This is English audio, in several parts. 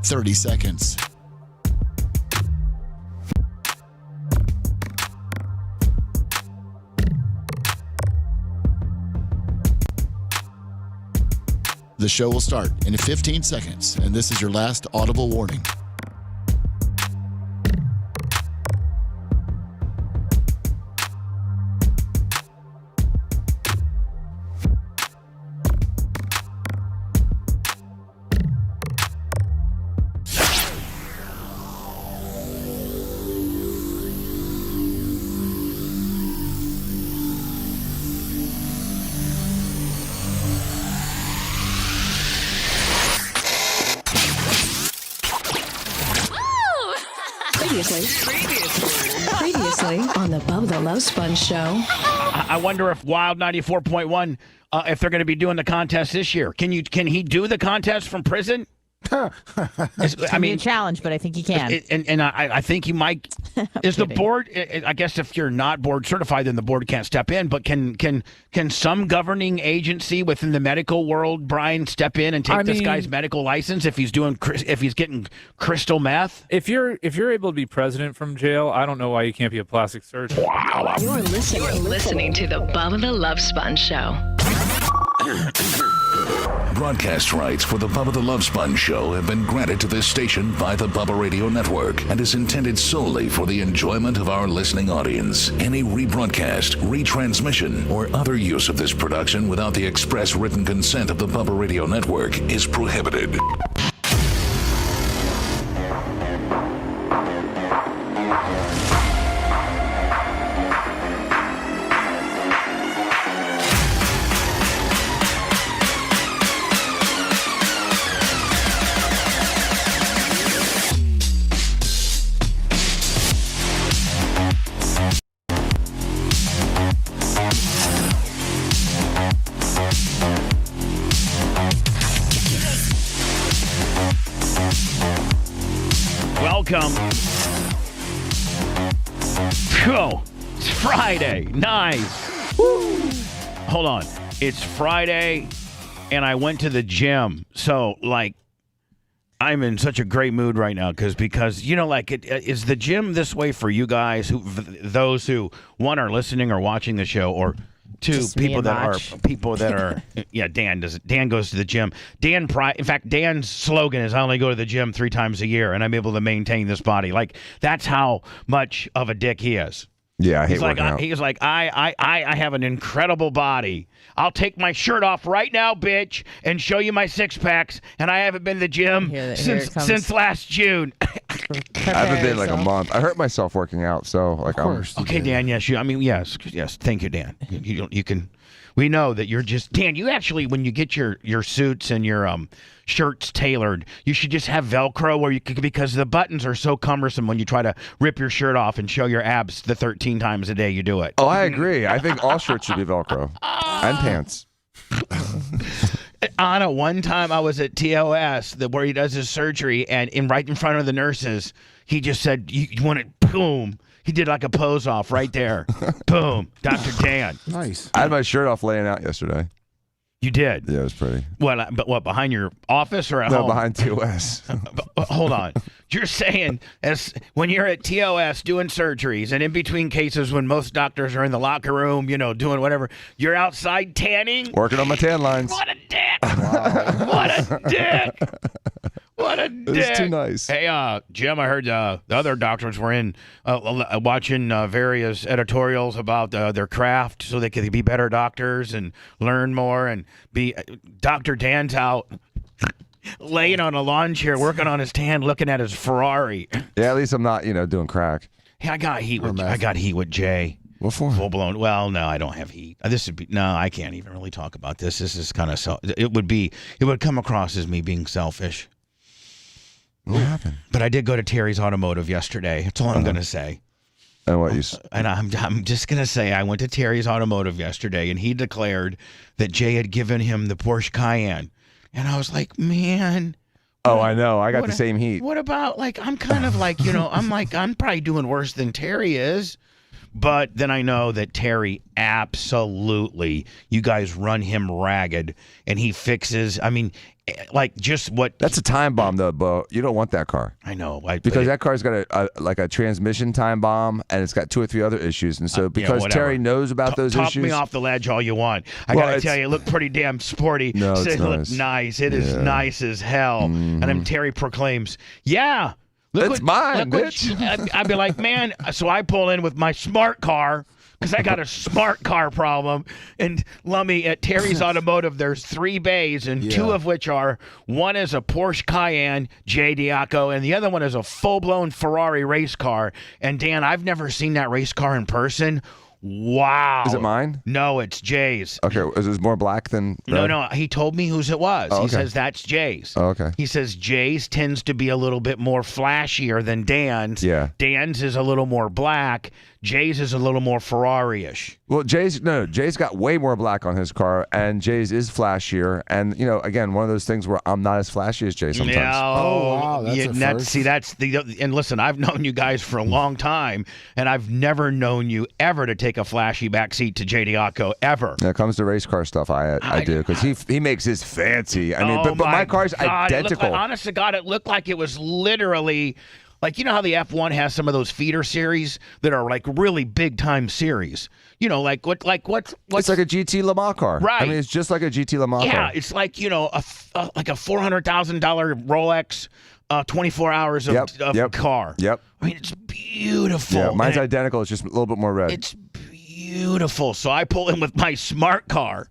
30 seconds. The show will start in 15 seconds, and this is your last audible warning. Previously on the Bubba the Love Sponge show. I wonder if Wild 94.1, if they're going to be doing the contest this year. Can he do the contest from prison? I mean, a challenge, but I think he can. And I think he might. Is the board? I guess if you're not board certified, then the board can't step in. But can some governing agency within the medical world, Brian, step in and take this guy's medical license if he's getting crystal meth? If you're able to be president from jail, I don't know why you can't be a plastic surgeon. Wow! You're listening to the Bubba the Love Sponge show. Broadcast rights for the Bubba the Love Sponge show have been granted to this station by the Bubba Radio Network and is intended solely for the enjoyment of our listening audience. Any rebroadcast, retransmission, or other use of this production without the express written consent of the Bubba Radio Network is prohibited. Welcome. Oh, it's Friday. Nice. Woo. Hold on. It's Friday, and I went to the gym. So, I'm in such a great mood right now because is the gym this way for you guys, those who, one, are listening or watching the show, or two, people that are yeah, Dan goes to the gym. In fact, Dan's slogan is, I only go to the gym 3 times a year and I'm able to maintain this body. That's how much of a dick he is. Yeah, I hate working out. He's like, I have an incredible body. I'll take my shirt off right now, bitch, and show you my 6-packs, and I haven't been to the gym since last June. I haven't been a month. I hurt myself working out, so of course. Okay, Dan. Yes, yes. Thank you, Dan. You can. We know that you're just Dan. You actually, when you get your suits and your shirts tailored, you should just have Velcro where because the buttons are so cumbersome when you try to rip your shirt off and show your abs the 13 times a day you do it. Oh, I agree. I think all shirts should be Velcro and pants. Anna, one time I was at TOS, where he does his surgery, and right in front of the nurses, he just said, "You want it?" Boom. He did a pose off right there. Boom. Dr. Dan. Nice. I had my shirt off laying out yesterday. You did? Yeah, it was pretty. What, behind your office or at home? No, behind TOS. Hold on. You're saying when you're at TOS doing surgeries and in between cases when most doctors are in the locker room, doing whatever, you're outside tanning? Working on my tan lines. What a dick. Wow. What a dick. What a dick. It's too nice. Hey, Jim, I heard the other doctors were in watching various editorials about their craft so they could be better doctors and learn more and be Dr. Dan's out laying on a lawn chair working on his tan looking at his Ferrari. Yeah, at least I'm not, doing crack. Hey, I got heat with Jay. What for? Full blown. Well, no, I don't have heat. I can't even really talk about this. This is kind of it would come across as me being selfish. What happened? But I did go to Terry's Automotive yesterday. That's all I'm going to say. And what you? And I'm just going to say I went to Terry's Automotive yesterday, and he declared that Jay had given him the Porsche Cayenne. And I was like, man. Oh, I know. I got the same heat. What about, I'm kind of I'm probably doing worse than Terry is. But then I know that Terry absolutely, you guys run him ragged, and he fixes. I mean, like just what. That's a time bomb, though, Bo. You don't want that car. I know. Because that car's got a transmission time bomb, and it's got 2 or 3 other issues. And so because Terry knows about those talk issues. me off the ledge all you want. I got to tell you, it looked pretty damn sporty. No, it's It nice. looked nice. It is nice as hell. And then Terry proclaims, yeah. It's mine, bitch. I'd be like, man, so I pull in with my smart car because I got a smart car problem. And Lummy, at Terry's Automotive, there's 3 bays, and 2 of which are, one is a Porsche Cayenne, Jay Diaco, and the other one is a full-blown Ferrari race car. And Dan, I've never seen that race car in person. Wow. Is it mine? No, it's Jay's. Okay, is it more black than red? No, he told me whose it was. Oh, okay. He says that's Jay's. Oh, okay. He says Jay's tends to be a little bit more flashier than Dan's. Yeah. Dan's is a little more black. Jay's is a little more Ferrari-ish. Well, Jay's got way more black on his car, and Jay's is flashier. And again, one of those things where I'm not as flashy as Jay sometimes. Oh, wow, that's a first. And listen, I've known you guys for a long time, and I've never known you ever to take a flashy backseat to Jay Diaco ever. When it comes to race car stuff, I do, because he makes his fancy. I mean, but my car's identical. Honest to God, it looked like it was literally. Like, you know how the F1 has some of those feeder series that are like really big time series? Like what's It's like a GT Le Mans car. Right. I mean, it's just like a GT Le Mans car. Yeah, it's like, like a $400,000 Rolex, 24 hours of car. Yep. I mean, it's beautiful. Yeah, mine's identical. It's just a little bit more red. It's beautiful. So I pull in with my smart car.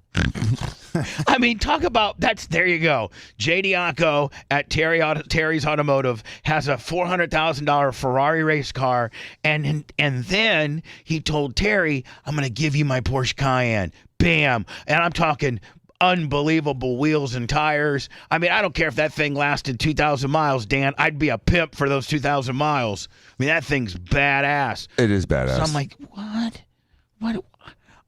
I mean, talk about there you go. Jay Diaco at Terry's Automotive has a $400,000 Ferrari race car, and then he told Terry, "I'm going to give you my Porsche Cayenne." Bam, and I'm talking unbelievable wheels and tires. I mean, I don't care if that thing lasted 2,000 miles, Dan. I'd be a pimp for those 2,000 miles. I mean, that thing's badass. It is badass. So I'm like, what?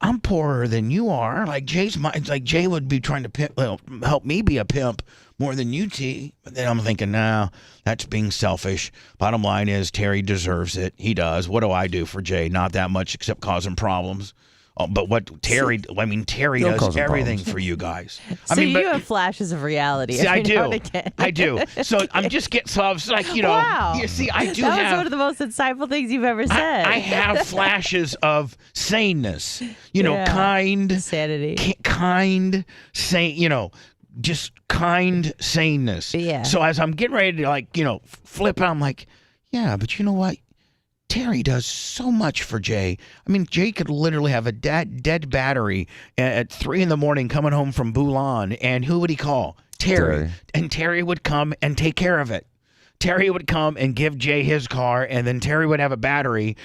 I'm poorer than you are. Like Jay would be trying to help me be a pimp more than you, T. But then I'm thinking, no, that's being selfish. Bottom line is Terry deserves it. He does. What do I do for Jay? Not that much, except cause him problems. But what Terry, Terry does everything for you guys. So you have flashes of reality. See, I do. So I'm just so I was like, wow. You see, I do that have. was one of the most insightful things you've ever said. I have flashes of saneness. Kind sanity, just kind saneness. Yeah. So as I'm getting ready to flip out, I'm like, yeah, but you know what? Terry does so much for Jay. I mean, Jay could literally have a dead battery at 3 a.m. coming home from Boulogne, and who would he call? Terry. And Terry would come and take care of it. Terry would come and give Jay his car, and then Terry would have a battery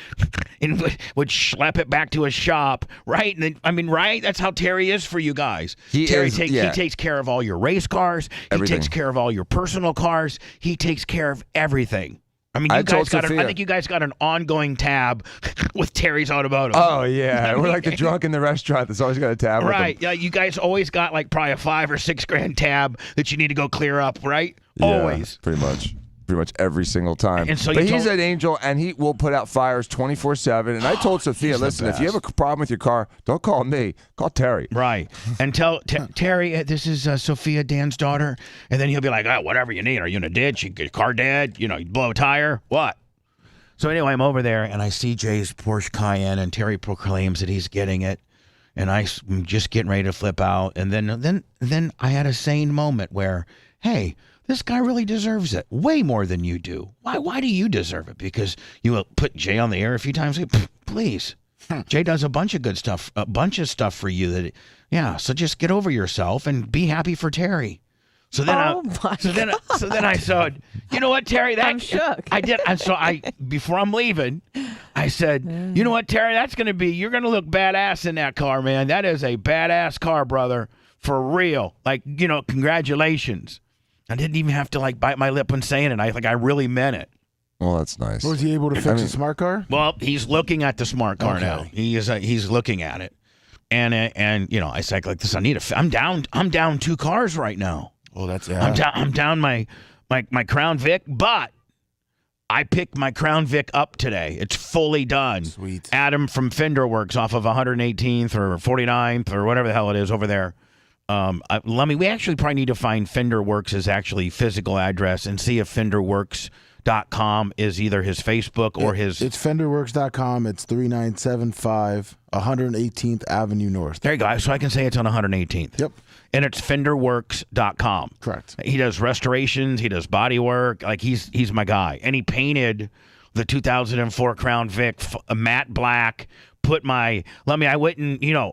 and would schlep it back to his shop, right? And then, right? That's how Terry is for you guys. He takes care of all your race cars. Everything. He takes care of all your personal cars. He takes care of everything. I mean, I think you guys got an ongoing tab with Terry's Automotive. Oh, yeah. We're like the drunk in the restaurant that's always got a tab with them. Right. Yeah, you guys always got probably a $5,000 or $6,000 tab that you need to go clear up, right? Yeah, always. Pretty much every single time. And so but he's an angel, and he will put out fires 24/7. And I told Sophia, listen, if you have a problem with your car, don't call me. Call Terry. Right. And tell Terry, this is Sophia, Dan's daughter. And then he'll be like, whatever you need. Are you in a ditch? Your car dead? You blow a tire? What? So anyway, I'm over there, and I see Jay's Porsche Cayenne, and Terry proclaims that he's getting it. And I'm just getting ready to flip out. And then I had a sane moment where, hey, this guy really deserves it way more than you do. Why do you deserve it? Because you put Jay on the air a few times. Please. Jay does a bunch of good stuff, for you. So just get over yourself and be happy for Terry. So then I said, you know what, Terry? I'm shook. I did. And so before I'm leaving, I said, you know what, Terry? You're going to look badass in that car, man. That is a badass car, brother. For real. Congratulations. I didn't even have to bite my lip when saying it. I really meant it. Well, that's nice. Was he able to fix a smart car? Well, he's looking at the smart car now. He is. He's looking at it, and I said like this. I'm down 2 cars right now. Oh, that's I'm down my Crown Vic, but I picked my Crown Vic up today. It's fully done. Sweet. Adam from Fender Works off of 118th or 49th or whatever the hell it is over there. We actually probably need to find FenderWorks' actually physical address and see if FenderWorks.com is either his Facebook or his. It's FenderWorks.com. It's 3975 118th Avenue North. There you go. So I can say it's on 118th. Yep. And it's FenderWorks.com. Correct. He does restorations. He does body work. Like he's my guy. And he painted the 2004 Crown Vic matte black. I went and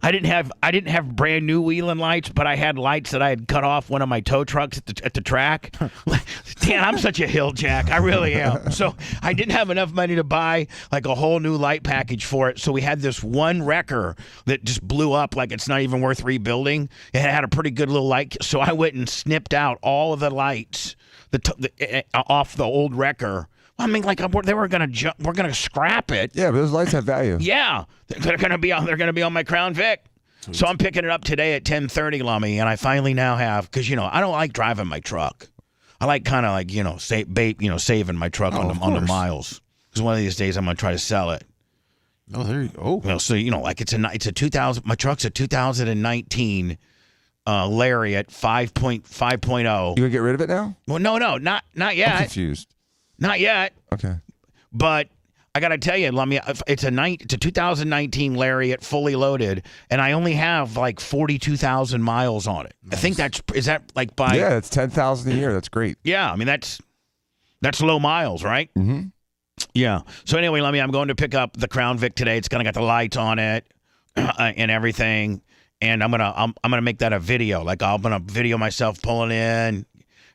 I didn't have brand new wheeling lights, but I had lights that I had cut off one of my tow trucks at the track. Dan, I'm such a hill jack. I really am. So I didn't have enough money to buy like a whole new light package for it. So we had this one wrecker that just blew up like it's not even worth rebuilding. It had a pretty good little light. So I went and snipped out all of the lights off the old wrecker. I mean, like they were gonna we're gonna scrap it. Yeah, but those lights have value. Yeah, they're gonna be on my Crown Vic. Sweet. So I'm picking it up today at 10:30, Lummy, and I finally now have because I don't like driving my truck. I like kind of like saving my truck on the miles. Because one of these days I'm gonna try to sell it. Oh, there you go. So like it's a 2000. My truck's a 2019 Lariat 5.0. You gonna get rid of it now? Well, no, not yet. I'm confused. Not yet. Okay. But I got to tell you, it's a 2019 Lariat fully loaded, and I only have like 42,000 miles on it. Nice. I think is that like by... Yeah, it's 10,000 a year. That's great. Yeah, I mean, that's low miles, right? Mm-hmm. Yeah. So anyway, I'm going to pick up the Crown Vic today. It's going to got the lights on it and everything, and I'm gonna make that a video. Like I'm gonna video myself pulling in.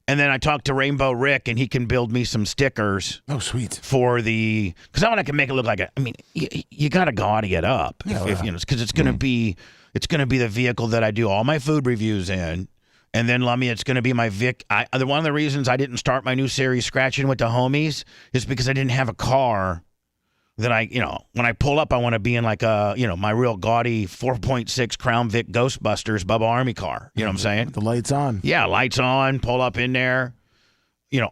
And then I talked to Rainbow Rick, and he can build me some stickers. Oh, sweet! Because I want to make it look like you got to gaudy it up, because it's gonna be the vehicle that I do all my food reviews in, and then it's gonna be my Vic. One of the reasons I didn't start my new series Scratching with the Homies is because I didn't have a car that when I pull up, I want to be in like my real gaudy 4.6 Crown Vic Ghostbusters Bubba Army car. You know what I'm saying? With the lights on. Yeah, lights on, pull up in there,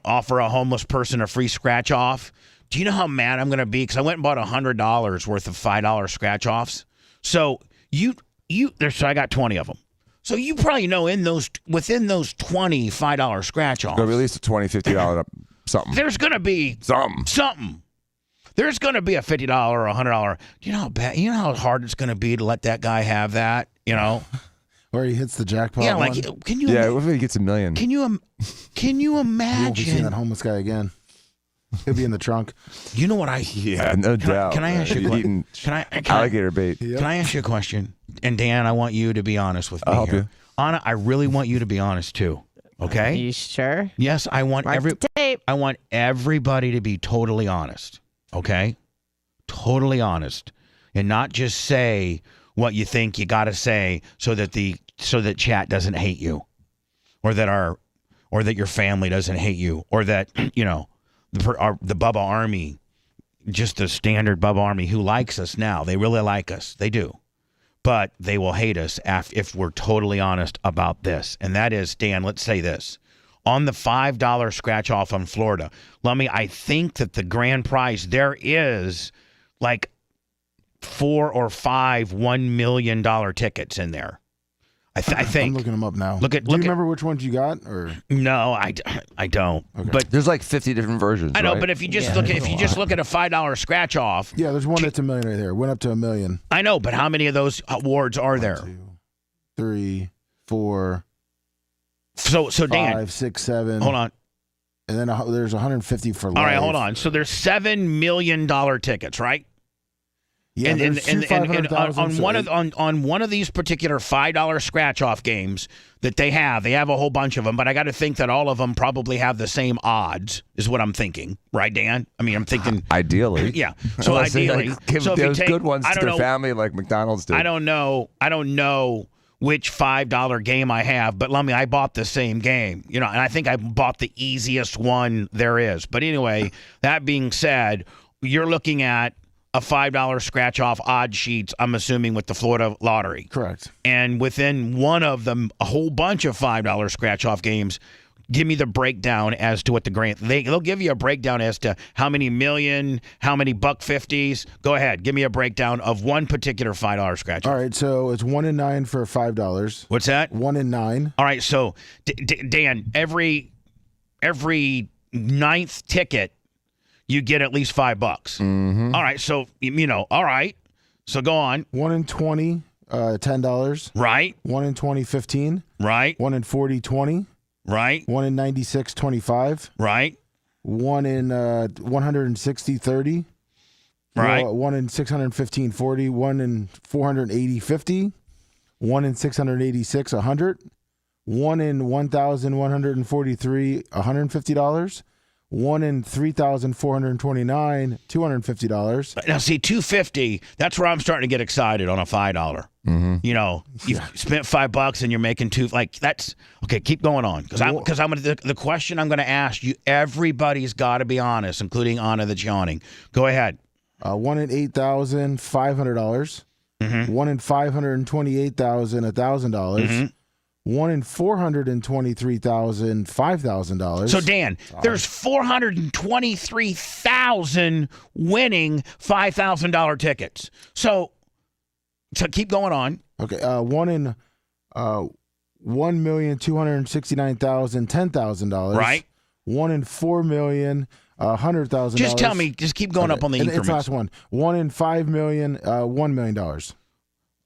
offer a homeless person a free scratch off. Do you know how mad I'm going to be? Because I went and bought $100 worth of $5 scratch offs. So so I got 20 of them. So you probably know within those 20 $5 scratch offs. Go release a $20, $50 something. There's going to be something. There's going to be a $50 or $100. Do you know how bad? You know how hard it's going to be to let that guy have that? Or he hits the jackpot. Yeah, like one. can you? Yeah, what if he gets $1 million? Can you imagine? You won't be seeing that homeless guy again. He'll be in the trunk. You know what I? Yeah, no doubt. Can I ask you a question? Alligator bait. Can I ask you a question? And Dan, I want you to be honest with me. I'll help here. you. Anna, I really want you to be honest too. Okay? Are you sure? Yes, I want tape. I want everybody to be totally honest. Okay? Totally honest. And not just say what you think you got to say so that chat doesn't hate you, or that your family doesn't hate you, or that the Bubba Army, just the standard Bubba Army who likes us now. They really like us. They do. But they will hate us if we're totally honest about this. And that is, Dan, let's say this. On the $5 scratch off on Florida, I think that the grand prize, there is like 4 or 5 $1 million tickets in there. I think. I'm looking them up now. Do you remember which ones you got? Or no, I don't. Okay. But there's like 50 different versions. I know, right? but if you just look at a $5 scratch off, yeah, there's one that's $1 million right there. Went up to $1 million. I know, but how many of those awards are there? 1, 2, 3, 4. So Dan, 5, 6, 7. Hold on. And then there's 150 for life. All right, hold on. So there's $7 million tickets, right? Yeah, and on one of these particular $5 scratch off games that they have a whole bunch of them, but I got to think that all of them probably have the same odds, is what I'm thinking, right, Dan? I mean, I'm thinking ideally, yeah. So ideally, give so those good ones to their family, like McDonald's did. I don't know which $5 game I have, but I bought the same game, and I think I bought the easiest one there is. But anyway, that being said, you're looking at a $5 scratch off odd sheets, I'm assuming, with the Florida lottery. Correct. And within one of them, a whole bunch of $5 scratch off games. give me the breakdown as to what the grant. They'll give you a breakdown as to how many million, how many $1.50s. Go ahead, give me a breakdown of one particular $5 scratch. All right, so it's 1 in 9 for $5. What's that? 1 in 9. All right, so Dan, every ninth ticket, you get at least $5. Mm-hmm. All right, so all right. So go on. 1 in 20, $10. Right. 1 in 20, 15. Right. 1 in 40, 20. Right. 1 in 96, 25. Right. 1 in 160, 30. Right. 1 in 615, 40. 1 in 480, 50. 1 in 686, 100. 1 in 1,143, $150. 1 in 3,429, $250. Now, see, $250, that's where I'm starting to get excited on a $5. Mm-hmm. You've spent $5 and you're making two. Like, that's okay. Keep going on, because I'm the question I'm going to ask you. Everybody's got to be honest, including Anna the Johnning. Go ahead. 1 in 8,500. Mm-hmm. 1 in 528,000, $1,000. Mm-hmm. 1 in 423,000, $5,000. So, Dan, there's 423,000 winning $5,000 tickets. So keep going on. Okay, 1 in 1,269,000, $10,000. Right. 1 in 4,000,000, $100,000. Just tell me. Just keep going up on the and increments. it's last one. 1 in 5,000,000, $1 million.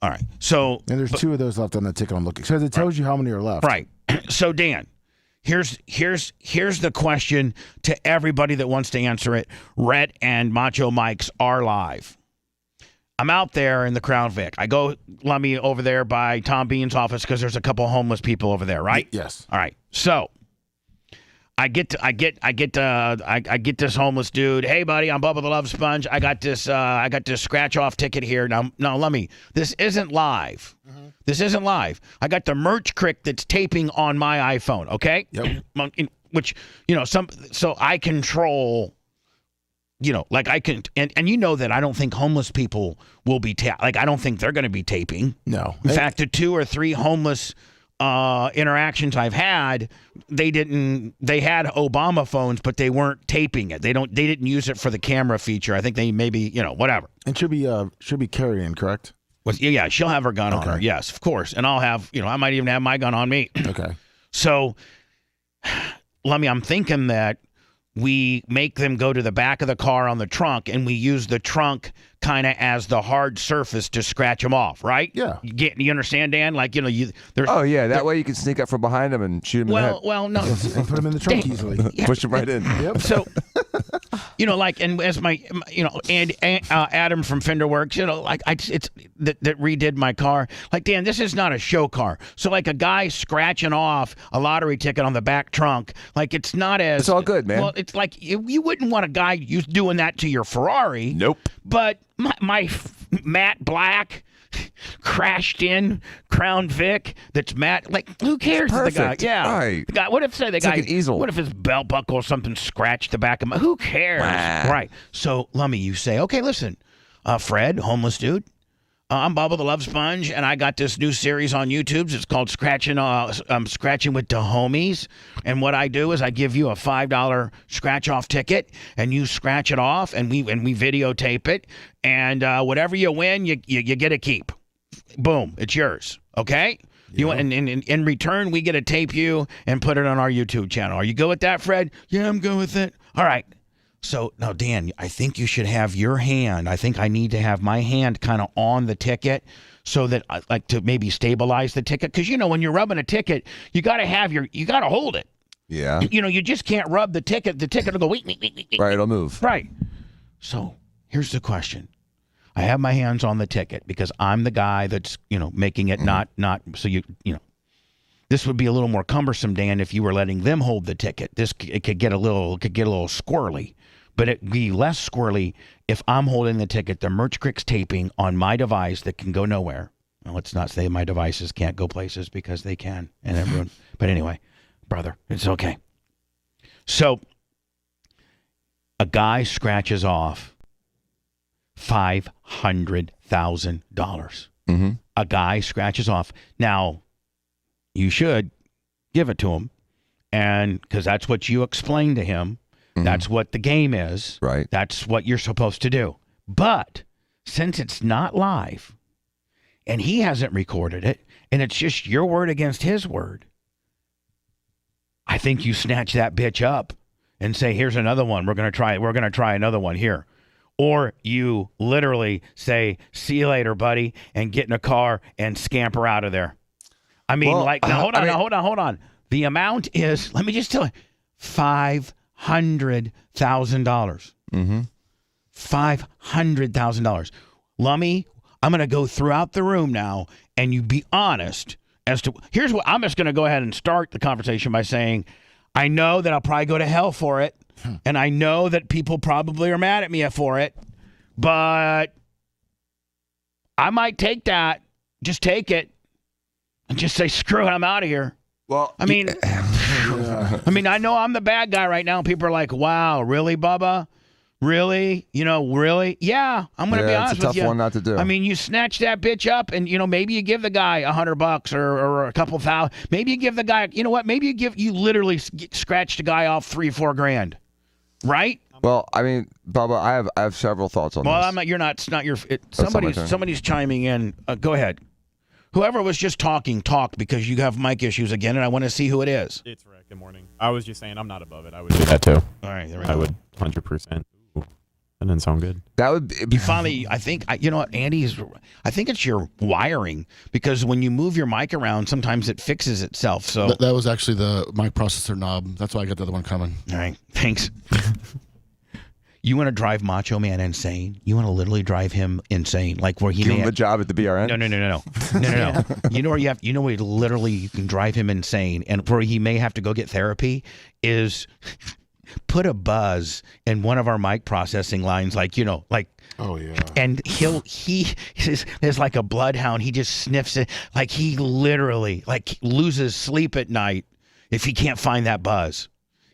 All right. So And there's 2 of those left on the ticket I'm looking. So it tells you how many are left. right. So Dan, here's the question to everybody that wants to answer it. Rhett and Macho Mike's are live. I'm out there in the Crown Vic. I go, Lummy, over there by Tom Bean's office because there's a couple homeless people over there, right? Yes. All right. So I get this homeless dude. Hey, buddy, I'm Bubba the Love Sponge. I got this scratch off ticket here. Now, Lummy, this isn't live. Mm-hmm. This isn't live. I got the merch crick that's taping on my iPhone. Okay. Yep. Which so I control. Like I can, and that I don't think homeless people will be I don't think they're going to be taping. No. In fact, the 2 or 3 homeless interactions I've had, they had Obama phones, but they weren't taping it. They didn't use it for the camera feature. I think they maybe, whatever. And should be carrying, correct? Well, yeah, she'll have her gun on her. Yes, of course. And I'll have, I might even have my gun on me. Okay. So, Lummy, I'm thinking that we make them go to the back of the car on the trunk, and we use the trunk kind of as the hard surface to scratch them off, right? Yeah. You understand, Dan? Like, there's. Oh yeah, that way you can sneak up from behind them and shoot them in the head. Well, no. And put them in the trunk easily. Yeah. Push them right in. Yep. So, and as my, and Adam from Fender Works, it's that redid my car. Like, Dan, this is not a show car. So, like, a guy scratching off a lottery ticket on the back trunk, like, it's not as. It's all good, man. Well, it's like you wouldn't want a guy doing that to your Ferrari. Nope. But my matte black crashed in Crown Vic that's matte. Like, who cares? Perfect. The guy, yeah. Right. The guy, what if the guy? Like an easel. What if his belt buckle or something scratched the back of my? Who cares? Wow. Right. So, Lummy, you say, okay, listen, Fred, homeless dude. I'm Bubba the Love Sponge, and I got this new series on YouTube. It's called Scratching with the Homies. And what I do is I give you a $5 scratch-off ticket, and you scratch it off, and we videotape it. And whatever you win, you get a keep. Boom, it's yours. Okay? Yeah. And in return, we get to tape you and put it on our YouTube channel. Are you good with that, Fred? Yeah, I'm good with it. All right. So now, Dan, I think you should have your hand. I think I need to have my hand kind of on the ticket so that I like to maybe stabilize the ticket. Because, when you're rubbing a ticket, you got to hold it. Yeah. You just can't rub the ticket. The ticket will go, wait. Right, it'll move. Right. So here's the question. I have my hands on the ticket because I'm the guy that's, making it not so this would be a little more cumbersome, Dan, if you were letting them hold the ticket. It could get a little squirrely. But it'd be less squirrely if I'm holding the ticket, the merch crick's taping on my device that can go nowhere. Well, let's not say my devices can't go places because they can. And everyone. But anyway, brother, it's okay. So a guy scratches off $500,000. Mm-hmm. A guy scratches off. Now, you should give it to him. and because that's what you explained to him. That's what the game is. Right. That's what you're supposed to do. But since it's not live and he hasn't recorded it and it's just your word against his word, I think you snatch that bitch up and say, here's another one. We're going to try another one here. Or you literally say, see you later, buddy, and get in a car and scamper out of there. I mean, now, hold on. The amount is, let me just tell you, $500,000. $500,000. Lummy, I'm going to go throughout the room now, and you be honest as to, here's what, I'm just going to go ahead and start the conversation by saying, I know that I'll probably go to hell for it, and I know that people probably are mad at me for it, but I might take that, just take it, and just say, screw it, I'm out of here. Well, I mean, I know I'm the bad guy right now. People are like, wow, really, Bubba? Really? Really? Yeah, I'm going to be honest with you. It's a tough one not to do. I mean, you snatch that bitch up and, maybe you give the guy $100 or a couple thousand. Maybe you give the guy, you know what? Maybe you literally scratch the guy off $3-4 grand. Right? Well, I mean, Bubba, I have several thoughts on this. Well, it's not your, somebody's chiming in. Go ahead. Whoever was just talked because you have mic issues again, and I want to see who it is. It's Rick. Good morning. I was just saying I'm not above it. I would do that too. All right, there we go. I would 100%. Ooh, that didn't sound good. That would be, you finally, I think, you know what, Andy, I think it's your wiring, because when you move your mic around, sometimes it fixes itself. So That was actually the mic processor knob. That's why I got the other one coming. All right, thanks. You want to drive Macho Man insane? You want to literally drive him insane, like where he give him a job at the BRN? No. You know where where literally you can drive him insane, and where he may have to go get therapy is put a buzz in one of our mic processing lines, Oh yeah. And he's like a bloodhound. He just sniffs it, like he literally loses sleep at night if he can't find that buzz.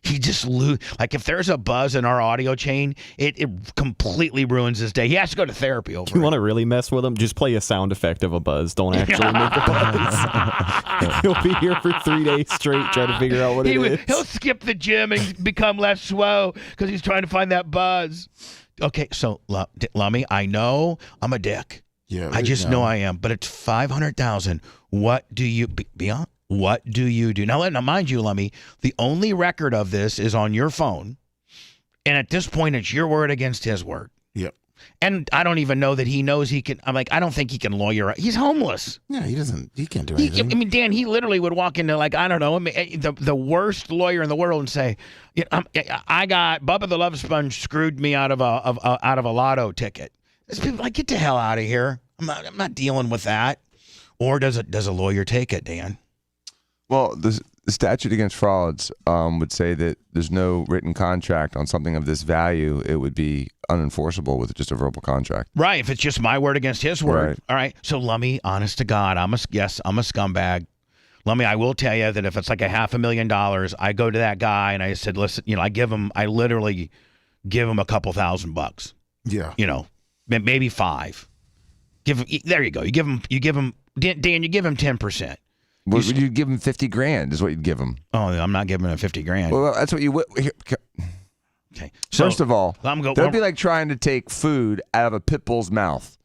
He just if there's a buzz in our audio chain, it completely ruins his day. He has to go to therapy over it. You want to really mess with him? Just play a sound effect of a buzz. Don't actually make a buzz. He'll be here for 3 days straight trying to figure out what it is. He'll skip the gym and become less swole because he's trying to find that buzz. Okay, so Lummy, I know I'm a dick. Yeah, I just know I am. But it's $500,000. What do you beyond? What do you do? Now, mind you, Lummy, the only record of this is on your phone. And at this point, it's your word against his word. Yep. And I don't even know that he knows he can. I'm like, I don't think he can lawyer. He's homeless. Yeah, he can't do anything. I mean, Dan, he literally would walk into, I don't know, the worst lawyer in the world and say, I got Bubba the Love Sponge screwed me out of a lotto ticket. There's people like, get the hell out of here. I'm not dealing with that. Or does a lawyer take it, Dan? Well, the statute against frauds would say that there's no written contract on something of this value. It would be unenforceable with just a verbal contract. Right. If it's just my word against his word. Right. All right. So, Lummy, honest to God, I'm a scumbag. Lummy, I will tell you that if it's like $500,000, I go to that guy and I said, listen, I literally give him a couple $1,000. Yeah. Maybe $5. There you go. You give him, Dan, you give him 10%. Would you give him $50,000 is what you'd give him? Oh, I'm not giving him $50,000. Well, that's what you would. Okay. So, first of all, that'd be like trying to take food out of a pit bull's mouth.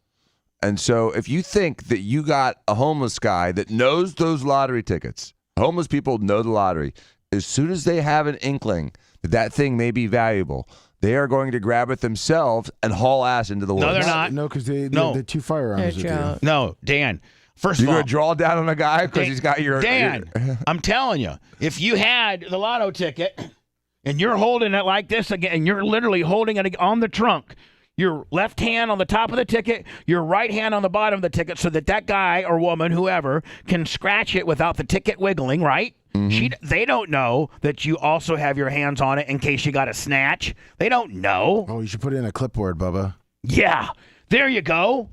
And so if you think that you got a homeless guy that knows those lottery tickets, homeless people know the lottery, as soon as they have an inkling that thing may be valuable, they are going to grab it themselves and haul ass into the woods. No, they're not. No, because they're two firearms with you. No, Dan. First of all, you're going to draw down on a guy because he's got your... Dan, I'm telling you, if you had the lotto ticket and you're holding it like this again, and you're literally holding it on the trunk, your left hand on the top of the ticket, your right hand on the bottom of the ticket, so that guy or woman, whoever, can scratch it without the ticket wiggling, right? Mm-hmm. They don't know that you also have your hands on it in case you got a snatch. They don't know. Oh, you should put it in a clipboard, Bubba. Yeah, there you go.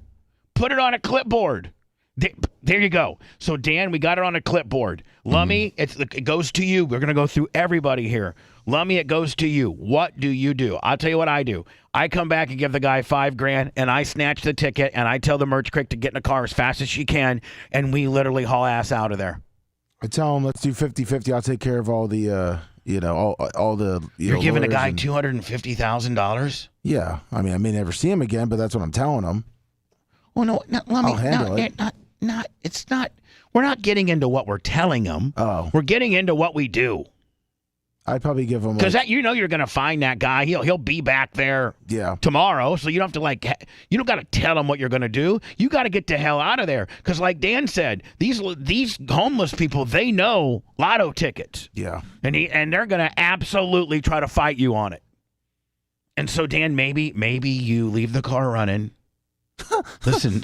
Put it on a clipboard. There you go. So, Dan, we got it on a clipboard. Lummy, it goes to you. We're going to go through everybody here. Lummy, it goes to you. What do you do? I'll tell you what I do. I come back and give the guy $5,000, and I snatch the ticket, and I tell the merch crick to get in a car as fast as she can, and we literally haul ass out of there. I tell him, let's do 50-50. I'll take care of all the, all the. You're giving a lawyers guy and- $250,000? Yeah. I mean, I may never see him again, but that's what I'm telling him. Well, no, let me. I'll handle it. It's not. We're not getting into what we're telling him. Oh. We're getting into what we do. I'd probably give him Because you're going to find that guy. He'll be back there tomorrow. So you don't have to you don't got to tell him what you're going to do. You got to get the hell out of there. Because like Dan said, these homeless people, they know lotto tickets. Yeah. And they're going to absolutely try to fight you on it. And so Dan, maybe you leave the car running. Listen,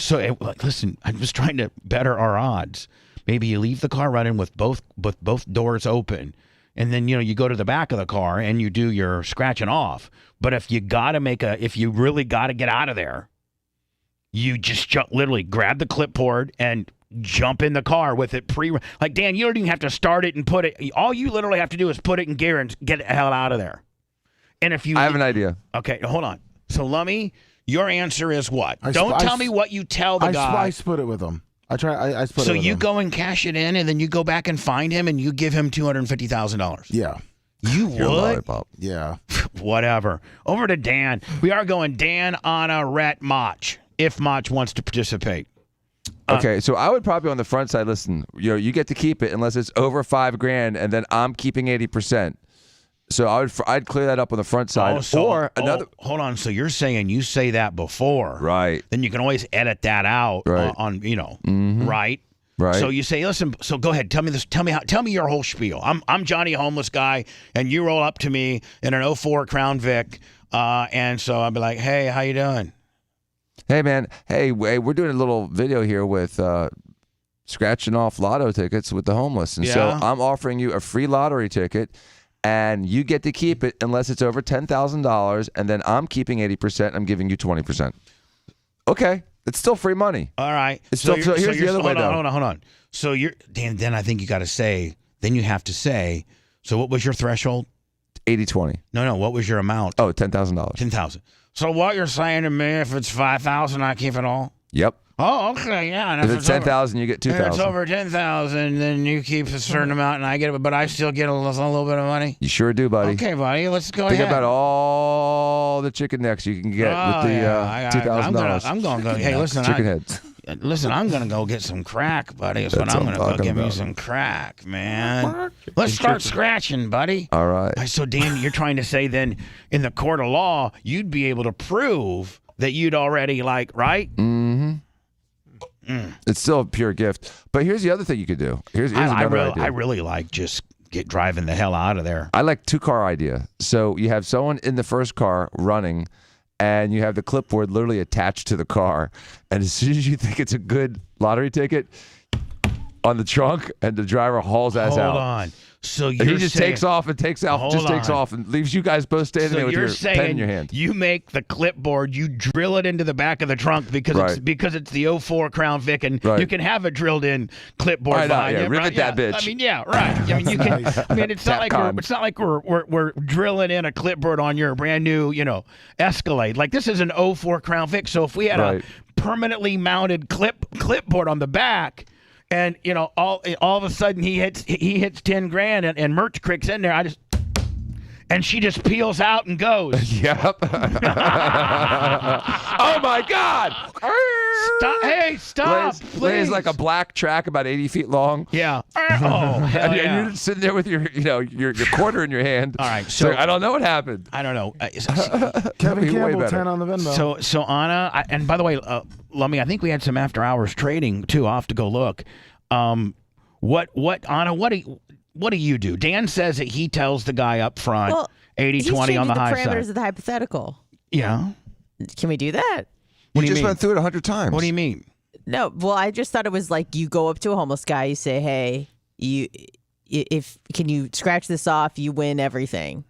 I'm just trying to better our odds. Maybe you leave the car running with both doors open. And then, you go to the back of the car and you do your scratching off. But if you really got to get out of there, you just literally grab the clipboard and jump in the car with it like Dan, you don't even have to start it and put it. All you literally have to do is put it in gear and get the hell out of there. And if you, I have an idea. Okay, hold on. So Lummy, your answer is what? Don't tell me what you tell the guy. I split it with him. I split it with him. So you go and cash it in, and then you go back and find him, and you give him $250,000. Yeah. You would? Lollipop. Yeah. Whatever. Over to Dan. We are going Dan, Anna, Rhett, Mach, if Mach wants to participate. Okay, so I would probably on the front side, listen, you get to keep it unless it's over $5,000, and then I'm keeping 80%. So I'd clear that up on the front side. Another. Hold on. So you're saying you say that before, right? Then you can always edit that out, right? Right. Right. So you say, listen. So go ahead. Tell me this. Tell me your whole spiel. I'm Johnny, homeless guy, and you roll up to me in an 04 Crown Vic, and so I'll be like, hey, how you doing? Hey man. Hey, we're doing a little video here with scratching off lotto tickets with the homeless, and so I'm offering you a free lottery ticket. And you get to keep it unless it's over $10,000, and then I'm keeping 80%. I'm giving you 20%. Okay, it's still free money. All right. Here's the other way, though. Hold on. So you're then I think you got to say. Then you have to say. So what was your threshold? 80-20. No. What was your amount? Oh, $10,000. 10,000. So what you're saying to me? If it's 5,000, I keep it all. Yep. Oh, okay, yeah. And if it's 10,000, you get 2,000. If it's over 10,000, then you keep a certain amount, and I get it, but I still get a little bit of money. You sure do, buddy. Okay, buddy, let's go Think ahead. about all the chicken necks you can get with the $2,000. I'm going to go. Hey, listen, chicken heads. Listen, I'm going to go get some crack, buddy. That's what I'm going to go get me some crack, man. Let's start scratching, buddy. All right. So, Dan, you're trying to say then in the court of law, you'd be able to prove that you'd already right? Mm-hmm. It's still a pure gift. But here's the other thing you could do. Here's another idea. I really like just driving the hell out of there. I like 2-car idea. So you have someone in the first car running, and you have the clipboard literally attached to the car. And as soon as you think it's a good lottery ticket, on the trunk, and the driver hauls ass out. Hold on. So he just takes off and takes off and leaves you guys both standing there with your pen in your hand. You make the clipboard, you drill it into the back of the trunk because it's the 04 Crown Vic, and you can have a drilled in clipboard behind it. Rivet that bitch. I mean, yeah, right. I mean, you can. I mean, it's not like we're drilling in a clipboard on your brand new, Escalade. Like this is an 04 Crown Vic. So if we had a permanently mounted clipboard on the back. And all of a sudden he hits $10,000 and Merch Crick's in there. And she just peels out and goes. Yep. Oh my God! Stop! Hey, stop! Please. Lays like a black track about 80 feet long. Yeah. Oh, hell and yeah. you're just sitting there with your quarter in your hand. All right. So I don't know what happened. I don't know. Kevin Campbell 10 on the Venmo. So Anna, and by the way, Lummy, I think we had some after hours trading too. I'll have to go look. Anna? What do you do? Dan says that he tells the guy up front 80-20 on the high side. He's parameters of the hypothetical. Yeah. Can we do that? What do you mean? Went through it 100 times. What do you mean? No. Well, I just thought it was like you go up to a homeless guy, you say, "Hey, can you scratch this off? You win everything.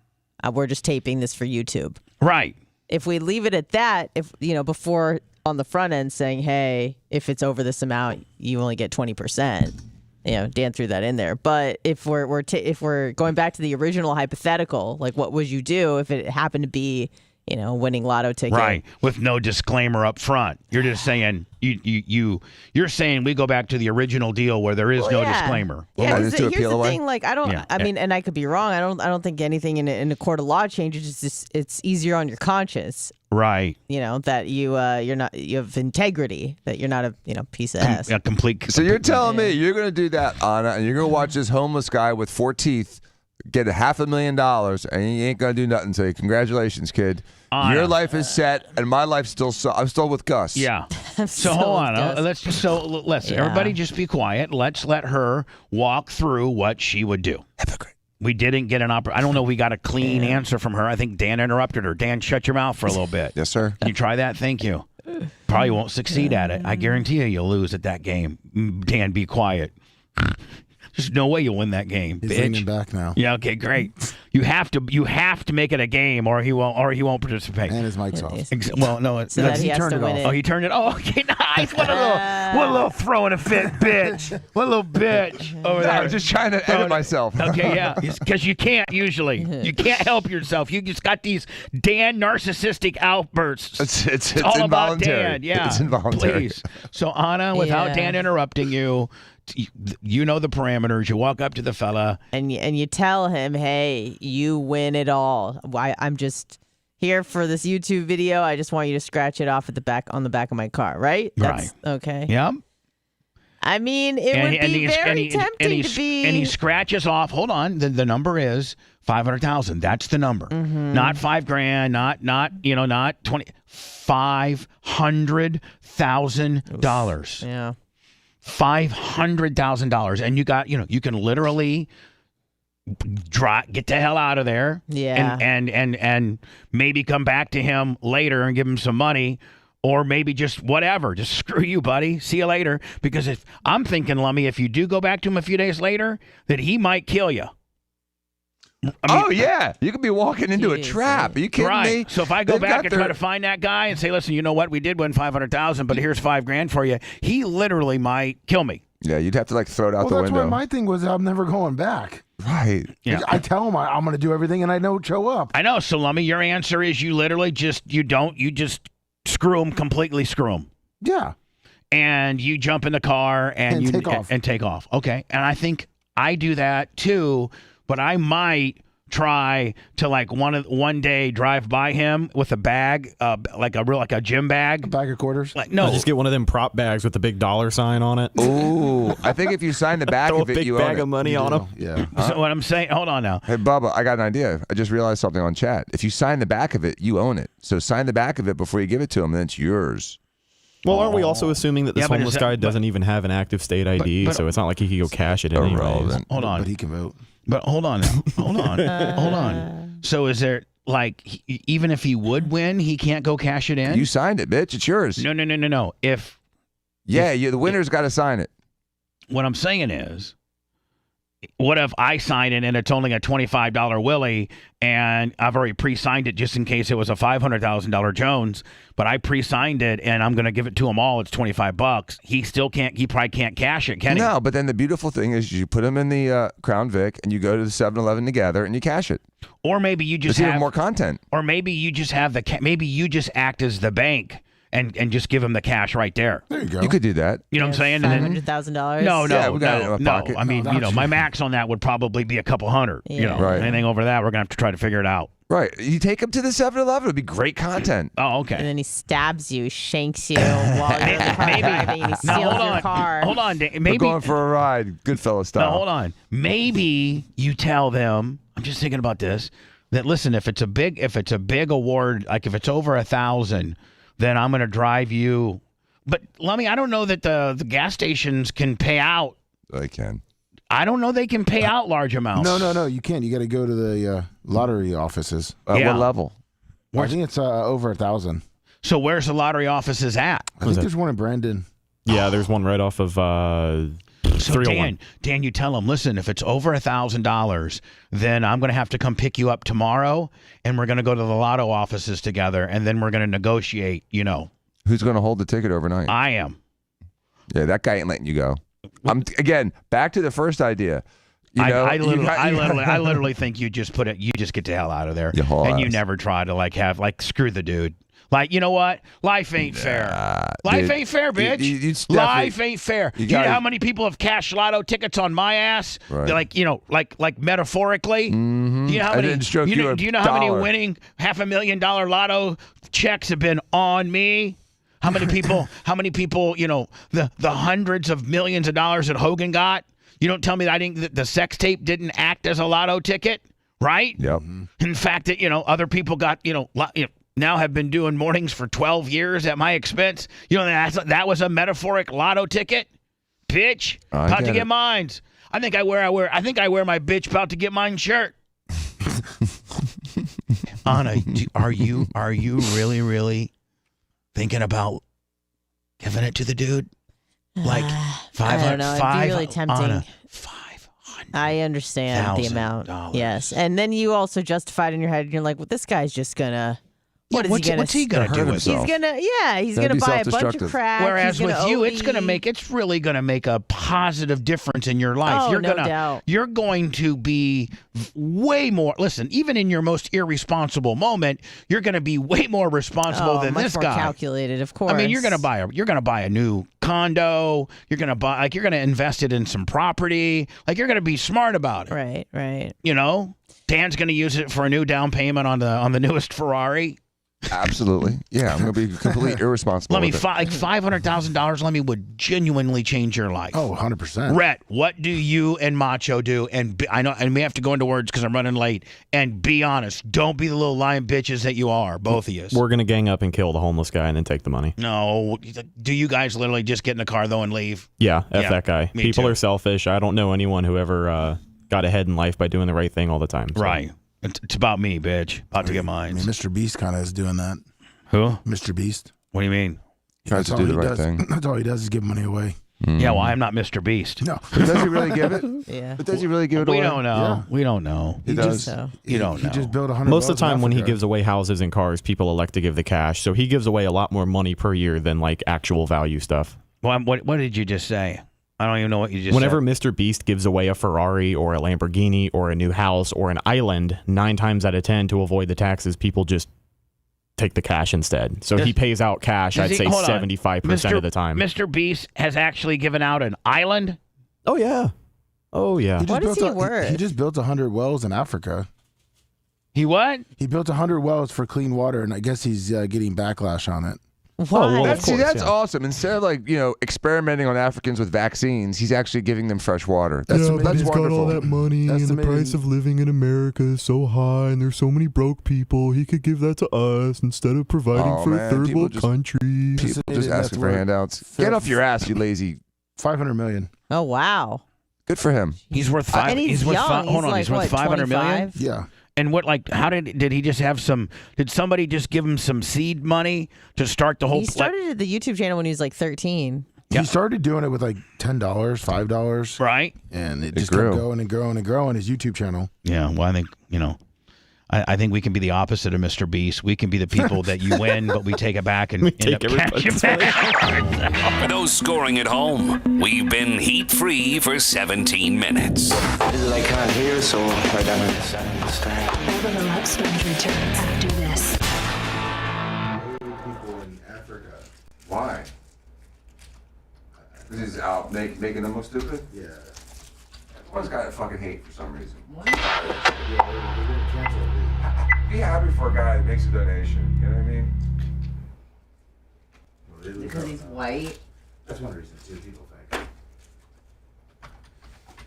We're just taping this for YouTube." Right. If we leave it at that, before on the front end saying, "Hey, if it's over this amount, you only get 20%." Dan threw that in there. But if we're going back to the original hypothetical, like what would you do if it happened to be winning lotto ticket. Right, with no disclaimer up front. You're just saying you're saying we go back to the original deal where there is no disclaimer. Yeah, here's the thing. Like I mean, and I could be wrong. I don't think anything in a court of law changes. It's just, it's easier on your conscience. Right. That you have integrity. That you're not a piece of ass. A complete. So you're telling me you're going to do that, Anna, and you're going to watch this homeless guy with 4 teeth get $500,000, and you ain't going to do nothing. Say, congratulations, kid. Your life is set, and my life's still. I'm still with Gus. Yeah. So hold on. Let's everybody just be quiet. Let's let her walk through what she would do. Hypocrite. We didn't get I don't know. We got a clean answer from her. I think Dan interrupted her. Dan, shut your mouth for a little bit. Yes, sir. Can you try that? Thank you. Probably won't succeed at it. I guarantee you'll lose at that game. Dan, be quiet. There's no way you'll win that game. He's bitch. leaning back now. Yeah. Okay. Great. You have to make it a game, or he won't participate. And his mic's off. Well, no, so that he has to win it. Oh, he turned it. Oh, okay, nice. What a little throwing a fit, bitch. What a little bitch over there. I'm just trying to edit myself. Okay, yeah, because you can't usually. You can't help yourself. You just got these Dan narcissistic outbursts. It's all involuntary. about Dan. Yeah, it's involuntary. Please. So Anna, without Dan interrupting you. You know the parameters. You walk up to the fella and you tell him, "Hey, you win it all. I'm just here for this YouTube video. I just want you to scratch it off on the back of my car, right? Right. Okay. Yeah. I mean, it would be very tempting to be. And he scratches off. Hold on. The number is 500,000. That's the number. Mm-hmm. Not $5,000. Not 20. $500,000. Yeah. $500,000, and you can literally get the hell out of there, and maybe come back to him later and give him some money, or maybe just whatever, just screw you, buddy, see you later. Because if I'm thinking, Lummy, if you do go back to him a few days later, that he might kill you. Yeah, you could be walking into a trap. Are you kidding me? So if I go back and try to find that guy and say, listen, you know what? We did win 500,000, but here's $5,000 for you. He literally might kill me. Yeah, you'd have to throw it out the window. That's what my thing was. I'm never going back. Right. Yeah. I tell him I'm going to do everything, and I don't show up. I know. So Lummy, your answer is you literally just screw him, completely screw him. Yeah. And you jump in the car and you take off. Okay. And I think I do that too, but I might try to one day drive by him with a bag, like a gym bag, a bag of quarters. No, just get one of them prop bags with the big dollar sign on it. Ooh, I think if you sign the back of it, you own it. Throw a big bag of money on them. Yeah. So what I'm saying, hold on now. Hey, Bubba, I got an idea. I just realized something on chat. If you sign the back of it, you own it. So sign the back of it before you give it to him, then it's yours. Well, aren't we also assuming that this homeless guy doesn't even have an active state ID, so it's not like he could go cash it anyways? Hold on. But he can vote. But hold on now. Hold on. So is there, even if he would win, he can't go cash it in? You signed it, bitch. It's yours. No. The winner's got to sign it. What I'm saying is, what if I sign it and it's only a $25 Willie, and I've already pre-signed it just in case it was a $500,000 Jones, but I pre-signed it and I'm going to give it to him all. It's $25. He probably can't cash it, can he? No, but then the beautiful thing is you put him in the Crown Vic and you go to the 7-Eleven together and you cash it. Or maybe you just have more content. Or maybe you just have maybe you just act as the bank. And just give him the cash right there. There you go. You could do that. You know what I'm saying? $500,000. No. Yeah, we got it in my pocket. I mean, my max on that would probably be a couple hundred. Yeah. Right. Anything over that, we're gonna have to try to figure it out. Right. You take him to the 7-Eleven. It'd be great content. Oh, okay. And then he stabs you, shanks you while you're in the car driving, and he steals your car. Hold on. Maybe we're going for a ride, Goodfellas style. No, hold on. Maybe you tell them. I'm just thinking about this. That listen, if it's a big award, like if it's over 1,000. Then I'm going to drive you. But, Lummy, I don't know that the gas stations can pay out. They can. I don't know they can pay out large amounts. No, you can't. You got to go to the lottery offices. What level? I think it's over 1,000. So where's the lottery offices at? I think there's one in Brandon. Yeah, there's one right off of So Dan, you tell them, listen, if it's over $1,000, then I'm going to have to come pick you up tomorrow, and we're going to go to the lotto offices together, and then we're going to negotiate, Who's going to hold the ticket overnight? I am. Yeah, that guy ain't letting you go. Again, back to the first idea. I literally think you just get the hell out of there, and you never try to screw the dude. Like, you know what? Life ain't fair. Life ain't fair, bitch. Life ain't fair. Do you know how many people have cashed lotto tickets on my ass? Right. Like metaphorically. Mm-hmm. Do you know how many? Do you know how many winning $500,000 lotto checks have been on me? How many people? The hundreds of millions of dollars that Hogan got. You don't tell me that the sex tape didn't act as a lotto ticket, right? Yep. In fact, that other people got now have been doing mornings for 12 years at my expense. That was a metaphoric lotto ticket, bitch. About to get mines. I think I wear my bitch about to get mine shirt. Anna, are you really thinking about giving it to the dude? Like I don't know. It'd be really tempting. Anna, I understand the amount. Yes, and then you also justified in your head. You're like, well, this guy's just gonna. What's he gonna do? He's gonna buy a bunch of crack. Whereas with you, it's really gonna make a positive difference in your life. Oh, no doubt. You're going to be way more. Listen, even in your most irresponsible moment, you're gonna be way more responsible than this guy. Calculated, of course. I mean, you're gonna buy a new condo. You're gonna invest it in some property. Like, you're gonna be smart about it. Right. Dan's gonna use it for a new down payment on the newest Ferrari. Absolutely. Yeah, I'm going to be completely irresponsible. $500,000 would genuinely change your life. Oh, 100%. Rhett, what do you and Macho do? And I know, and we have to go into words because I'm running late. And be honest. Don't be the little lying bitches that you are, both of you. We're going to gang up and kill the homeless guy and then take the money. No. Do you guys literally just get in the car, though, and leave? Yeah, that guy. People are selfish. I don't know anyone who ever got ahead in life by doing the right thing all the time. So. Right. It's about me, bitch. About to get mine. Mr. Beast kind of is doing that. Who? Mr. Beast. What do you mean? Tries to do the right thing. That's all he does is give money away. Yeah, well, I'm not Mr. Beast. No. But does he really give it? Yeah. But does he really give it away? We don't know. Yeah. We don't know. He does. You don't know. He just built 100 Most of the wells in time when he Africa. gives away houses and cars, people elect to give the cash. So he gives away a lot more money per year than like actual value stuff. Well, what did you just say? I don't even know what you just Whenever said. Mr. Beast gives away a Ferrari or a Lamborghini or a new house or an island, 9 times out of 10 to avoid the taxes, people just take the cash instead. So he pays out cash, I'd say 75% of the time. Mr. Beast has actually given out an island? Oh, yeah. Oh, yeah. He just What does built he worth? He just built 100 wells in Africa. He what? He built 100 wells for clean water, and I guess he's getting backlash on it. Why? That's awesome. Instead of experimenting on Africans with vaccines, he's actually giving them fresh water. That's wonderful. Got all that money, That's and the price of living in America is so high, and there's so many broke people. He could give that to us instead of providing for a third world country. People just asking for handouts. Get off your ass, you lazy. 500 million. Oh, wow. Good for him. He's worth five. And he's worth young. hold on. Like, He's worth what, 500 million. 25? Yeah. And how did he just have some? Did somebody just give him some seed money to start the whole? He started the YouTube channel when he was like 13. He started doing it with like $10, $5. Right. And it just kept going and growing and growing, his YouTube channel. Yeah. Well, I think, I think we can be the opposite of Mr. Beast. We can be the people that you win, but we take it back and end up cashing back. For those scoring at home, we've been heat-free for 17 minutes. I can't hear, so I don't understand. Bubba the Love Sponge returns after this. People in Africa. Why? Because he's out making them look stupid? Yeah. Everyone's got a fucking hate for some reason. Be happy for a guy that makes a donation. You know what I mean? Because he's white. That's one reason too. People think.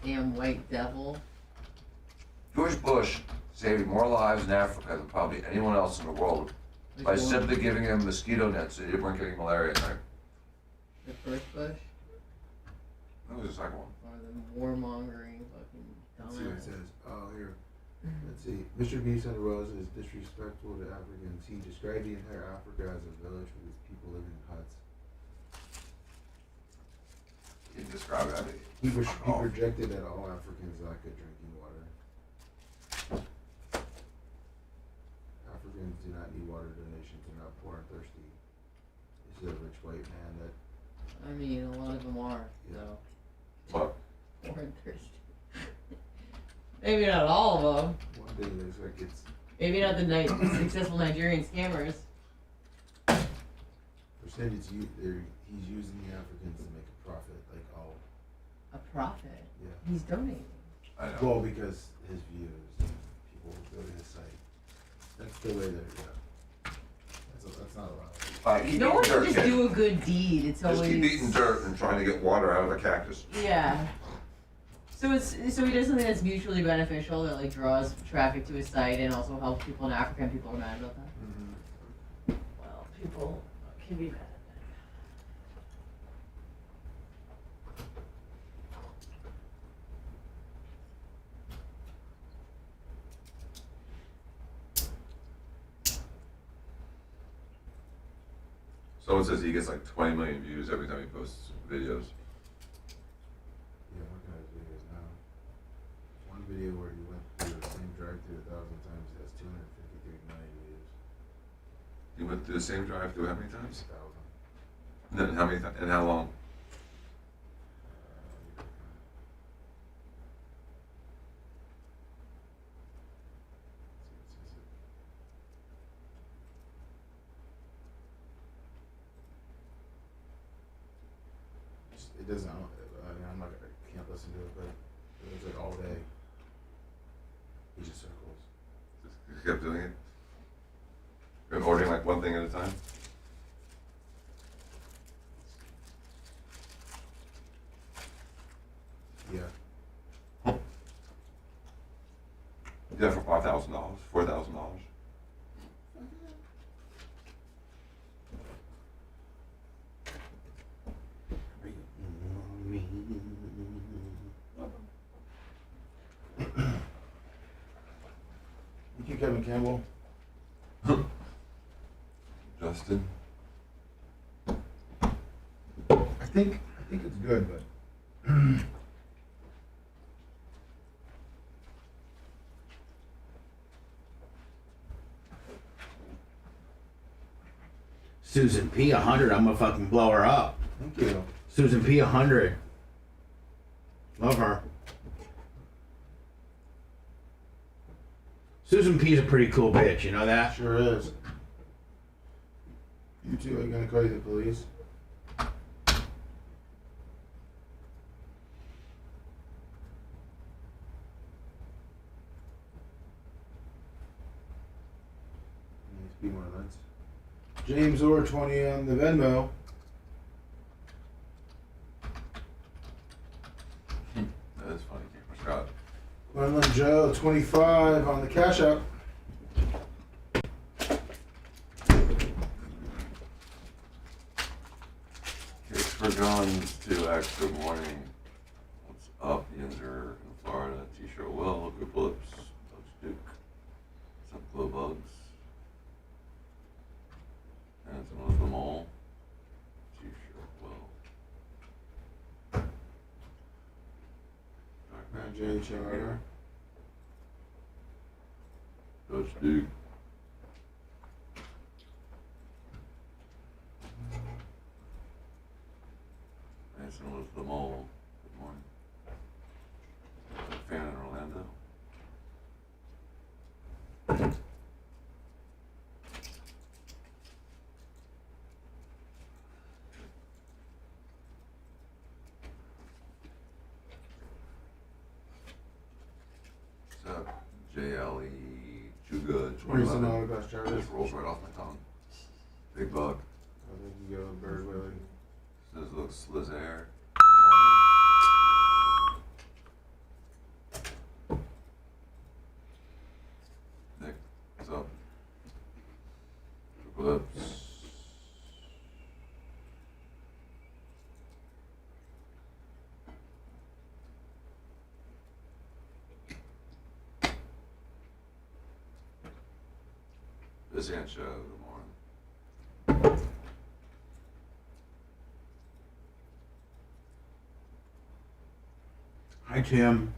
Damn white devil. George Bush saved more lives in Africa than probably anyone else in the world by simply giving them mosquito nets so they weren't getting malaria at night. The first Bush? That was the second one. Or the warmongering fucking Let's see what it says. Oh, here. Let's see. Mr. Beast on the Rose is disrespectful to Africans. He described the entire Africa as a village with its people living in huts. He described it. He projected that all Africans lack good drinking water. Africans do not need water donations. They're not poor and thirsty. This is a rich white man that. I mean, a lot of them are, though. What? Poor and thirsty. Maybe not all of them. One day there's like it's. Maybe not the successful Nigerian scammers. Percent he's using the Africans to make a profit, like all. A profit? Yeah. He's donating. I know. Well, because his views, and people go to his site. That's the way that, yeah. That's not allowed. No one can just do a good deed. It's always. Just keep eating dirt and trying to get water out of a cactus. Yeah. So he does something that's mutually beneficial that like draws traffic to his site and also helps people in Africa, and people are mad about that. Mm-hmm. Well, people can be mad at that. Someone says he gets like 20 million views every time he posts videos. Yeah, I'm looking at his videos now. One video where he went through the same drive-through 1,000 times has 253 million views. He went through the same drive-through how many times? 1,000. And how many? And how long? It doesn't. I mean, I can't listen to it, but it was like all day. He just circles. Just kept doing it. Recording like one thing at a time. Yeah. Yeah, for $5,000, $4,000. Thank you, Kevin Campbell. Justin. I think it's good, but Susan P. 100. I'm gonna fucking blow her up. Thank you. Susan P. 100. Love her. Susan P. is a pretty cool bitch. You know that? Sure is. You two are gonna call you the police? Be more lens. James Orr 20 on the Venmo. That is funny, Camper Scott. Quinlan Joe 25 on the Cash App. Case for guns, 2X, good morning. What's up, Yinzer in Florida? T-shirt Will, Group Lips, Bugs Duke. What's up, Glow Bugs? And some of them all. T-shirt Will. Dark Man Jay Charter. Coach Duke. Mason was the mole. Good morning. Fan in Orlando. What's up? JLE. Too good. 20 best Jarvis. Just rolls right off my tongue. Big bug. I think you go Bird Willie. This looks Lizaire. Nick, what's up? Triple Lips. This Aunt Show, good morning. Hi, Tim.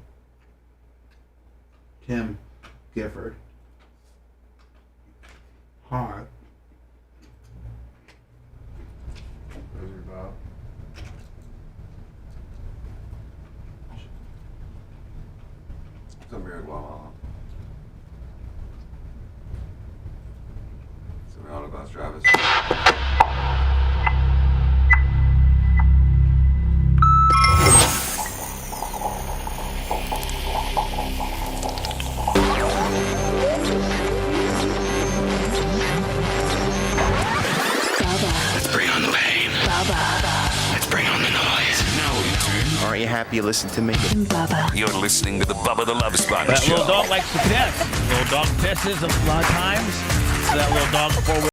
Tim Gifford. Hi. There's your Bob. I'm here in Guatemala. So me on about Travis. Let's bring on the pain. Let's bring on the noise. Now we turn. Aren't you happy you listened to me? You're listening to the Bubba the Love Sponge That Show. little dog likes to piss. Little dog pisses a lot of times. That little dog before we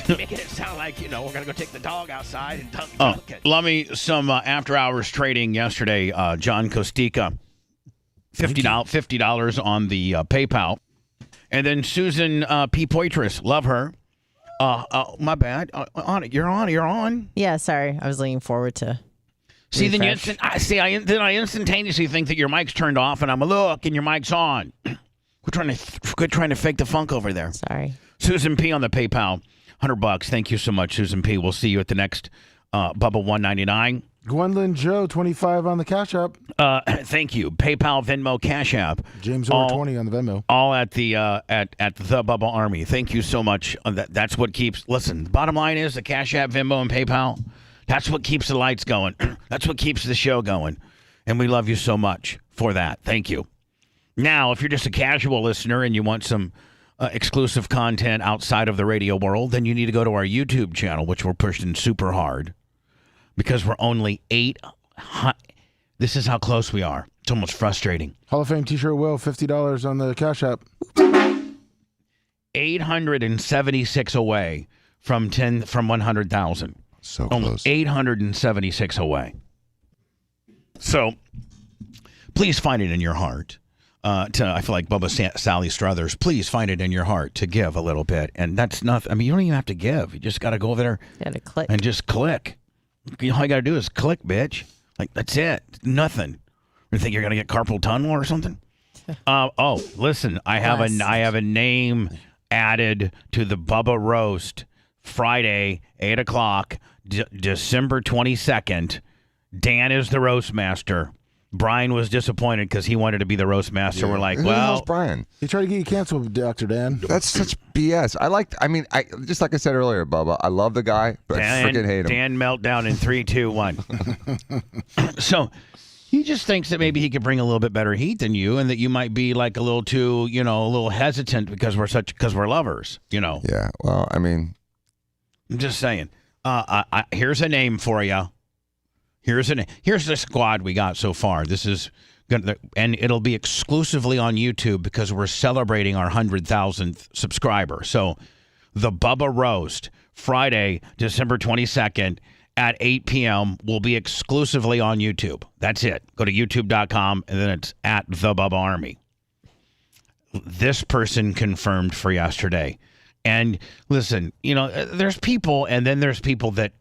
Making it sound like, we're going to go take the dog outside and dunk it. Let me some after-hours trading yesterday. John Kostika, $50 on the PayPal. And then Susan P. Poitras, love her. My bad. You're on. Yeah, sorry. I was looking forward to. See, then I instantaneously think that your mic's turned off, and I'm look, and your mic's on. Quit trying to fake the funk over there. Sorry. Susan P. on the PayPal, $100. Thank you so much, Susan P. We'll see you at the next Bubba 199. Gwendolyn Joe, 25 on the Cash App. Thank you. PayPal, Venmo, Cash App. James Orr, 20 on the Venmo. All at the at the Bubba Army. Thank you so much. That's what keeps. Listen, the bottom line is the Cash App, Venmo, and PayPal. That's what keeps the lights going. That's what keeps the show going. And we love you so much for that. Thank you. Now, if you're just a casual listener and you want some exclusive content outside of the radio world, then you need to go to our YouTube channel, which we're pushing super hard because we're only 800. This is how close we are. It's almost frustrating. Hall of Fame T-shirt will, $50 on the Cash App. 876 away from 100,000. So only close. 876 away. So please find it in your heart. I feel like Bubba Sally Struthers, please find it in your heart to give a little bit. And that's nothing. I mean, you don't even have to give. You just got to go over there and just click. All you got to do is click, bitch. Like, that's it. Nothing. You think you're going to get carpal tunnel or something? Listen, I have a name added to the Bubba Roast Friday, 8 o'clock, December 22nd. Dan is the roast master. Brian was disappointed because he wanted to be the roast master. Yeah. We're like, well, Brian. He tried to get you canceled, Dr. Dan. That's such BS. I just like I said earlier, Bubba, I love the guy, but I freaking hate him. Dan meltdown in 3, 2, 1. So he just thinks that maybe he could bring a little bit better heat than you, and that you might be like a little too, a little hesitant because we're lovers, Yeah. Well, I mean, I'm just saying. Here's a name for you. Here's the squad we got so far. This is gonna, and it'll be exclusively on YouTube because we're celebrating our 100,000th subscriber. So, the Bubba Roast, Friday, December 22nd at 8 p.m. will be exclusively on YouTube. That's it. Go to youtube.com, and then it's at The Bubba Army. This person confirmed for yesterday. And listen, there's people, and then there's people that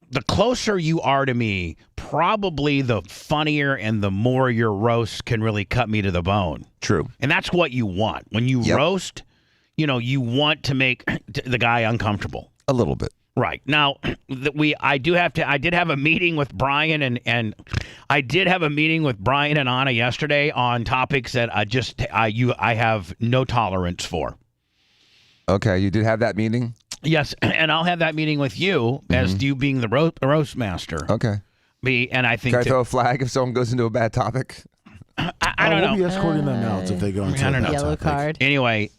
the closer you are to me, probably the funnier and the more your roast can really cut me to the bone. True. And that's what you want. When you roast, you want to make the guy uncomfortable. A little bit. Right. Now, I did have a meeting with Brian and I did have a meeting with Brian and Anna yesterday on topics that I have no tolerance for. Okay, you did have that meeting? Yes, and I'll have that meeting with you as you being the roast master. Okay. And I think can I throw a flag if someone goes into a bad topic? I don't know. We'll be escorting them out if they go into a bad yellow topic. card. Anyway,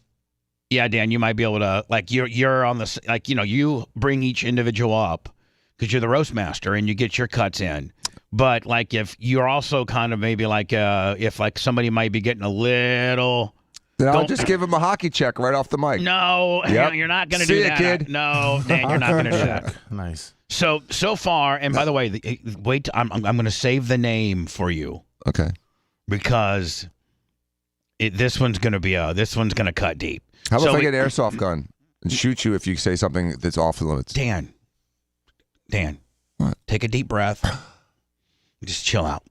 yeah, Dan, you might be able to you're on the you bring each individual up because you're the roast master and you get your cuts in. But if you're also kind of maybe if somebody might be getting a little. Then I'll just give him a hockey check right off the mic. No, you're not going to do that. Kid. No, Dan, you're not going to do that. Nice. So far, and by the way, wait, I'm going to save the name for you. Okay. Because this one's going to cut deep. How about if I get an airsoft gun and shoot you if you say something that's off the limits? Dan, what? Take a deep breath. Just chill out.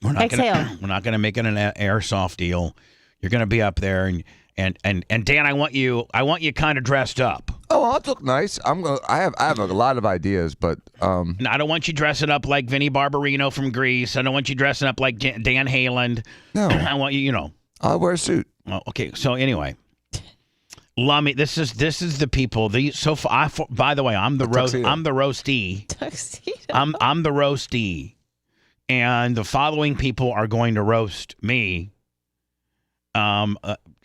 Exhale. We're not going to make it an airsoft deal. You're going to be up there, and Dan, I want you kind of dressed up. Oh, I'll look nice. I have a lot of ideas, but No, I don't want you dressing up like Vinnie Barbarino from Greece. I don't want you dressing up like Dan Haaland. No, I want you. I'll wear a suit. Well, okay. So anyway, Lummy, this is the people. By the way, I'm the roastee. Tuxedo. I'm the roastee, and the following people are going to roast me.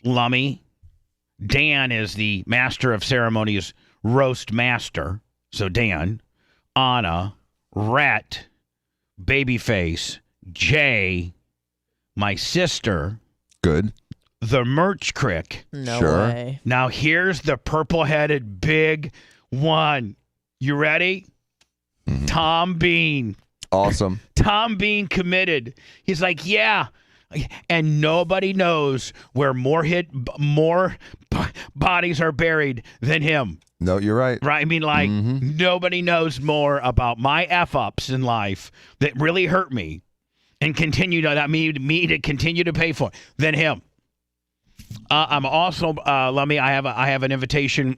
Lummy, Dan is the master of ceremonies, roast master. So Dan, Anna, Rhett, Babyface, Jay, my sister. Good. The Merch Crick. No Sure. way. Now here's the purple-headed big one. You ready? Mm-hmm. Tom Bean. Awesome. Tom Bean committed. He's like, yeah. And nobody knows where more bodies are buried than him. No, you're right. Right? I mean, nobody knows more about my F-ups in life that really hurt me and continue to me to continue to pay for than him. I'm also, Lummy, I have an invitation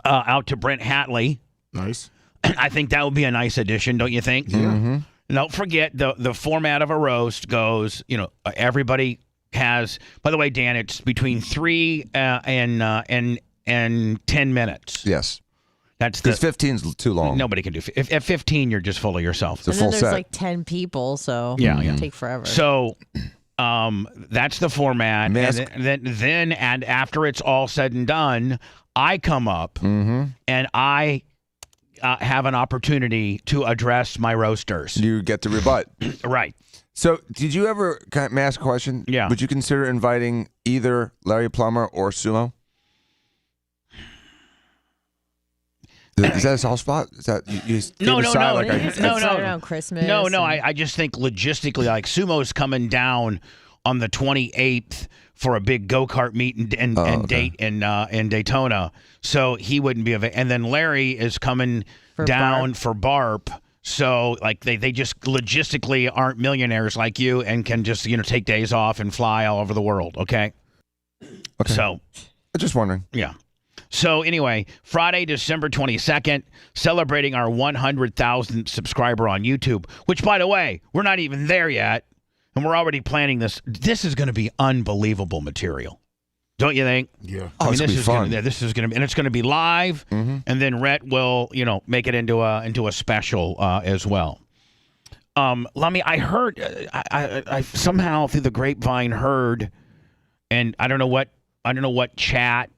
out to Brent Hatley. Nice. I think that would be a nice addition, don't you think? Yeah. Mm-hmm. Don't forget the format of a roast goes, everybody has, by the way, Dan, it's between 3 and 10 minutes. Yes. That's because 15's too long. Nobody can do. At 15, you're just full of yourself. It's a And full then there's set. like 10 people, so Yeah. it'll take forever. So that's the format. And then after it's all said and done, I come up and I have an opportunity to address my roasters. You get to rebut. Right. So, did you ever, may I ask a question? Yeah. Would you consider inviting either Larry Plummer or Sumo? Is that a soft spot? Is that you No. It's right around Christmas. No. I just think logistically, like Sumo's coming down on the 28th for a big go-kart meet and date in Daytona, so he wouldn't be available. And then Larry is coming down for BARP, so like they just logistically aren't millionaires like you and can just take days off and fly all over the world. Okay. So, I'm just wondering. Yeah. So anyway, Friday, December 22nd, celebrating our 100,000th subscriber on YouTube, which, by the way, we're not even there yet, and we're already planning this. This is going to be unbelievable material. Don't you think? Yeah. Oh, it's this gonna be fun. This is going to be, and it's going to be live, and then Rhett will, make it into a special as well. Lummy, I heard, I somehow through the grapevine heard, and I don't know what chat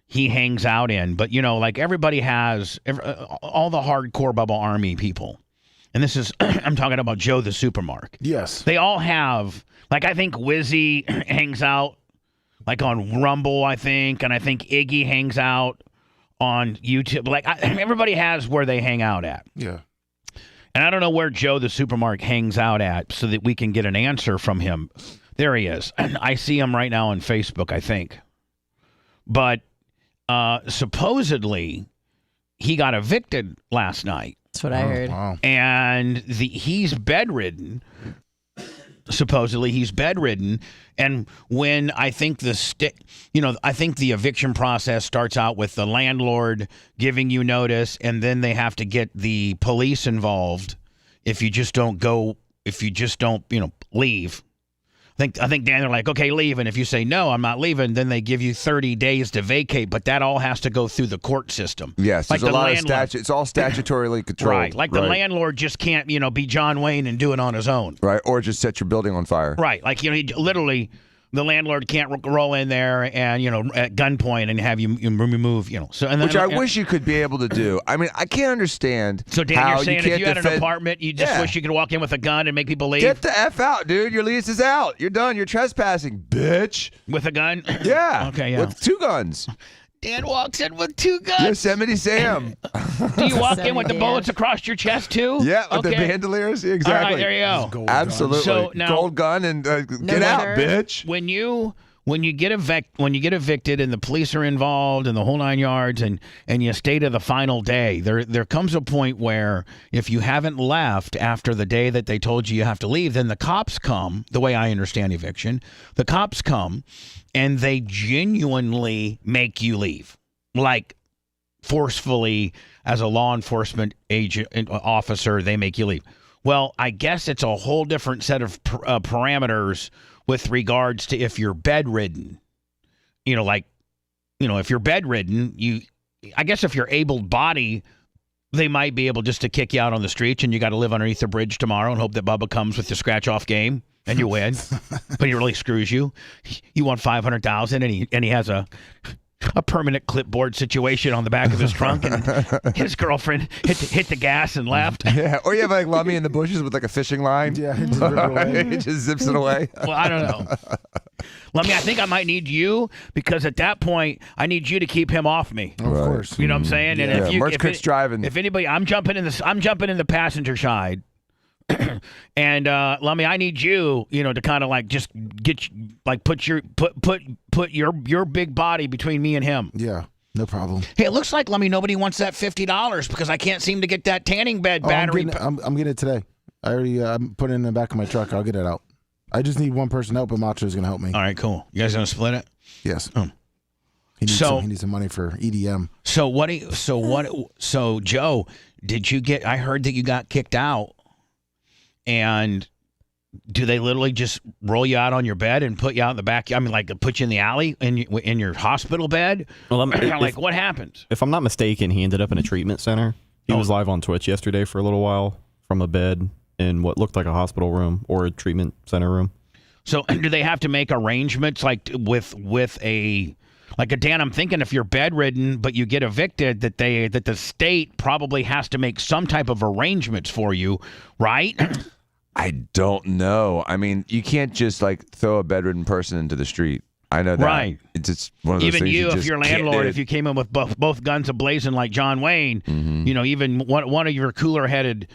he hangs out in, but like everybody has all the hardcore Bubba Army people, and this is I'm talking about Joe the Supermark. Yes, they all have. Like I think Wizzy hangs out like on Rumble, I think, and I think Iggy hangs out on YouTube. Like everybody has where they hang out at. Yeah. And I don't know where Joe the Supermarket hangs out at so that we can get an answer from him. There he is. I see him right now on Facebook, I think. But supposedly he got evicted last night. That's what I heard. Wow. And he's bedridden. Supposedly he's bedridden. And when I think I think the eviction process starts out with the landlord giving you notice, and then they have to get the police involved if you just don't leave. I think, Dan, they're like, okay, leave. And if you say, no, I'm not leaving, then they give you 30 days to vacate. But that all has to go through the court system. Yes, like there's a lot of statute. It's all statutorily controlled. Right. Like the landlord just can't, be John Wayne and do it on his own. Right. Or just set your building on fire. Right. Like, he literally, the landlord can't roll in there and, at gunpoint and have you remove, So, and then, which I wish you could be able to do. I mean, I can't understand. So, Dan, how you're saying if you had an apartment, you just wish you could walk in with a gun and make people leave? Get the F out, dude. Your lease is out. You're done. You're trespassing, bitch. With a gun? Yeah. Okay, yeah. With 2 guns. Dan walks in with 2 guns. Yosemite Sam. Do you walk in with the bullets across your chest, too? Yeah, with the bandoliers. Exactly. All right, there you go. Absolutely. So now, gold gun and get out, bitch. When you get evicted and the police are involved and the whole 9 yards and you stay to the final day, there comes a point where if you haven't left after the day that they told you have to leave, then the cops come. The way I understand eviction, the cops come and they genuinely make you leave, like forcefully as a law enforcement agent officer, they make you leave. Well, I guess it's a whole different set of parameters with regards to if you're bedridden. If you're bedridden, I guess if you're able-bodied, they might be able just to kick you out on the streets and you got to live underneath the bridge tomorrow and hope that Bubba comes with the scratch-off game and you win. But he really screws you. You want $500,000 and he has a permanent clipboard situation on the back of his trunk, and his girlfriend hit the gas and left. Yeah, or you have like Lummy in the bushes with like a fishing line. Yeah, he just zips it away. Well, I don't know. Lummy, I think I might need you because at that point I need you to keep him off me. Of course, you know what I'm saying. Yeah. And if driving, if anybody, I'm jumping in the passenger side. And Lummy, I need you, to kind of like just put your big body between me and him. Yeah, no problem. Hey, it looks like, Lummy, nobody wants that $50 because I can't seem to get that tanning bed battery. I'm getting it today. I already I'm putting it in the back of my truck. I'll get it out. I just need one person to help, and Macho's going to help me. All right, cool. You guys going to split it? Yes. Oh. He needs some money for EDM. So Joe, did you get? I heard that you got kicked out. And do they literally just roll you out on your bed and put you out in the back? I mean, like put you in the alley in your hospital bed? Well, what happened? If I'm not mistaken, he ended up in a treatment center. He was live on Twitch yesterday for a little while from a bed in what looked like a hospital room or a treatment center room. So do they have to make arrangements like with a Dan? I'm thinking if you're bedridden but you get evicted, that the state probably has to make some type of arrangements for you, right? I don't know. I mean, you can't just like throw a bedridden person into the street. I know that. Right. It's just one of those even things you, just if your can't landlord, do. if you came in with both guns ablazing like John Wayne, even one of your cooler-headed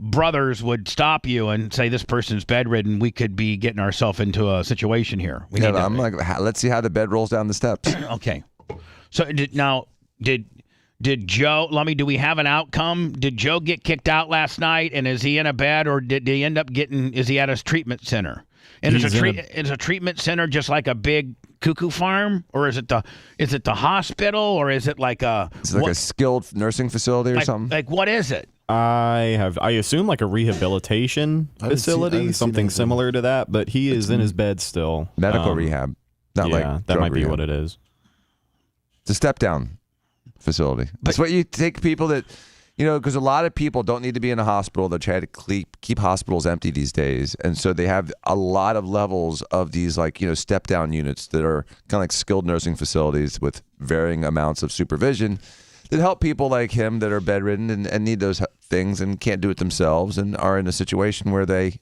brothers would stop you and say, "This person's bedridden. We could be getting ourselves into a situation here." I'm like, let's see how the bed rolls down the steps. Okay. So did Joe, Lummy, do we have an outcome? Did Joe get kicked out last night, and is he in a bed, or did he end up is he at his treatment center? And is a treatment center just like a big cuckoo farm, or is it the hospital, or is it like a skilled nursing facility or something? Like what is it? I assume like a rehabilitation facility, something similar to that, but he is in his bed still. Medical rehab. Not like that might be rehab. what it is. It's a step down facility. That's what you take people that, because a lot of people don't need to be in a hospital. They try to keep hospitals empty these days. And so they have a lot of levels of these step down units that are kind of like skilled nursing facilities with varying amounts of supervision that help people like him that are bedridden and need those things and can't do it themselves and are in a situation where they,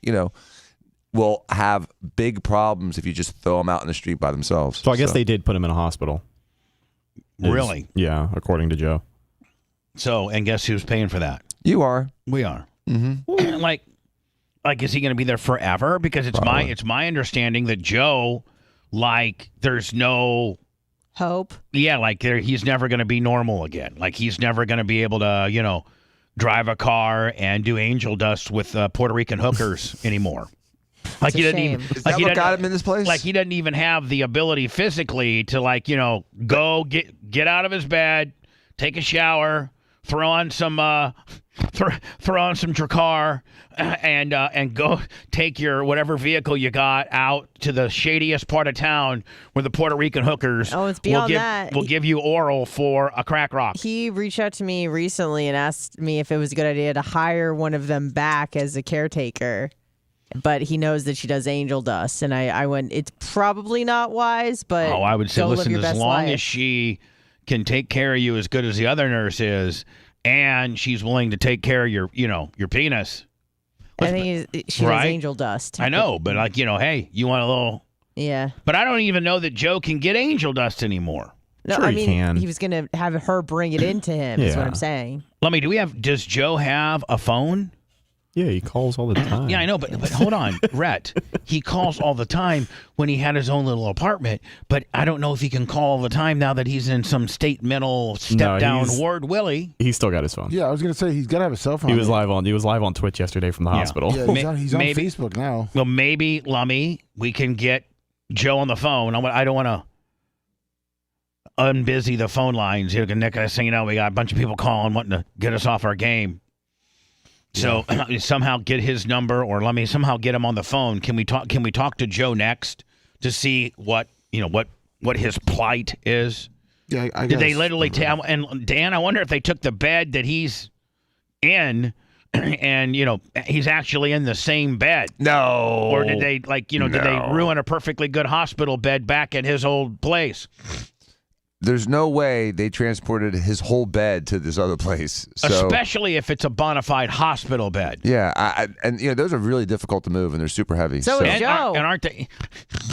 will have big problems if you just throw them out in the street by themselves. So I guess they did put him in a hospital. Really? Yeah, according to Joe. So, and guess who's paying for that? You are. We are. Mm-hmm. Like, is he going to be there forever? Because it's my understanding that Joe, like, there's no hope. Yeah, like he's never going to be normal again. Like he's never going to be able to, drive a car and do angel dust with Puerto Rican hookers anymore. Like he doesn't even. Is that what got him in this place? Like he doesn't even have the ability physically to go get out of his bed, take a shower, throw on some Dracar, and go take your whatever vehicle you got out to the shadiest part of town where the Puerto Rican hookers it's beyond that. will give you oral for a crack rock. He reached out to me recently and asked me if it was a good idea to hire one of them back as a caretaker. But he knows that she does angel dust, and I went, it's probably not wise, but I would say, listen, as long life. as she can take care of you as good as the other nurse is, and she's willing to take care of your penis. I think she does angel dust. I know, but hey, you want a little? Yeah. But I don't even know that Joe can get angel dust anymore. No, sure he can. He was going to have her bring it into him, is what I'm saying. Let me, does Joe have a phone? Yeah, he calls all the time. Yeah, I know, but hold on, Rhett. He calls all the time when he had his own little apartment, but I don't know if he can call all the time now that he's in some state mental step-down ward, Willie. He's still got his phone. Yeah, I was going to say, he's got to have a cell phone. He was live on Twitch yesterday from the hospital. Yeah, he's on Facebook now. Well, maybe, Lummy, we can get Joe on the phone. I don't want to unbusy the phone lines. Next thing you know, we got a bunch of people calling, wanting to get us off our game. So somehow get his number, or let me somehow get him on the phone. Can we talk to Joe next to see what his plight is? Yeah, I did they literally tell? And Dan, I wonder if they took the bed that he's in, and he's actually in the same bed. No. Or did they did they ruin a perfectly good hospital bed back at his old place? There's no way they transported his whole bed to this other place. So, especially if it's a bona fide hospital bed. Yeah, and those are really difficult to move, and they're super heavy. So is Joe. And aren't they?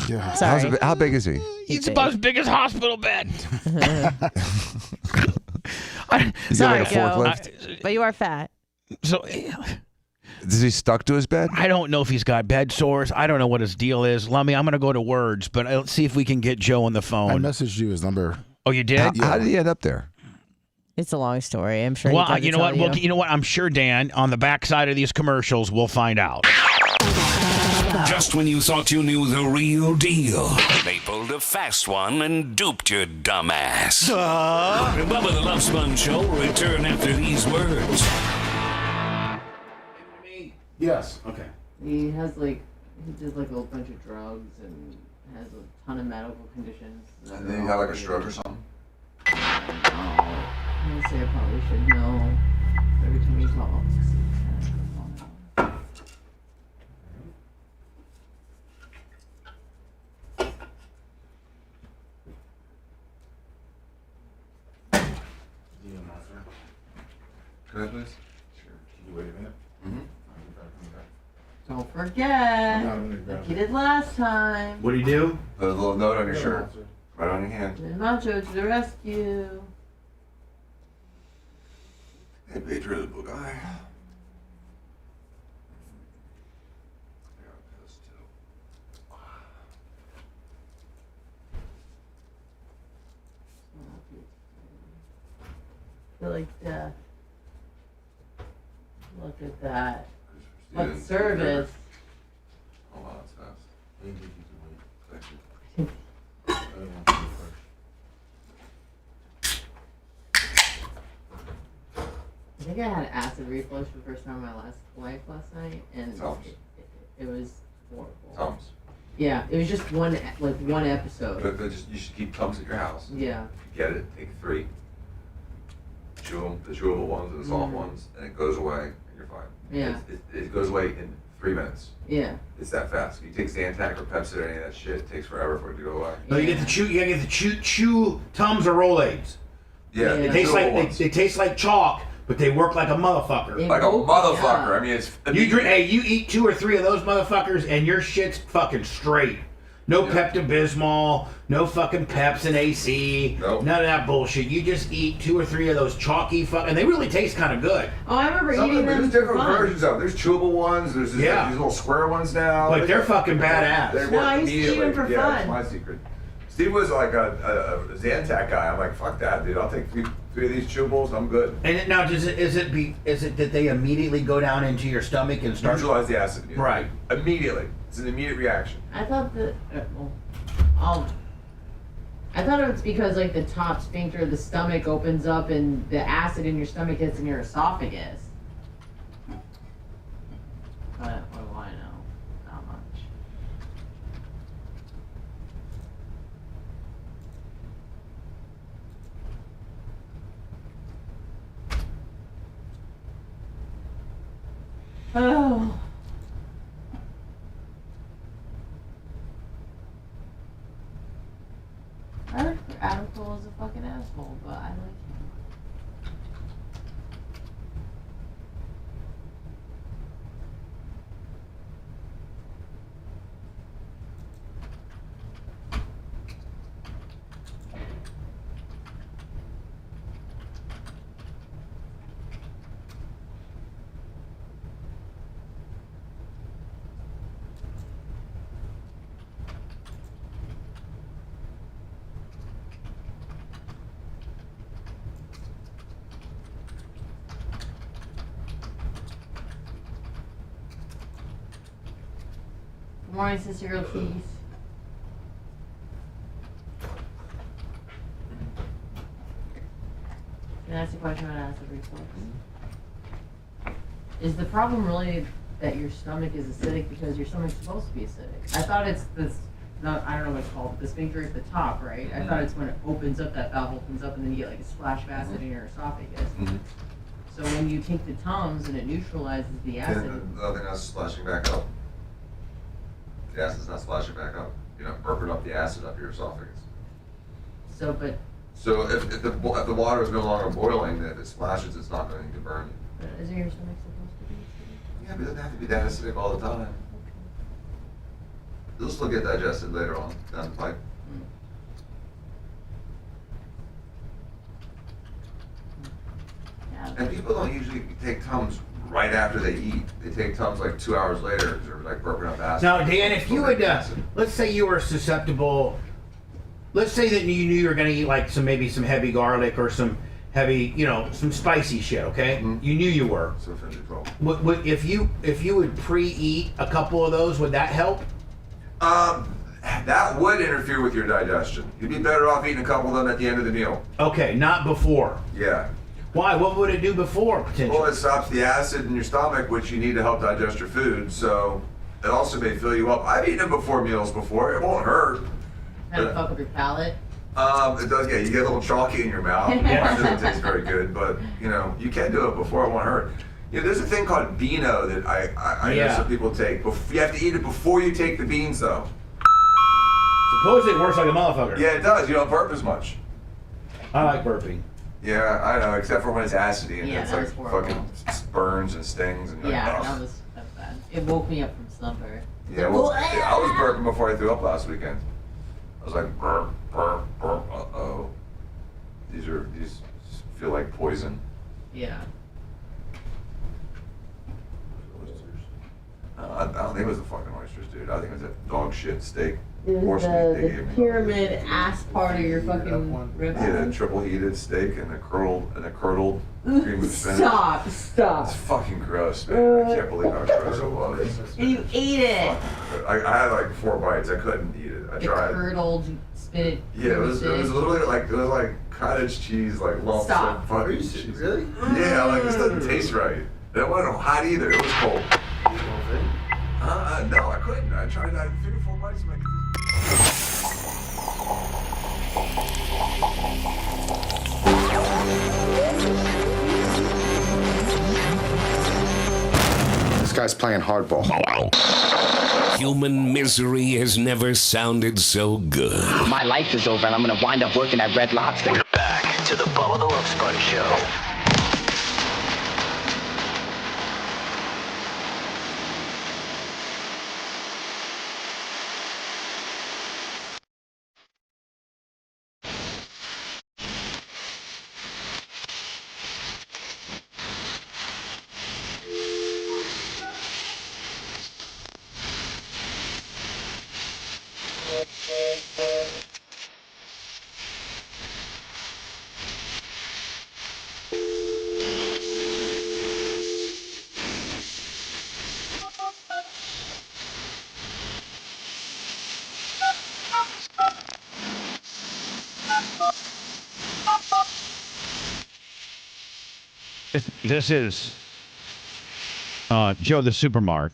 Yeah. Sorry. How big is he? He's about as big as hospital bed. Sorry, Joe. But you are fat. So. Is he stuck to his bed? I don't know if he's got bed sores. I don't know what his deal is. Lummy, I'm going to go to words, but let's see if we can get Joe on the phone. I messaged you his number. Oh, you did? How did he end up there? It's a long story. I'm sure. Well, you know what? Well, you know what? I'm sure, Dan, on the backside of these commercials, we'll find out. Just when you thought you knew the real deal, they pulled a fast one and duped your dumbass. The Bubba the Love Sponge Show will return after these words. Yes. Okay. He did a bunch of drugs and has a ton of medical conditions. And then he had a stroke or something? I'm going to say I probably should know every time he talks. Could I please? Sure. Can you wait a minute? Mm-hmm. Don't forget, like you did last time. What do you do? Put a little note on your shirt. Right on your hand. Macho to the rescue. Hey, patriotable guy. I got pissed too. Feel like death. Look at that. What service? Oh wow, that's fast. Thank you. Thank you. I think I had acid reflux for the first time in my life last night, and it was horrible. Tums. Yeah, it was just one episode. But you should keep Tums at your house. Yeah. Get it, take 3. Chew them, the chewable ones and the soft ones, and it goes away, and you're fine. Yeah. It goes away in 3 minutes. Yeah. It's that fast. You take Zantac or Pepsi or any of that shit, it takes forever for it to go away. No, you gotta get the chew Tums or Rolaids. Yeah. They taste like chalk, but they work like a motherfucker. Like a motherfucker. I mean, it's. You eat 2 or 3 of those motherfuckers, and your shit's fucking straight. No Pepto-Bismol, no fucking Peps and AC, none of that bullshit. You just eat 2 or 3 of those chalky and they really taste kind of good. Oh, I remember eating them. There's different versions of them. There's chewable ones. There's these little square ones now. Like they're fucking badass. They work I used to eat them for fun. fun. That's my secret. Steve was like a Zantac guy. I'm like, fuck that, dude. I'll take 3 of these chewables. I'm good. And now, is it that they immediately go down into your stomach and start neutralize the acid? Right. Immediately. It's an immediate reaction. I thought that. I thought it was because like the top sphincter of the stomach opens up and the acid in your stomach hits in your esophagus. But what do I know? Not much. Oh. I heard Adam Cole is a fucking asshole, but I like him. Good morning, Sister Ortiz. Can I ask a question about acid reflux? Is the problem really that your stomach is acidic because your stomach's supposed to be acidic? I thought it's this, I don't know what it's called, but the sphincter at the top, right? I thought it's when it opens up, that valve opens up and then you get like a splash of acid in your esophagus. So when you take the Tums and it neutralizes the acid. Nothing else splashing back up. The acid's not splashing back up. You're not burping up the acid up your esophagus. So if the water is no longer boiling, if it splashes, it's not going to burn you. Isn't your stomach supposed to be acidic? Yeah, but it doesn't have to be that acidic all the time. It'll still get digested later on down the pipe. And people don't usually take Tums right after they eat. They take Tums like 2 hours later because they're like burping up acid. Now, Dan, if you would, let's say you were susceptible. Let's say that you knew you were going to eat like maybe some heavy garlic or some heavy, some spicy shit. Okay, you knew you were. So if you would pre-eat a couple of those, would that help? That would interfere with your digestion. You'd be better off eating a couple of them at the end of the meal. Okay, not before. Yeah. Why? What would it do before, potentially? Well, it stops the acid in your stomach, which you need to help digest your food. So it also may fill you up. I've eaten them before meals before. It won't hurt. Kind of fuck up your palate. It does. Yeah, you get a little chalky in your mouth. It doesn't taste very good, but you can do it before. It won't hurt. There's a thing called Beano that I know some people take. You have to eat it before you take the beans, though. Supposedly it works like a motherfucker. Yeah, it does. You don't burp as much. I like burping. Yeah, I know, except for when it's acidy and it's like horrible. fucking burns and stings. And Yeah, that was bad. It woke me up from slumber. Yeah, well, I was burping before I threw up last weekend. I was like, burp, burp, burp, uh-oh. These feel like poison. Yeah. I don't think it was the fucking oysters, dude. I think it was a dog shit steak. It was the pyramid ass part of your fucking rib. Yeah, the triple heated steak and the curdled cream of spinach. Stop. It's fucking gross, man. I can't believe how gross it was. And you ate it. I had like 4 bites. I couldn't eat it. I tried. Curdled spinach. Yeah, it was literally like cottage cheese, like lumps of fucking cheese. Really? Yeah, like this doesn't taste right. It wasn't hot either. It was cold. No, I couldn't. I tried. I figured 4 bites. I'm like, this guy's playing hardball. Human misery has never sounded so good. My life is over and I'm gonna wind up working at Red Lobster. We're back to the Bubba the Love Sponge Show. This is Joe the Supermark,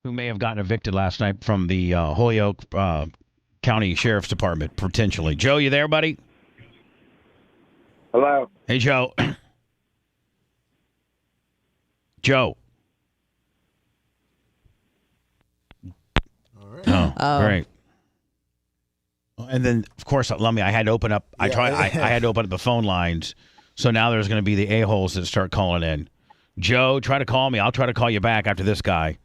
who may have gotten evicted last night from the Holyoke County Sheriff's Department, potentially. Joe, you there, buddy? Hello. Hey, Joe. Joe. All right. Oh, great. And then, of course, Lummy, I had to open up. I had to open up the phone lines. So now there's going to be the a-holes that start calling in. Joe, try to call me. I'll try to call you back after this guy.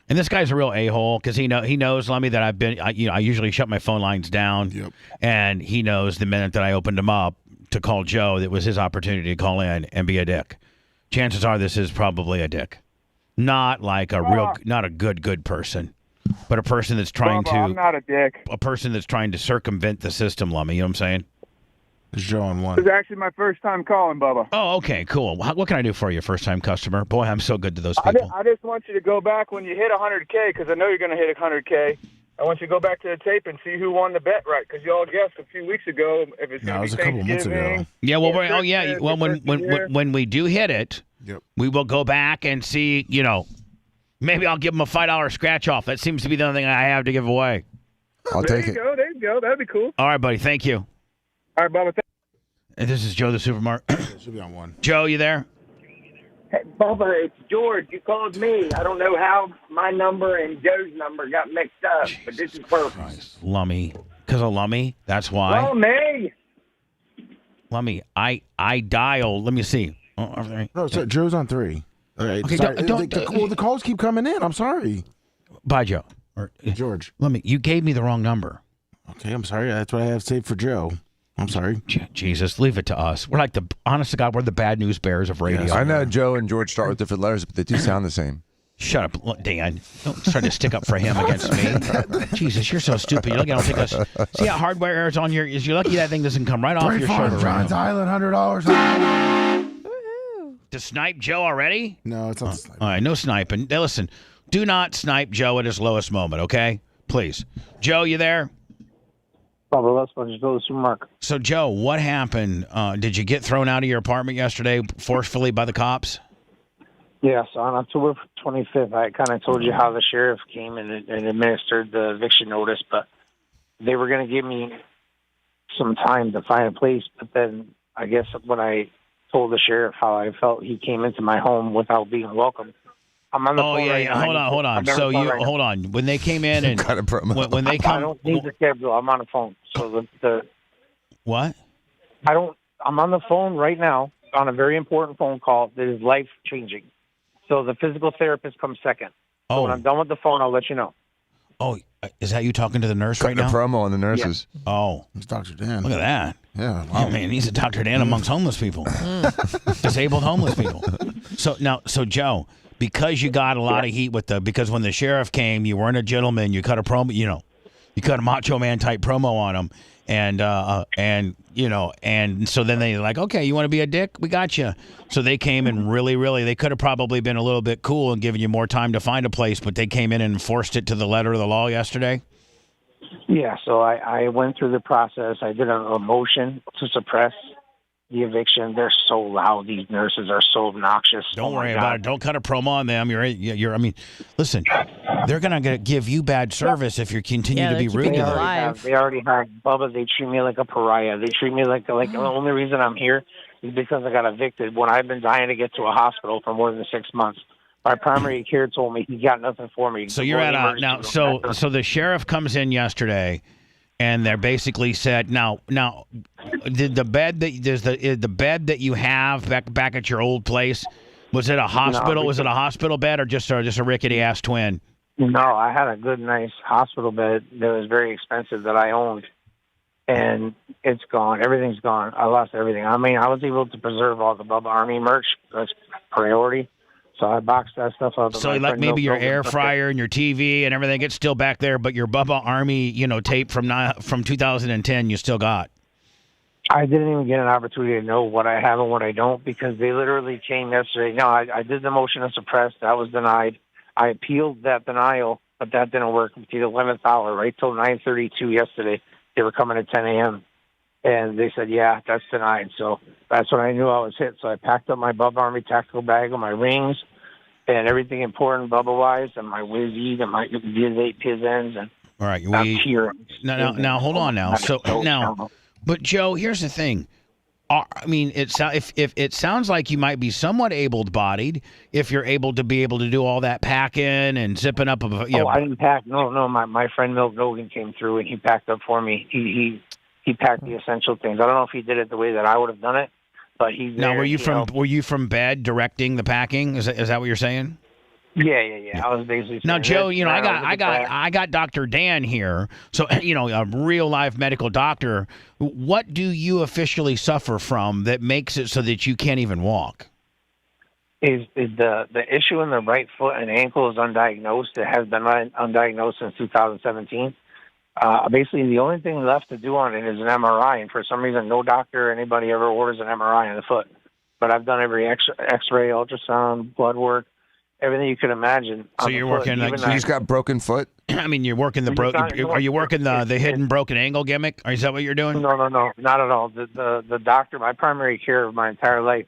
And this guy's a real a-hole because he knows, Lummy, that I usually shut my phone lines down. Yep. And he knows the minute that I opened them up to call Joe, that was his opportunity to call in and be a dick. Chances are this is probably a dick. Not like not a good person. But a person that's trying to... I'm not a dick. A person that's trying to circumvent the system, Lummy. You know what I'm saying? It's Joe on one. This is actually my first time calling, Bubba. Oh, okay, cool. What can I do for you, first-time customer? Boy, I'm so good to those people. I just want you to go back when you hit 100K, because I know you're going to hit 100K. I want you to go back to the tape and see who won the bet right, because you all guessed a few weeks ago if it's going to be Thanksgiving. It was a couple months ago. Yeah, well, when we do hit it, we will go back and see, maybe I'll give them a $5 scratch-off. That seems to be the only thing I have to give away. I'll take it. There you go. That'd be cool. All right, buddy. Thank you. All right, Bubba. And this is Joe the Supermarket. Should be on one. Joe, you there? Hey, Bubba, it's George. You called me. I don't know how my number and Joe's number got mixed up, but this is perfect. Lummy. Because of Lummy? That's why? Lummy! Lummy, I dialed. Let me see. No, so Joe's on 3. All right. Okay, sorry. don't, the calls keep coming in. I'm sorry. Bye, Joe. George. Lummy, you gave me the wrong number. Okay, I'm sorry. That's what I have saved for Joe. I'm sorry. Jesus, leave it to us. We're like honest to God, we're the bad news bears of radio. Yes, I know Joe and George start with different letters, but they do sound the same. Shut up, Dan. Don't try to stick up for him against me. Jesus, you're so stupid. You're lucky I don't take us. See how hardware errors on your. You're lucky that thing doesn't come right off your shoulder. John's Island, $100. To snipe Joe already? No, it's not sniping. All right, no sniping. Now listen, do not snipe Joe at his lowest moment, okay? Please. Joe, you there? Bubba the Love Sponge, go to the supermarket. So, Joe, what happened? Did you get thrown out of your apartment yesterday forcefully by the cops? Yes, on October 25th, I kind of told you how the sheriff came and administered the eviction notice, but they were going to give me some time to find a place. But then I guess when I told the sheriff how I felt he came into my home without being welcome, I'm on the phone right now. Hold on. So hold on. When they came in and kind of promo. When they come, I don't need the schedule. I'm on the phone. So the what? I'm on the phone right now on a very important phone call that is life changing. So the physical therapist comes second. So when I'm done with the phone, I'll let you know. Oh, is that you talking to the nurse right now? The promo on the nurses. Yeah. Oh, it's Dr. Dan. Look at that. Yeah. Wow. Oh, man, he's a Dr. Dan amongst homeless people, disabled homeless people. So Joe, because you got a lot of heat because when the sheriff came, you weren't a gentleman. You cut a promo, you cut a Macho Man type promo on him, and so then they like, okay, you want to be a dick? We got you. So they came and really, they could have probably been a little bit cool and given you more time to find a place, but they came in and enforced it to the letter of the law yesterday. Yeah, so I went through the process. I did a motion to suppress the eviction. They're so loud. These nurses are so obnoxious. Don't worry about it. Don't cut a promo on them. Listen, they're going to give you bad service if you continue to be rude to them. They already have Bubba. They treat me like a pariah. They treat me like the only reason I'm here is because I got evicted when I've been dying to get to a hospital for more than 6 months. My primary care told me he got nothing for me. So you're at now. So the sheriff comes in yesterday, and they're basically said, now, did the bed that you have back at your old place, was it a hospital? Was it a hospital bed or just a rickety ass twin? No, I had a good, nice hospital bed that was very expensive that I owned, and it's gone. Everything's gone. I lost everything. I mean, I was able to preserve all the Bubba Army merch. That's priority. So I boxed that stuff up. So like maybe your air fryer and your TV and everything, it's still back there, but your Bubba Army, tape from 2010 you still got. I didn't even get an opportunity to know what I have and what I don't because they literally came yesterday. No, I did the motion to suppress. That was denied. I appealed that denial, but that didn't work until the 11th hour, right till 9:32 yesterday. They were coming at 10 a.m. And they said, yeah, that's denied. So that's when I knew I was hit. So I packed up my Bubba Army tactical bag with my rings and everything important Bubba-wise, and my Whiz-Eat and my Viz-8 Piz-Ends. And all right, now, hold on now. So now, but Joe, here's the thing. I mean, if it sounds like you might be somewhat able-bodied if you're able to do all that packing and zipping up. I didn't pack. No. My friend Milt Nogan came through and he packed up for me. He packed the essential things. I don't know if he did it the way that I would have done it, but he's now. There, were you from bed directing the packing? Is that what you're saying? Yeah. I was basically now, Joe. I got Dr. Dan here, so a real life medical doctor. What do you officially suffer from that makes it so that you can't even walk? Is the issue in the right foot and ankle is undiagnosed. It has been undiagnosed since 2017. Basically, the only thing left to do on it is an MRI, and for some reason, no doctor or anybody ever orders an MRI on the foot. But I've done every X-ray, ultrasound, blood work, everything you could imagine. So you're working like he's got broken foot. I mean, you're working Are you working the hidden broken angle gimmick? Or is that what you're doing? No, not at all. The doctor, my primary care of my entire life,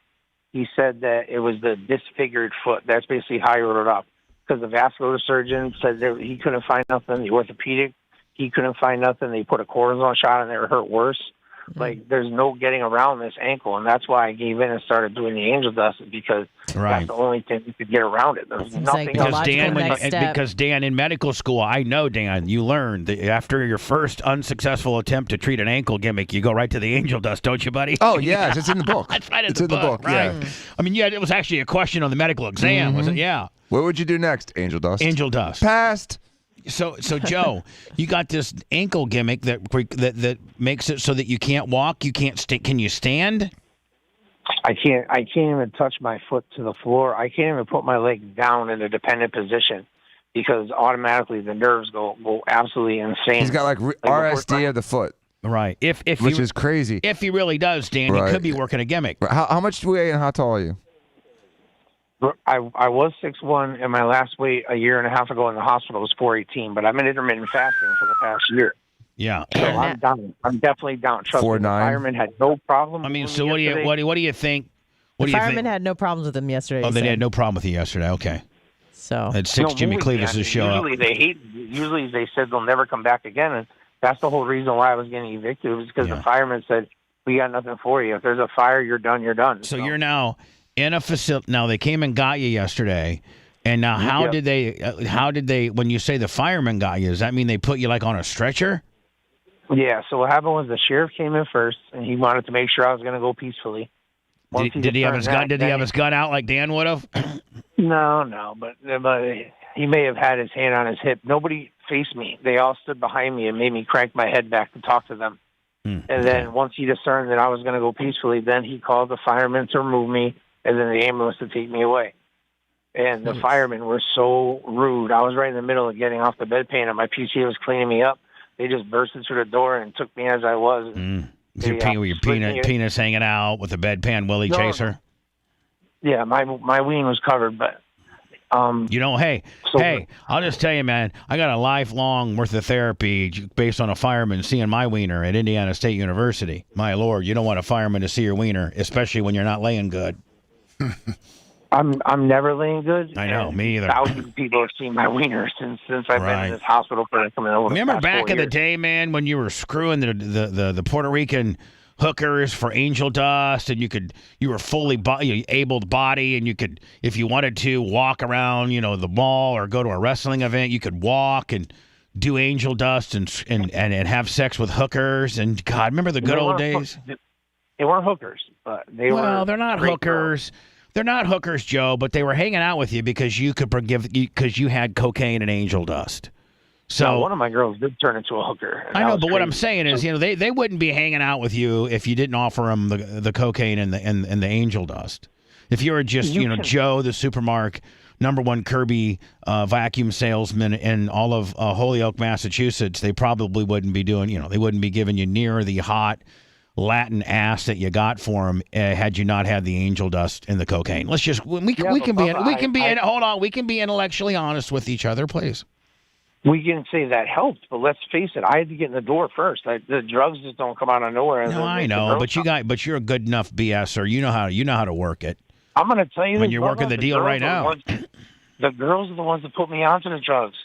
he said that it was the disfigured foot. That's basically how he wrote it up. Because the vascular surgeon said that he couldn't find nothing. The orthopedic, he couldn't find nothing. They put a cortisone shot and it hurt worse. Like, there's no getting around this ankle, and that's why I gave in and started doing the angel dust, because that's the only thing you could get around it. There's nothing else. Because Dan, in medical school, I know, Dan, you learned that after your first unsuccessful attempt to treat an ankle gimmick, you go right to the angel dust, don't you, buddy? Oh, yes, it's in the book. That's right, it's in the book, right? Yeah. I mean, it was actually a question on the medical exam, was it? Yeah. What would you do next? Angel dust. Angel dust. Passed. So Joe, you got this ankle gimmick that makes it so that you can't walk, you can't Can you stand? I can't even touch my foot to the floor. I can't even put my leg down in a dependent position because automatically the nerves go absolutely insane. He's got like RSD of the foot. Right. Which is crazy. If he really does, Dan, he could be working a gimmick. How much do you weigh and how tall are you? I was 6'1", and my last weight a year and a half ago in the hospital was 418, but I'm in intermittent fasting for the past year. Yeah. So I'm down. I'm definitely down. Trust me, 4'9". the fireman had no problem. I mean, so what do you think? The fireman had no problems with him yesterday. Oh, they had no problem with you yesterday. Okay. So at 6, Jimmy Cleavis' show up. Usually they said they'll never come back again, and that's the whole reason why I was getting evicted, was because the fireman said, we got nothing for you. If there's a fire, you're done. You're done. So you're now in a facility. Now they came and got you yesterday, and now how did they? When you say the fireman got you, does that mean they put you like on a stretcher? Yeah. So what happened was the sheriff came in first, and he wanted to make sure I was going to go peacefully. Did he have his gun? Did he have his gun out like Dan would have? No, but he may have had his hand on his hip. Nobody faced me. They all stood behind me and made me crank my head back to talk to them. And then once he discerned that I was going to go peacefully, then he called the firemen to remove me, and then the ambulance to take me away. And the firemen were so rude. I was right in the middle of getting off the bedpan, and my PC was cleaning me up. They just bursted through the door and took me as I was. Your penis hanging out with a bedpan Willie chaser? Yeah, my ween was covered, but... hey, I'll just tell you, man, I got a lifelong worth of therapy based on a fireman seeing my wiener at Indiana State University. My Lord, you don't want a fireman to see your wiener, especially when you're not laying good. I'm never laying good. I know, me either. Thousands of people have seen my wiener since I've been in this hospital for coming over. Remember back in the day, man, when you were screwing the Puerto Rican hookers for angel dust, and you were fully able body, and you could, if you wanted to, walk around the mall or go to a wrestling event, you could walk and do angel dust and have sex with hookers. And God, remember the good old days? They weren't hookers, but they were. Well, they're not hookers. They're not hookers, Joe, but they were hanging out with you because you had cocaine and angel dust. So one of my girls did turn into a hooker. I know, but what I'm saying is, they wouldn't be hanging out with you if you didn't offer them the cocaine and the angel dust. If you were just Joe the supermarket #1 Kirby vacuum salesman in all of Holyoke, Massachusetts, they probably wouldn't be doing. They wouldn't be giving you near the hot Latin ass that you got for them had you not had the angel dust and the cocaine. We can be intellectually honest with each other, please. We can say that helped, but let's face it. I had to get in the door first. The drugs just don't come out of nowhere. No, I know, but you're a good enough BSer. You know how to work it. I'm going to tell you, when you're working the deal right now. The girls are the ones that put me onto the drugs.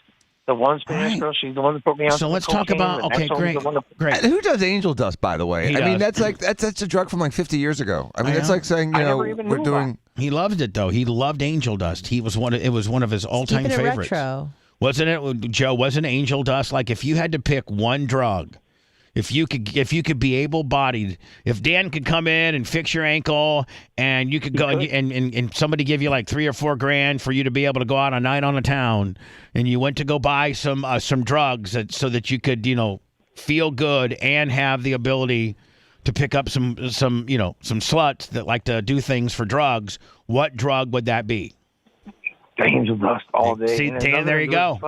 The one Spanish girl, she's the one that put me onto. So let's talk about. Okay, great. Who does angel dust, by the way? I mean, that's a drug from like 50 years ago. I mean, that's like saying we're doing. He loved it though. He loved angel dust. It was one of his all-time favorites. Retro. Wasn't it, Joe? Wasn't angel dust like if you had to pick one drug? If you could be able-bodied, if Dan could come in and fix your ankle, and you could go and somebody give you like $3 or $4 for you to be able to go out a night on the town, and you went to go buy some drugs so that you could feel good and have the ability to pick up some sluts that like to do things for drugs, what drug would that be? Angel dust all day. See, Dan, there you go.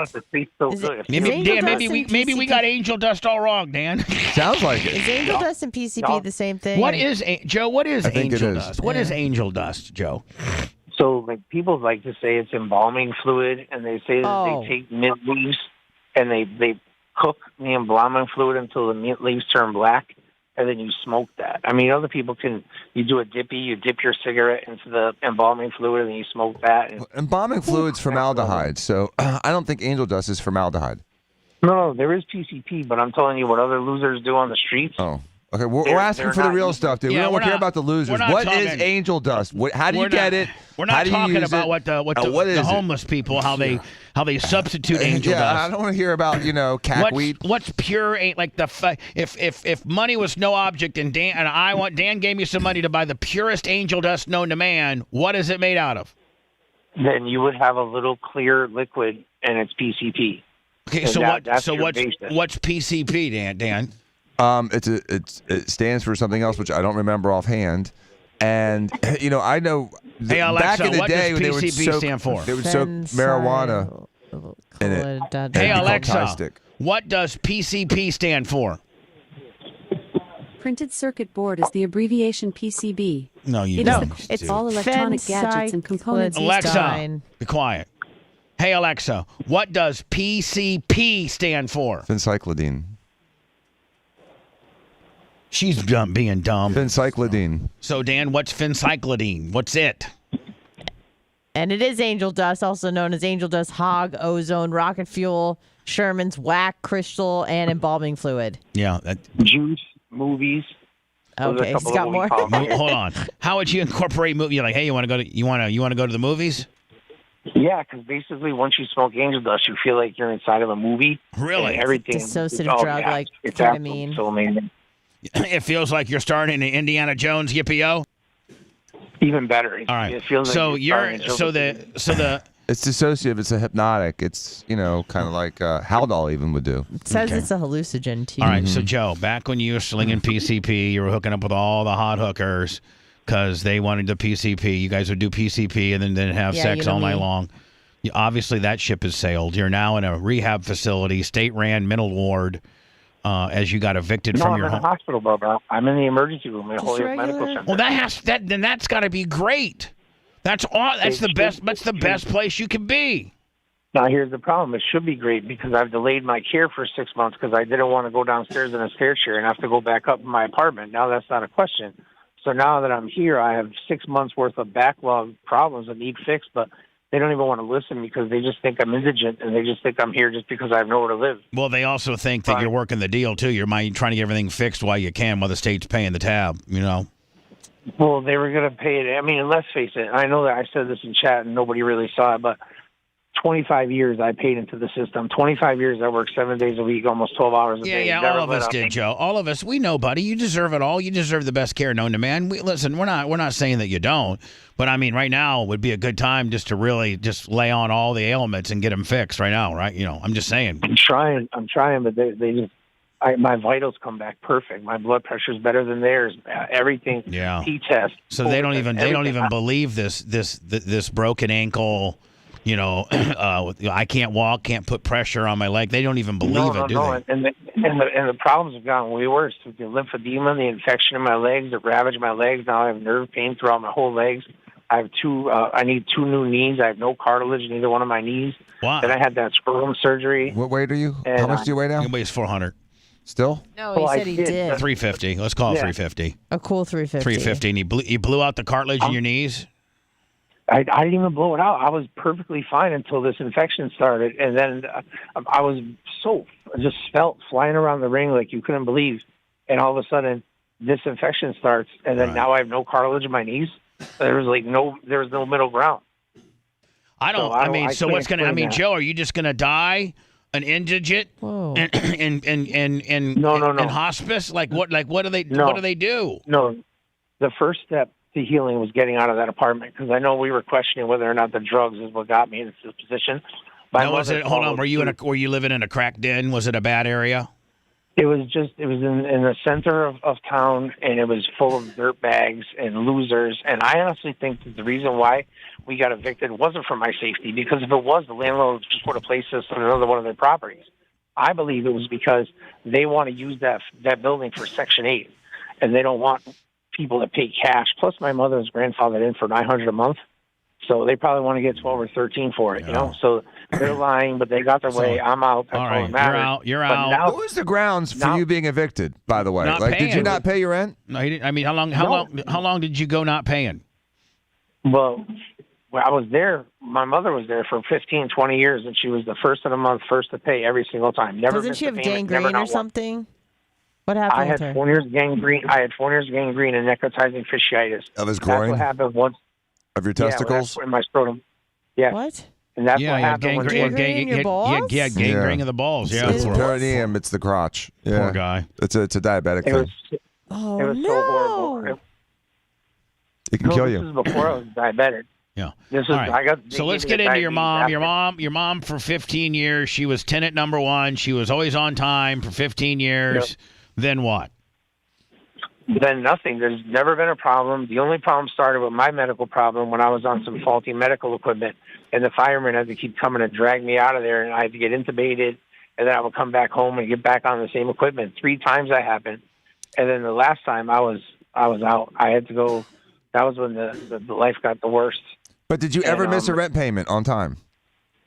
Maybe we got angel dust all wrong, Dan. Sounds like it. Is angel dust and PCP the same thing? What is Joe? What is angel dust? What is angel dust, Joe? So, like, people like to say it's embalming fluid, and they say that they take mint leaves and they cook the embalming fluid until the mint leaves turn black, and then you smoke that. I mean, other people you do a dippy, you dip your cigarette into the embalming fluid, and then you smoke that. Embalming fluid's formaldehyde, so I don't think angel dust is formaldehyde. No, there is PCP, but I'm telling you what other losers do on the streets. Oh. Okay, we're asking for the real stuff, dude. We don't care about the losers. What is angel dust? How do you get it? We're not talking about what the homeless people, how they substitute angel dust. I don't want to hear about cackweed. What's pure? Like if money was no object and Dan gave me some money to buy the purest angel dust known to man, what is it made out of? Then you would have a little clear liquid, and it's PCP. Okay, and what's PCP, Dan? It stands for something else, which I don't remember offhand. And I know hey, Alexa, back in the day when PCP stand for? They would soak marijuana in it. Hey Alexa, what does PCP stand for? Printed circuit board is the abbreviation PCB. No, you don't. It's all electronic gadgets and components. Alexa, be quiet. Hey Alexa, what does PCP stand for? Phencyclidine. She's being dumb. Phencyclidine. So, Dan, what's phencyclidine? What's it? And it is angel dust, also known as angel dust, hog, ozone, rocket fuel, Sherman's whack, crystal, and embalming fluid. Yeah. Juice, movies. Okay, he's got more. Hold on. How would you incorporate movie? You're like, hey, you want to go to the movies? Yeah, because basically once you smoke angel dust, you feel like you're inside of a movie. Really? Everything. Dissociative drug, like it's ketamine. So amazing. It feels like you're starting an Indiana Jones yippee-o? Even better. All right. It feels so like the it's dissociative. It's a hypnotic. It's kind of like Haldol even would do. It says it's a hallucinogen too. All right. So Joe, back when you were slinging PCP, you were hooking up with all the hot hookers because they wanted the PCP. You guys would do PCP and then have sex all night long. Obviously, that ship has sailed. You're now in a rehab facility, state-ran mental ward. As you got evicted from your home. I'm in the hospital, Bubba. I'm in the emergency room at Holyoke Medical Center. Well, that's got to be great. That's the best. That's the best place you can be. Now, here's the problem. It should be great because I've delayed my care for 6 months because I didn't want to go downstairs in a stair chair and have to go back up in my apartment. Now that's not a question. So now that I'm here, I have 6 months worth of backlog problems that need fixed, but they don't even want to listen because they just think I'm indigent and they just think I'm here just because I have nowhere to live. Well, they also think that you're working the deal, too. You're trying to get everything fixed while you can while the state's paying the tab, Well, they were going to pay it. I mean, let's face it. I know that I said this in chat and nobody really saw it, but 25 years I paid into the system. 25 years I worked 7 days a week, almost 12 hours a day. Yeah, all of us did, Joe. All of us. We know, buddy. You deserve it all. You deserve the best care known to man. Listen, we're not saying that you don't, but I mean, right now would be a good time just to really just lay on all the ailments and get them fixed right now, right? I'm just saying. I'm trying, but they just. My vitals come back perfect. My blood pressure is better than theirs. Everything. Yeah. T-test. So they don't even believe this broken ankle. I can't walk, can't put pressure on my leg. They don't even believe it, do they? And the problems have gotten way worse. The lymphedema, the infection in my legs, it ravaged my legs. Now I have nerve pain throughout my whole legs. I have I need 2 new knees. I have no cartilage in either one of my knees. Wow. Then I had that scrotum surgery. What weight are you? And, How much do you weigh now? He weighs 400. Still? No, he said he did. 350. Let's call it 350. A cool 350. 350. And you blew out the cartilage in your knees? I didn't even blow it out. I was perfectly fine until this infection started. And then I was just felt flying around the ring like you couldn't believe. And all of a sudden, this infection starts. And then now I have no cartilage in my knees. There was no middle ground. So what's going to, Joe, are you just going to die an indigent and No. in hospice? What do they do? No. The first step to healing was getting out of that apartment because I know we were questioning whether or not the drugs is what got me in this position. Hold on. Were you living in a crack den? Was it a bad area? It was in the center of town, and it was full of dirt bags and losers. And I honestly think that the reason why we got evicted wasn't for my safety, because if it was, the landlord just would have placed us on another one of their properties. I believe it was because they want to use that building for Section 8, and they don't want people to pay cash. Plus, my mother was grandfathered in for $900 a month, so they probably want to get 12 or 13 for it. So they're lying, but they got their way. I'm out. All right, you're out. Now, what was the grounds for you being evicted? By the way, did you not pay your rent? No, he didn't. How long did you go not paying? Well, I was there. My mother was there for 15, 20 years, and she was the first of the month, first to pay every single time. Never. Doesn't she have gangrene or something? What I happened had with her? 4 years gangrene. I had 4 years gangrene and necrotizing fasciitis. Of his groin? That's what happened once. Of your testicles? Yeah, in my scrotum. Yeah. What? And that's what happened when gangrene in your balls? Yeah, gangrene of the balls. Yeah, It's the perineum. It's the crotch. Yeah. Poor guy. It's a diabetic thing. It was so horrible. It can kill you. This is before I was diabetic. Yeah. This is. All right. So let's get into your mom. Your mom for 15 years. She was tenant number one. She was always on time for 15 years. Yep. Then what? Then nothing. There's never been a problem. The only problem started with my medical problem when I was on some faulty medical equipment, and the firemen had to keep coming to drag me out of there, and I had to get intubated, and then I would come back home and get back on the same equipment. 3 times that happened, and then the last time I was out. I had to go. That was when the life got the worst. But did you ever miss a rent payment on time?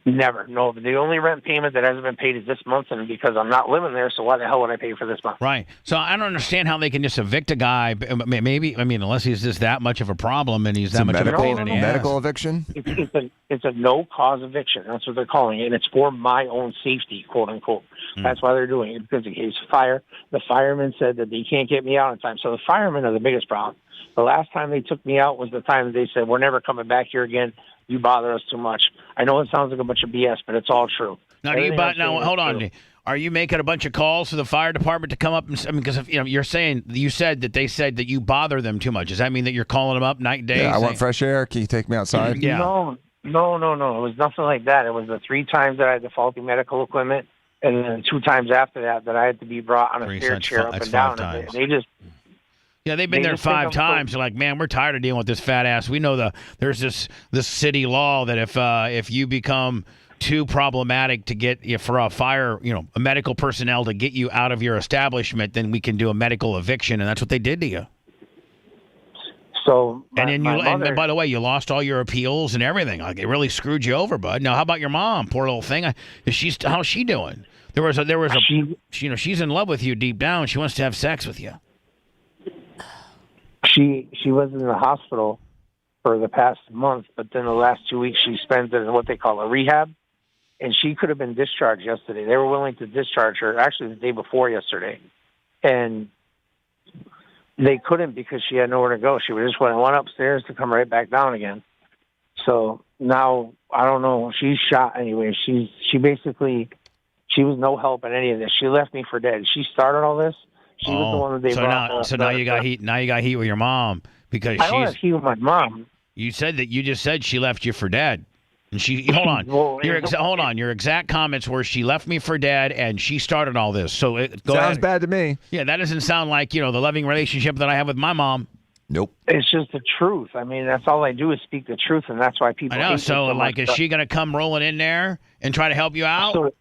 Never. No. The only rent payment that hasn't been paid is this month, and because I'm not living there, so why the hell would I pay for this month? Right. So I don't understand how they can just evict a guy. Maybe, unless he's just that much of a problem and he's that much of a pain in the ass. Medical eviction? It's a no-cause eviction. That's what they're calling it, and it's for my own safety, quote-unquote. That's why they're doing it, because in case of fire, the firemen said that they can't get me out in time. So the firemen are the biggest problem. The last time they took me out was the time they said, we're never coming back here again. You bother us too much. I know it sounds like a bunch of BS, but it's all true. Now, hold on. Are you making a bunch of calls to the fire department to come up? Because you said that they said that you bother them too much. Does that mean that you're calling them up night and day? Yeah, I want fresh air. Can you take me outside? Yeah. No. It was nothing like that. It was the 3 times that I had the faulty medical equipment, and then 2 times after that I had to be brought on a stair chair up and down. And they just. Yeah, they've been there 5 times. They're like, man, we're tired of dealing with this fat ass. We know there's this city law that if you become too problematic to get for a fire, a medical personnel to get you out of your establishment, then we can do a medical eviction, and that's what they did to you. So, and by the way, you lost all your appeals and everything. Like, it really screwed you over, bud. Now, how about your mom? Poor little thing. How's she doing? She's in love with you deep down. She wants to have sex with you. She was in the hospital for the past month, but then the last 2 weeks she spent in what they call a rehab, and she could have been discharged yesterday. They were willing to discharge her, actually the day before yesterday, and they couldn't because she had nowhere to go. She just went upstairs to come right back down again. So now, I don't know. She's shot anyway. She was no help in any of this. She left me for dead. She started all this. She was the one that they brought. So now you got heat. Now you got heat with your mom because I don't have heat with my mom. You just said she left you for dead. And hold on. Hold on. Your exact comments were she left me for dead and she started all this. So sounds bad to me. Yeah, that doesn't sound like the loving relationship that I have with my mom. Nope. It's just the truth. I mean, that's all I do is speak the truth, and that's why people. I know. So is she gonna come rolling in there and try to help you out?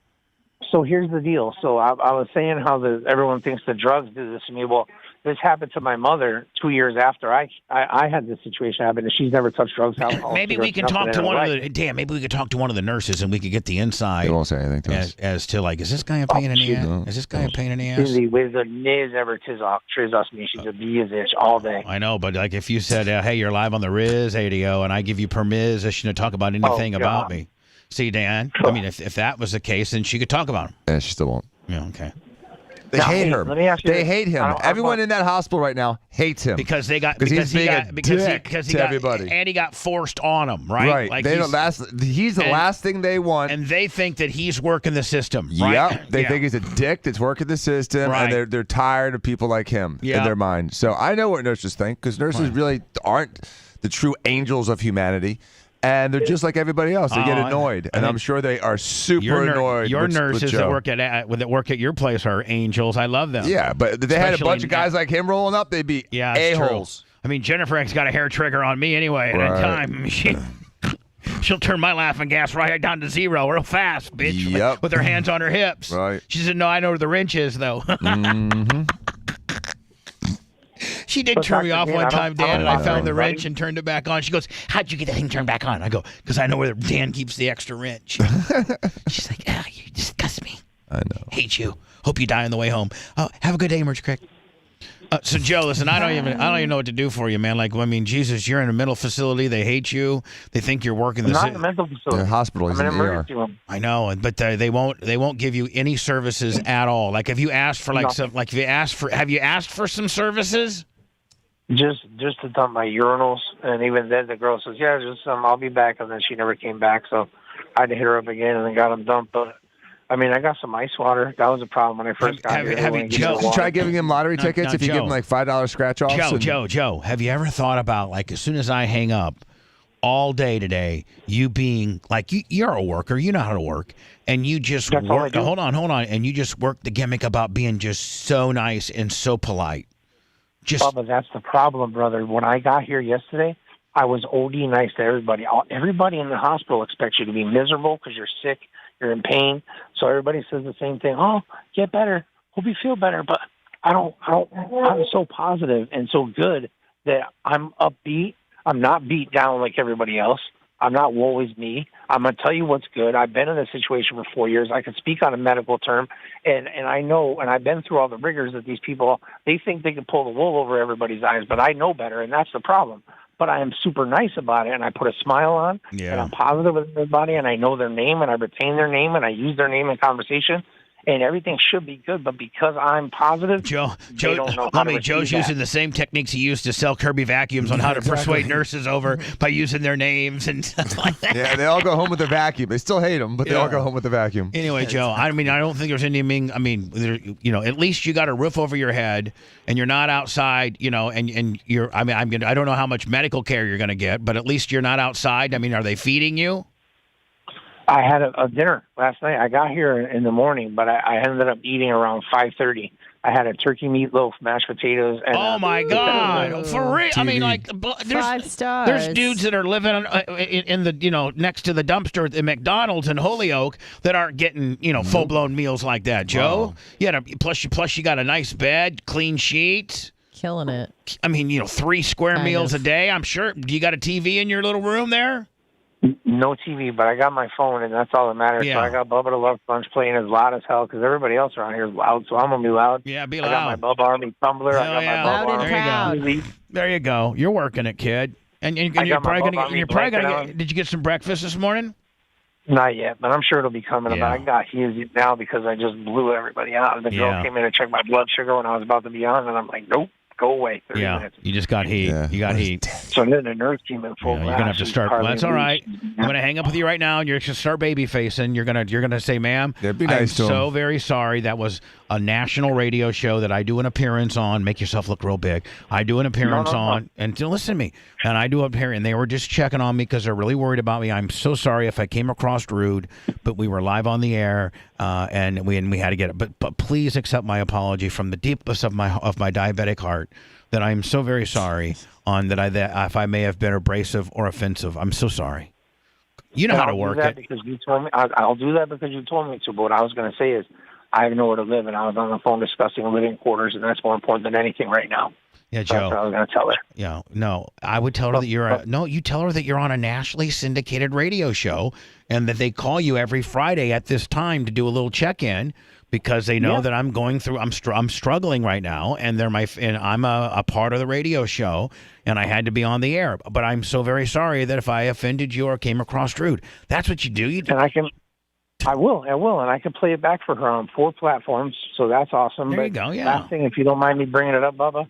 So here's the deal. So I was saying how everyone thinks the drugs do this to me. Well, this happened to my mother 2 years after I had this situation happen, and she's never touched drugs, alcohol. Maybe we can talk to maybe we could talk to one of the nurses, and we could get the insight. They won't say anything to us. As to like, is this guy a pain in the ass? Is this guy a pain in the ass? She's the niz ever tis us me. She's a bee-ish all day. I know, but like if you said, hey, you're live on the Riz ADO, and I give you permission to talk about anything about me. See, Dan, I mean, if that was the case, then she could talk about him. Yeah, she still won't. Yeah, okay. They hate her. Let me ask you They this. hate him. Everyone in that hospital right now hates him because he got everybody, and he got forced on him, right? Right. Like he's the last thing they want, and they think that he's working the system. Right? Yep. They think he's a dick that's working the system, Right. and they're tired of people like him in their mind. So I know what nurses think, because nurses really aren't the true angels of humanity. And they're just like everybody else. They get annoyed, and I'm sure they are super annoyed. Your nurses with that work at your place are angels. I love them. Yeah, but if they had a bunch of guys like him rolling up, they'd be a-holes. I mean, Jennifer has got a hair trigger on me anyway. At a time, she'll turn my laughing gas right down to zero real fast, bitch. Yep. With her hands on her hips. Right. She said, "No, I know where the wrench is, though." Mm-hmm. She did turn me off one time, Dan, and I found the wrench and turned it back on. She goes, "How'd you get that thing turned back on?" I go, "Because I know where Dan keeps the extra wrench." She's like, "You disgust me. I know. Hate you. Hope you die on the way home. Have a good day, Merch Craig." So Joe, listen, I don't even know what to do for you, man. Like, I mean, Jesus, you're in a mental facility. They hate you. They think you're working the. I'm not in a mental facility. Hospital. I'm in an emergency room. I know, but they won't give you any services at all. Like, have you asked for have you asked for some services? Just to dump my urinals, and even then the girl says, "Yeah, just I'll be back," and then she never came back, so I had to hit her up again and then got them dumped. But I mean, I got some ice water. That was a problem when I first got here. Have you tried giving him lottery tickets? If you give him like $5 scratch offs? Joe, have you ever thought about, like, as soon as I hang up all day today, you being like, you're a worker, you know how to work, and you just work. Hold on, and you just work the gimmick about being just so nice and so polite. Bubba, that's the problem, brother. When I got here yesterday, I was OD nice to everybody. Everybody in the hospital expects you to be miserable because you're sick, you're in pain. So everybody says the same thing. "Oh, get better. Hope you feel better." But I'm so positive and so good that I'm upbeat. I'm not beat down like everybody else. I'm not woe is me. I'm going to tell you what's good. I've been in this situation for 4 years. I can speak on a medical term, and I know, and I've been through all the rigors that these people, they think they can pull the wool over everybody's eyes, but I know better, and that's the problem. But I am super nice about it, and I put a smile on, and I'm positive with everybody, and I know their name, and I retain their name, and I use their name in conversation, and everything should be good. But because I'm positive, Joe's using the same techniques he used to sell Kirby vacuums on how to persuade nurses over by using their names and stuff like that. Yeah, they all go home with their vacuum. They still hate him, but they all go home with the vacuum. Anyway, Joe, I mean, I don't think there's any at least you got a roof over your head and you're not outside, and you're, I don't know how much medical care you're going to get, but at least you're not outside. I mean, are they feeding you? I had a dinner last night. I got here in the morning, but I ended up eating around 5:30. I had a turkey meatloaf, mashed potatoes, and oh my God, for real! I mean, like, there's 5 stars. There's dudes that are living in the next to the dumpster at the McDonald's in Holyoke that aren't getting full blown meals like that. Joe, plus you got a nice bed, clean sheets. Killing it. I mean, 3 square meals a day. I'm sure. Do you got a TV in your little room there? No TV, but I got my phone, and that's all that matters. Yeah. So I got Bubba the Love Sponge playing as loud as hell because everybody else around here is loud, so I'm going to be loud. Yeah, be loud. I got my Bubba Army tumbler. Hell I got my Bubba Army. There you go. You're working it, kid. And you're probably going to get. Did you get some breakfast this morning? Not yet, but I'm sure it'll be coming. Yeah. I got huge now because I just blew everybody out. The girl came in to check my blood sugar when I was about to be on, and I'm like, nope. Go away. 30 minutes. You just got heat. Yeah. You got heat. So then the nurse came in full blast. You're gonna have to start. Well, that's all right. I'm gonna hang up with you right now, and you're gonna start baby facing. You're gonna say, "Ma'am, be nice to I'm so him. very sorry. That was a national radio show that I do an appearance on. Make yourself look real big. I do an appearance on, and listen to me. And I do appear, and they were just checking on me because they're really worried about me. I'm so sorry if I came across rude, but we were live on the air, and we had to get it. But please accept my apology from the deepest of my diabetic heart." That I'm so very sorry that if I may have been abrasive or offensive. I'm so sorry. You know how to work it. Because you told me. I'll do that because you told me to. But what I was going to say is, I have nowhere to live, and I was on the phone discussing living quarters, and that's more important than anything right now. Yeah, So Joe. that's what I was going to tell her. Yeah, no, I would tell her that you tell her that you're on a nationally syndicated radio show and that they call you every Friday at this time to do a little check-in because they know that I'm going through, I'm struggling right now, and I'm a part of the radio show, and I had to be on the air. But I'm so very sorry that if I offended you or came across rude. That's what you do. I will, and I can play it back for her on 4 platforms, so that's awesome. There you go, yeah. Last thing, if you don't mind me bringing it up, Bubba,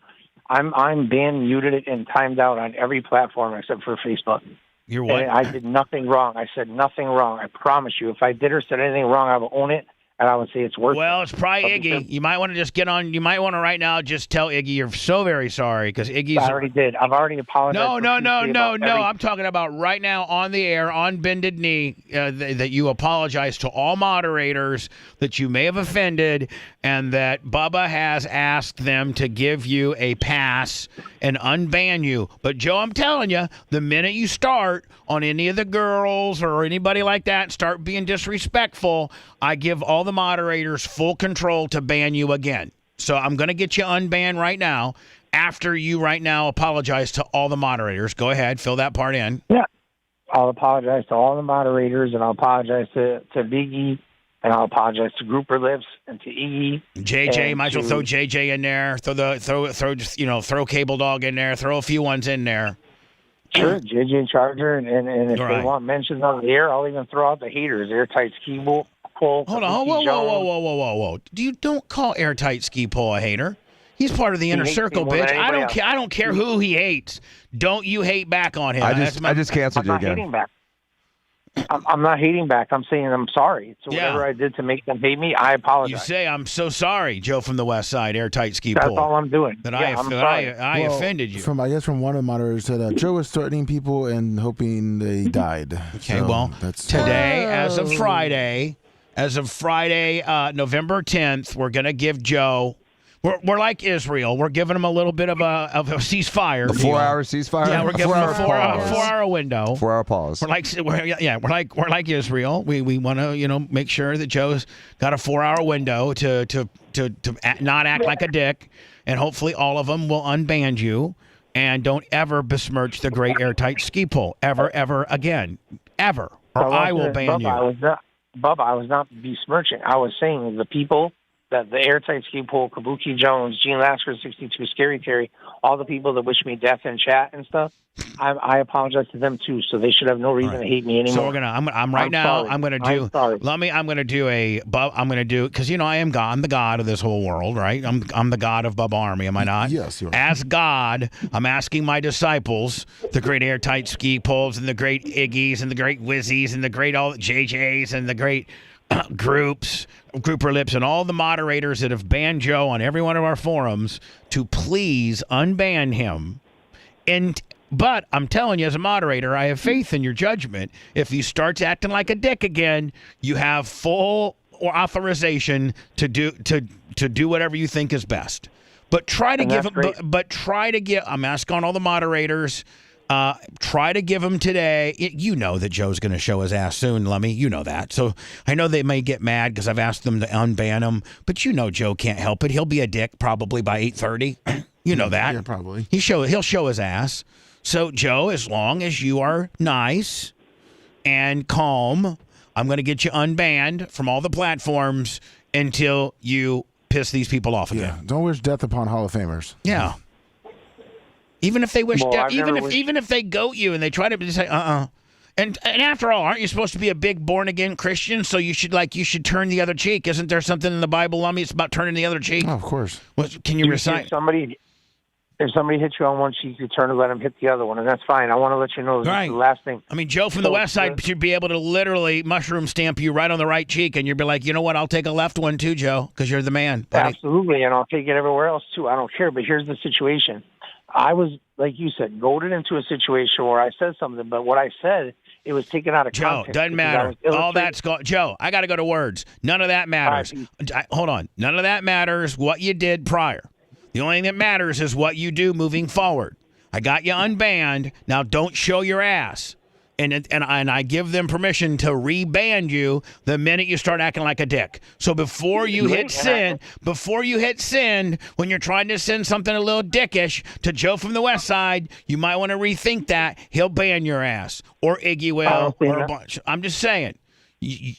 I'm banned, muted, and timed out on every platform except for Facebook. You're what? And I did nothing wrong. I said nothing wrong. I promise you. If I did or said anything wrong, I will own it, and I would say it's worth it. Well, it's probably Iggy. You might want to just get on. You might want to right now just tell Iggy you're so very sorry because Iggy's. I already did. I've already apologized. No. I'm talking about right now on the air, on bended knee, that you apologize to all moderators that you may have offended, and that Bubba has asked them to give you a pass and unban you. But Joe, I'm telling you, the minute you start on any of the girls or anybody like that, start being disrespectful, I give all the moderators full control to ban you again. So I'm going to get you unbanned right now after you right now apologize to all the moderators. Go ahead, fill that part in. Yeah. I'll apologize to all the moderators, and I'll apologize to Big E, and I'll apologize to Grouper Lips and to Iggy. JJ, might as well throw JJ in there. Throw Cable Dog in there. Throw a few ones in there. Sure, JJ Charger, and if they want mentions on the air, I'll even throw out the haters. Airtight Ski Pole. Hold on, whoa! Don't call Airtight Ski Pole a hater. He's part of the inner circle, bitch. I don't care who he hates. Don't you hate back on him? I just canceled you again. Hating back. I'm not hating back. I'm saying I'm sorry. So whatever I did to make them hate me, I apologize. You say I'm so sorry, Joe from the West Side, Airtight Ski Pole. That's all I'm doing. I offended you. From one of the moderators said Joe was threatening people and hoping they died. Okay, so that's today, as of Friday, November 10th, we're gonna give Joe. We're like Israel. We're giving them a little bit of a ceasefire. A 4-hour ceasefire. Yeah, we're giving them a 4-hour window. 4-hour pause. We're like Israel. We want to make sure that Joe's got a 4-hour window to not act like a dick, and hopefully all of them will unban you and don't ever besmirch the great Airtight Ski Pole ever again, or I will ban you. Bubba, I was not besmirching. I was saying the people. That the Airtight Ski Pole, Kabuki Jones, Gene Lasker, 62, Scary Terry, all the people that wish me death in chat and stuff, I apologize to them too. So they should have no reason to hate me anymore. So I'm going to do because I am God. I'm the God of this whole world, right? I'm the God of Bubba Army, am I not? Yes, you are. As God, I'm asking my disciples, the great Airtight Ski Poles and the great Iggies and the great Wizzies and the great all JJs and the great Grouper Lips and all the moderators that have banned Joe on every one of our forums to please unban him. But I'm telling you, as a moderator, I have faith in your judgment. If he starts acting like a dick again, you have full authorization to do whatever you think is best. But try to give him. I'm asking all the moderators. Try to give him today. You know that Joe's going to show his ass soon, Lummy. You know that. So I know they may get mad because I've asked them to unban him. But Joe can't help it. He'll be a dick probably by 8:30. You know that. Yeah, probably. He'll show his ass. So, Joe, as long as you are nice and calm, I'm going to get you unbanned from all the platforms until you piss these people off again. Yeah, don't wish death upon Hall of Famers. Yeah. Even if they wish death, even if they goat you and they try to say and after all, aren't you supposed to be a big born again Christian? So you should turn the other cheek. Isn't there something in the Bible, Lummy? It's about turning the other cheek. Oh, of course. Can you recite? If somebody hits you on one cheek, you turn and let them hit the other one, and that's fine. I want to let you know this is the last thing. I mean, Joe from the West Side should be able to literally mushroom stamp you right on the right cheek, and you'd be like, you know what? I'll take a left one too, Joe, because you're the man. Buddy. Absolutely, and I'll take it everywhere else too. I don't care. But here's the situation. I was, like you said, goaded into a situation where I said something, but what I said, it was taken out of context. Joe, doesn't matter. All that's Joe, I got to go to words. None of that matters. Hold on. None of that matters what you did prior. The only thing that matters is what you do moving forward. I got you unbanned. Now don't show your ass. and I give them permission to re-ban you the minute you start acting like a dick. So before you hit send, when you're trying to send something a little dickish to Joe from the West Side, you might want to rethink that. He'll ban your ass, or Iggy will, or a bunch. I'm just saying.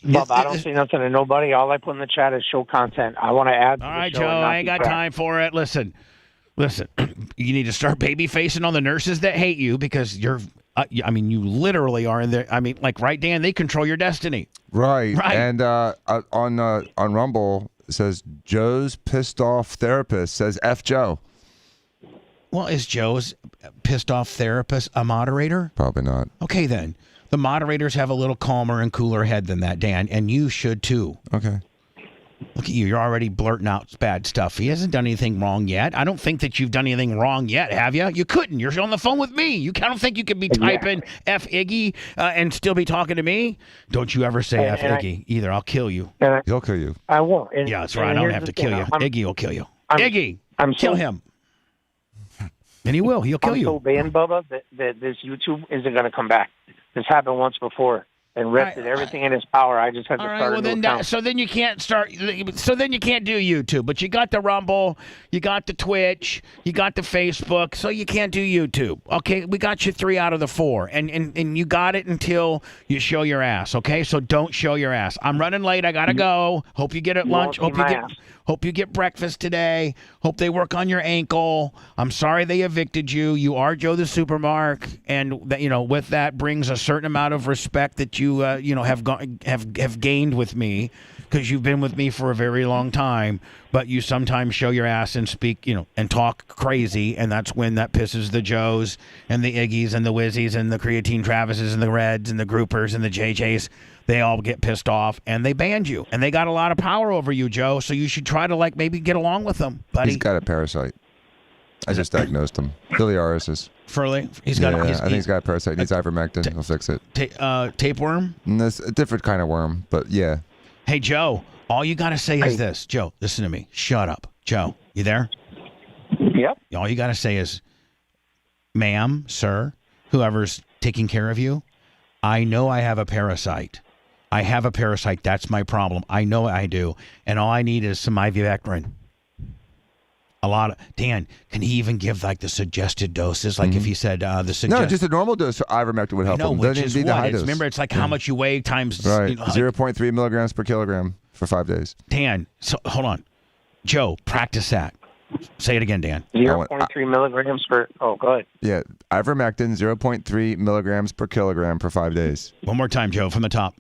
Bob, I don't see nothing to nobody. All I put in the chat is show content. I want to add. All right, Joe, I ain't got time for it. Listen, you need to start baby facing on the nurses that hate you because you're. You literally are in there. Right, Dan? They control your destiny. Right. And on Rumble, it says Joe's pissed off therapist says F Joe. Well, is Joe's pissed off therapist a moderator? Probably not. Okay, then. The moderators have a little calmer and cooler head than that, Dan, and you should too. Okay. Look at you. You're already blurting out bad stuff. He hasn't done anything wrong yet. I don't think that you've done anything wrong yet, have you? You couldn't. You're on the phone with me. I don't think you could be typing F Iggy and still be talking to me. Don't you ever say F Iggy either. I'll kill you. He'll kill you. I won't. Yeah, that's right. I don't have to kill you. Iggy will kill you. Iggy, kill him. And he will. He'll kill you. I'm so banned, Bubba, that this YouTube isn't going to come back. This happened once before. And Rep did everything in his power. I just had to start a new account. So then you can't start. So then you can't do YouTube. But you got the Rumble, you got the Twitch, you got the Facebook. So you can't do YouTube. Okay, we got you 3 out of the 4, and you got it until you show your ass. Okay, so don't show your ass. I'm running late. I gotta go. Hope you get at lunch. Hope you get breakfast today. Hope they work on your ankle. I'm sorry they evicted you. You are Joe the Supermark, and that, with that brings a certain amount of respect that you have gained with me, because you've been with me for a very long time. But you sometimes show your ass and speak, and talk crazy, and that's when that pisses the Joes and the Iggies and the Wizzies and the Creatine Travises and the Reds and the Groupers and the JJs. They all get pissed off, and they banned you. And they got a lot of power over you, Joe, so you should try to, maybe get along with them, buddy. He's got a parasite. I just diagnosed him. Biliariasis. Furley? I think he's got a parasite. He needs ivermectin. He'll fix it. Tapeworm? That's a different kind of worm, but yeah. Hey, Joe, all you got to say is this. Joe, listen to me. Shut up. Joe, you there? Yep. All you got to say is, ma'am, sir, whoever's taking care of you, I know I have a parasite. I have a parasite. That's my problem. I know I do. And all I need is some ivermectin. Dan, can he even give the suggested doses? If he said the suggested. No, just a normal dose of ivermectin would help him. Which is what? Remember, it's how much you weigh times. Right. 0.3 milligrams per kilogram for 5 days. Dan, so hold on. Joe, practice that. Say it again, Dan. 0.3 milligrams per. Oh, go ahead. Yeah, ivermectin, 0.3 milligrams per kilogram for 5 days. One more time, Joe, from the top.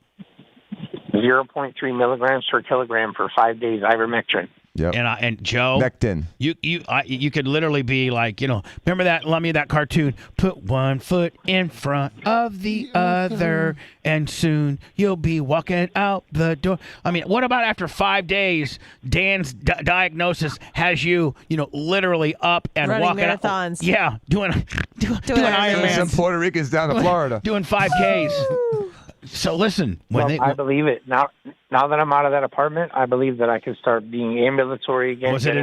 0.3 milligrams per kilogram for 5 days, ivermectin. Yep. And Joe, Mectin. You could literally be remember that cartoon? Put one foot in front of the other, and soon you'll be walking out the door. What about after 5 days? Dan's diagnosis has you, literally up and running walking marathons. Yeah, doing Ironman. Some Puerto Ricans down to Florida doing 5Ks. So listen, I believe it now. Now that I'm out of that apartment, I believe that I can start being ambulatory again. Was the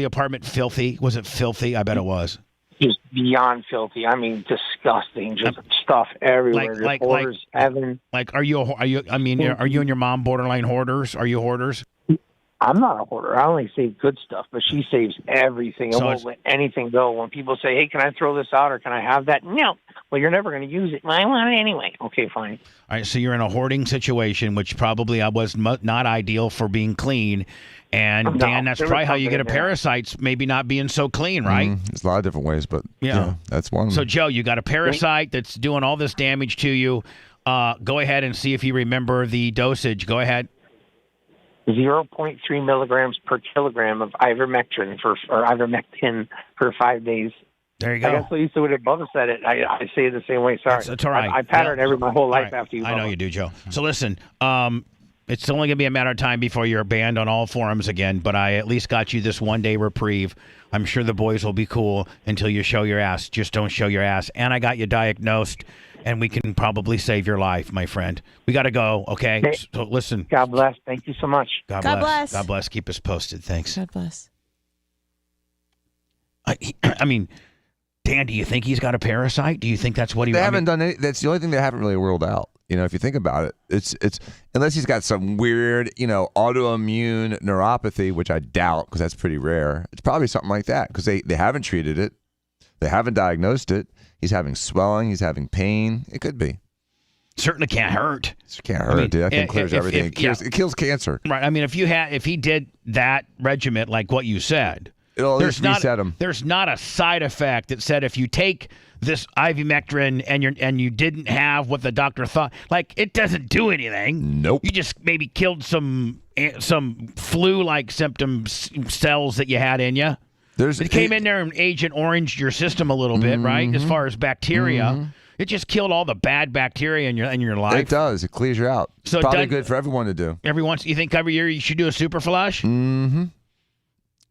apartment filthy? Was it filthy? I bet it was. Just beyond filthy. Disgusting. Just stuff everywhere. Hoarders, Evan. Are you and your mom borderline hoarders? Are you hoarders? I'm not a hoarder. I only save good stuff, but she saves everything. I won't let anything go. When people say, hey, can I throw this out or can I have that? No. Well, you're never going to use it. Well, I want it anyway. Okay, fine. All right, so you're in a hoarding situation, which probably was not ideal for being clean. And, Dan, that's probably how you get a parasite, maybe not being so clean, right? There's a lot of different ways, but yeah, that's one of them. So, Joe, you got a parasite that's doing all this damage to you. Go ahead and see if you remember the dosage. Go ahead. 0.3 milligrams per kilogram of ivermectin for 5 days. There you go. I guess so used to it. Bubba said it. I say it the same way. Sorry. That's all right. I patterned my whole life after you. I know you do, Joe. So listen, it's only going to be a matter of time before you're banned on all forums again, but I at least got you this 1 day reprieve. I'm sure the boys will be cool until you show your ass. Just don't show your ass. And I got you diagnosed, and we can probably save your life, my friend. We got to go, okay? So listen. God bless. Thank you so much. God bless. God bless. Keep us posted. Thanks. God bless. I mean, Dan, do you think he's got a parasite? Do you think that's what he? They haven't done any. That's the only thing they haven't really ruled out. If you think about it, it's unless he's got some weird, autoimmune neuropathy, which I doubt because that's pretty rare. It's probably something like that because they haven't treated it, they haven't diagnosed it. He's having swelling, he's having pain. It could be. Certainly can't hurt. It can't hurt, dude. That thing clears everything. It kills cancer. Right. I mean, if he did that regimen like what you said, it'll at least reset him. There's not a side effect that said if you take this ivermectin and you didn't have what the doctor thought, like it doesn't do anything. Nope. You just maybe killed some flu-like symptoms cells that you had in you. It came in there and Agent Oranged your system a little bit, right? As far as bacteria, it just killed all the bad bacteria in your life. It does. It clears you out. So it's probably good for everyone to do. You think every year you should do a super flush? Mm-hmm.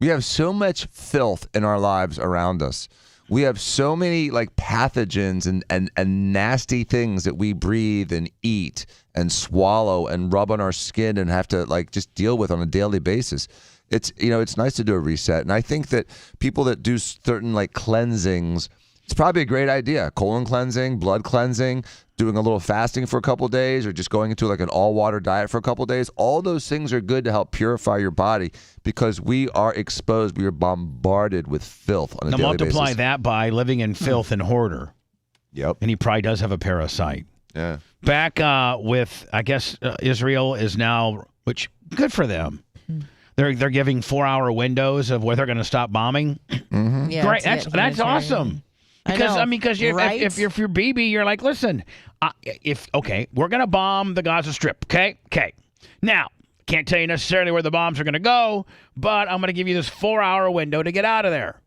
We have so much filth in our lives around us. We have so many pathogens and nasty things that we breathe and eat and swallow and rub on our skin and have to just deal with on a daily basis. It's it's nice to do a reset, and I think that people that do certain cleansings, it's probably a great idea. Colon cleansing, blood cleansing, doing a little fasting for a couple of days, or just going into an all-water diet for a couple of days. All those things are good to help purify your body because we are exposed. We are bombarded with filth on a daily basis. Multiply that by living in filth and hoarder. Yep. And he probably does have a parasite. Yeah. Back with, I guess, Israel is now, which good for them. They're giving 4-hour windows of where they're going to stop bombing. Mm-hmm. Yeah, great. That's awesome. Because if you're BB, you're like, listen, we're gonna bomb the Gaza Strip, okay? Now, can't tell you necessarily where the bombs are gonna go, but I'm gonna give you this 4-hour window to get out of there.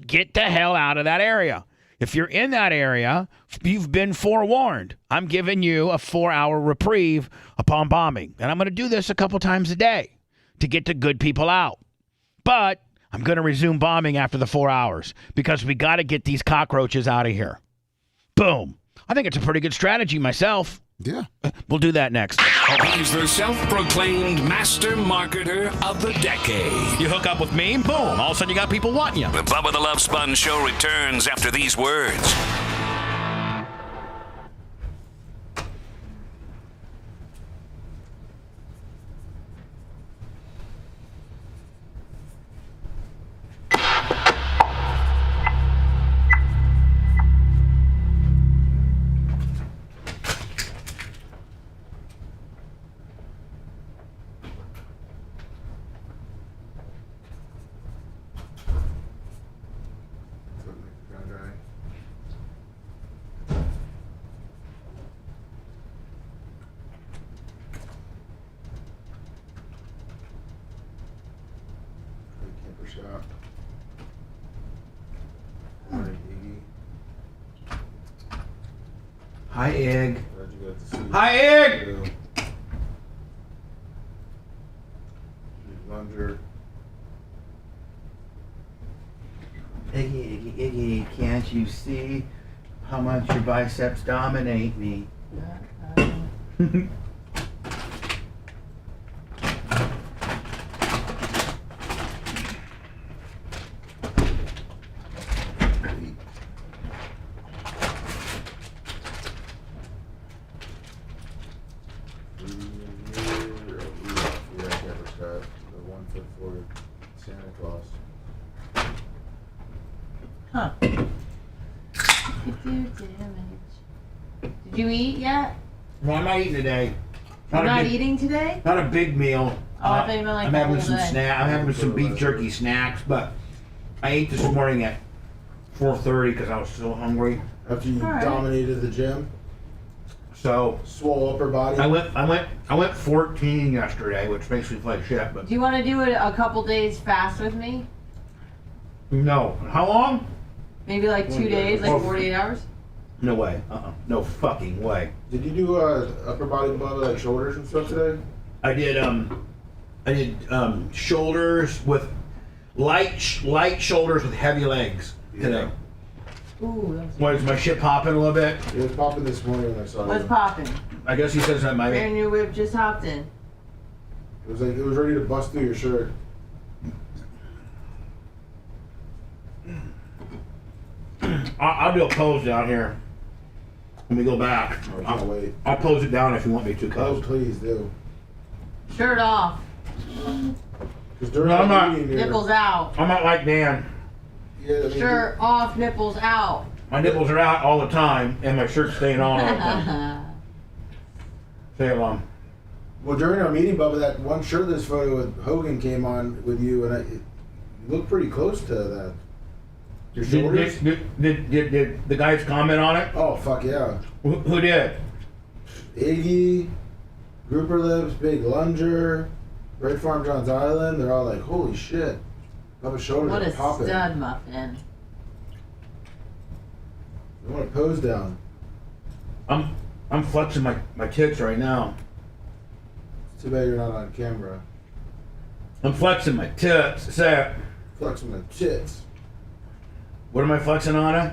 Get the hell out of that area. If you're in that area, you've been forewarned. I'm giving you a 4-hour reprieve upon bombing, and I'm gonna do this a couple times a day to get the good people out. But I'm going to resume bombing after the 4 hours because we got to get these cockroaches out of here. Boom. I think it's a pretty good strategy myself. Yeah. We'll do that next. He's the self-proclaimed master marketer of the decade. You hook up with me, boom. All of a sudden you got people wanting you. The Bubba the Love Sponge Show returns after these words. Hi, Egg. Hi, Egg! Lunger. Iggy, Iggy, can't you see how much your biceps dominate me? Huh. Did you eat yet? No, I'm not eating today. You're not eating today? Not a big meal. Oh, I thought you meant like I'm the having whole some day. I'm having some beef jerky snacks, but I ate this morning at 4:30 because I was so hungry. After you All right. dominated the gym, so swole upper body. I went 14 yesterday, which makes me feel like shit. But Do you want to do it a couple days fast with me? no, how long? Maybe like 2 days, like 48 hours? No way. No fucking way. Did you do upper body, Bubba, like shoulders and stuff today? I did shoulders with light shoulders with heavy legs today. Ooh, that's What is my shit popping a little bit? It was popping this morning when I saw What's you. popping? I guess he says that might Brand be. new whip just hopped in. It was like it was ready to bust through your shirt. I'll do a pose down here when we go back. I can't wait. I'll pose it down if you want me to, cuz. Oh, please do. Shirt off. No, I'm not. Nipples out. I'm not like Dan. Yeah, Shirt off, nipples out. My nipples are out all the time, and my shirt's staying on all the time. Say it long. Well, during our meeting, Bubba, that one shirtless photo with Hogan came on with you, and you look pretty close to that. Your shoulders? Did the guys comment on it? Oh, fuck yeah. Who did? Iggy, Grouper Lips, Big Lunger, Red Farm John's Island. They're all like, holy shit. Bubba's shoulders What are a popping. stud muffin. I want to pose down. I'm flexing my tits right now. It's too bad you're not on camera. I'm flexing my tits. Say it. Flexing my tits. What am I flexing on it?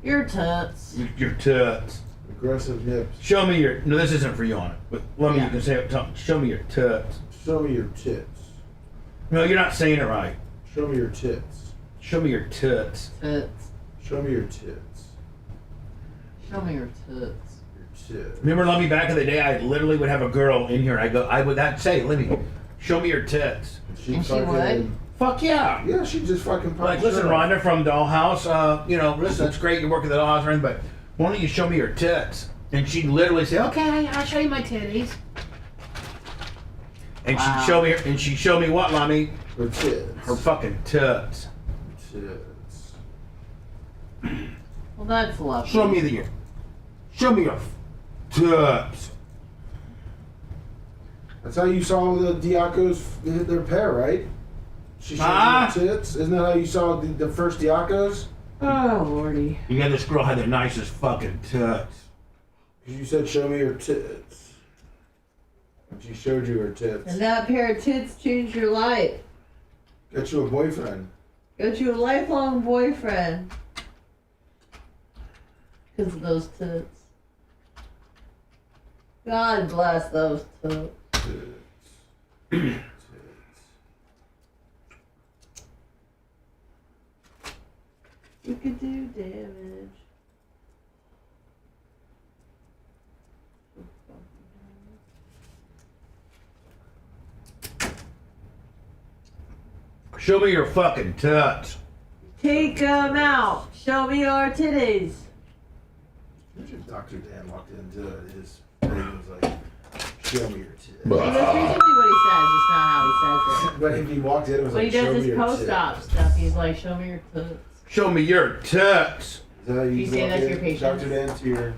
Your tits. Your tits. Aggressive nips. Show me your. No, this isn't for you on it. But let me. You can say it. Show me your tits. Show me your tits. No, you're not saying it right. Show me your tits. Show me your tits. Tits. Show me your tits. Show me your tits. Your tits. Remember, Lummy, back in the day, I literally would have a girl in here. I would say, Lummy, show me your tits. And she would? Fuck yeah. Yeah, she just fucking like, listen, Rhonda from Dollhouse, listen, that's great, you're working at the Dollhouse, or anything, but why don't you show me your tits? And she'd literally say, okay, I'll show you my titties. And she'd show me what, Lummy? Her tits. Her fucking tits. Tits. Well, that's lovely. Show me your tits. That's how you saw the Diacos hit their pair, right? She showed you her tits. Isn't that how you saw the first Diacos? Oh, Lordy. Yeah, this girl had the nicest fucking tits. You said, show me your tits. And she showed you her tits. And that pair of tits changed your life. Got you a boyfriend. Got you a lifelong boyfriend. Because of those tits. God bless those tits. Tits. You could do damage. Show me your fucking tits. Take them out. Show me your titties. Imagine if Dr. Dan walked into his thing and was like, show me your tits. That's basically what he says, just not how he says it. But if he walked in and was When like, he show does me his your post-op tits. stuff, he's like, show me your tits. Show me your tits. Is that how You say walk that to in, your patients? Dr. Dan, to your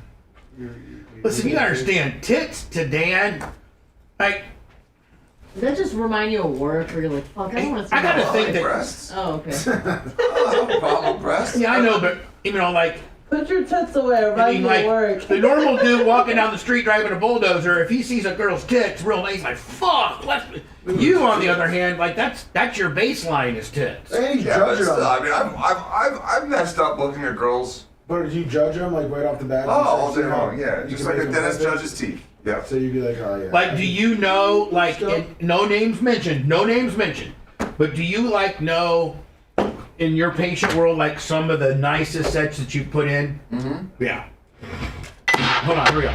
Listen, you gotta understand, tits to Dan, like, Does that just remind you of work where you're like, fuck, I don't want to see I gotta that. think that. Breasts. Oh, okay. No problem, breasts. Yeah, I know, but like, Put your tits away, remind you like of work. the normal dude walking down the street driving a bulldozer, if he sees a girl's tits real nice, like fuck. You, on the other hand, like that's your baseline is tits. Hey, Yeah, but judge still, them. I mean, I've messed up looking at girls. But did you judge them like right off the bat? Oh, all day long, yeah. You Just can like make a them dentist perfect? judges teeth. Yeah. So you'd be like, oh yeah. Like, do you know, like, no names mentioned, but do you like know in your patient world like some of the nicest sets that you put in? Mm-hmm. Yeah. Hold on, here we go.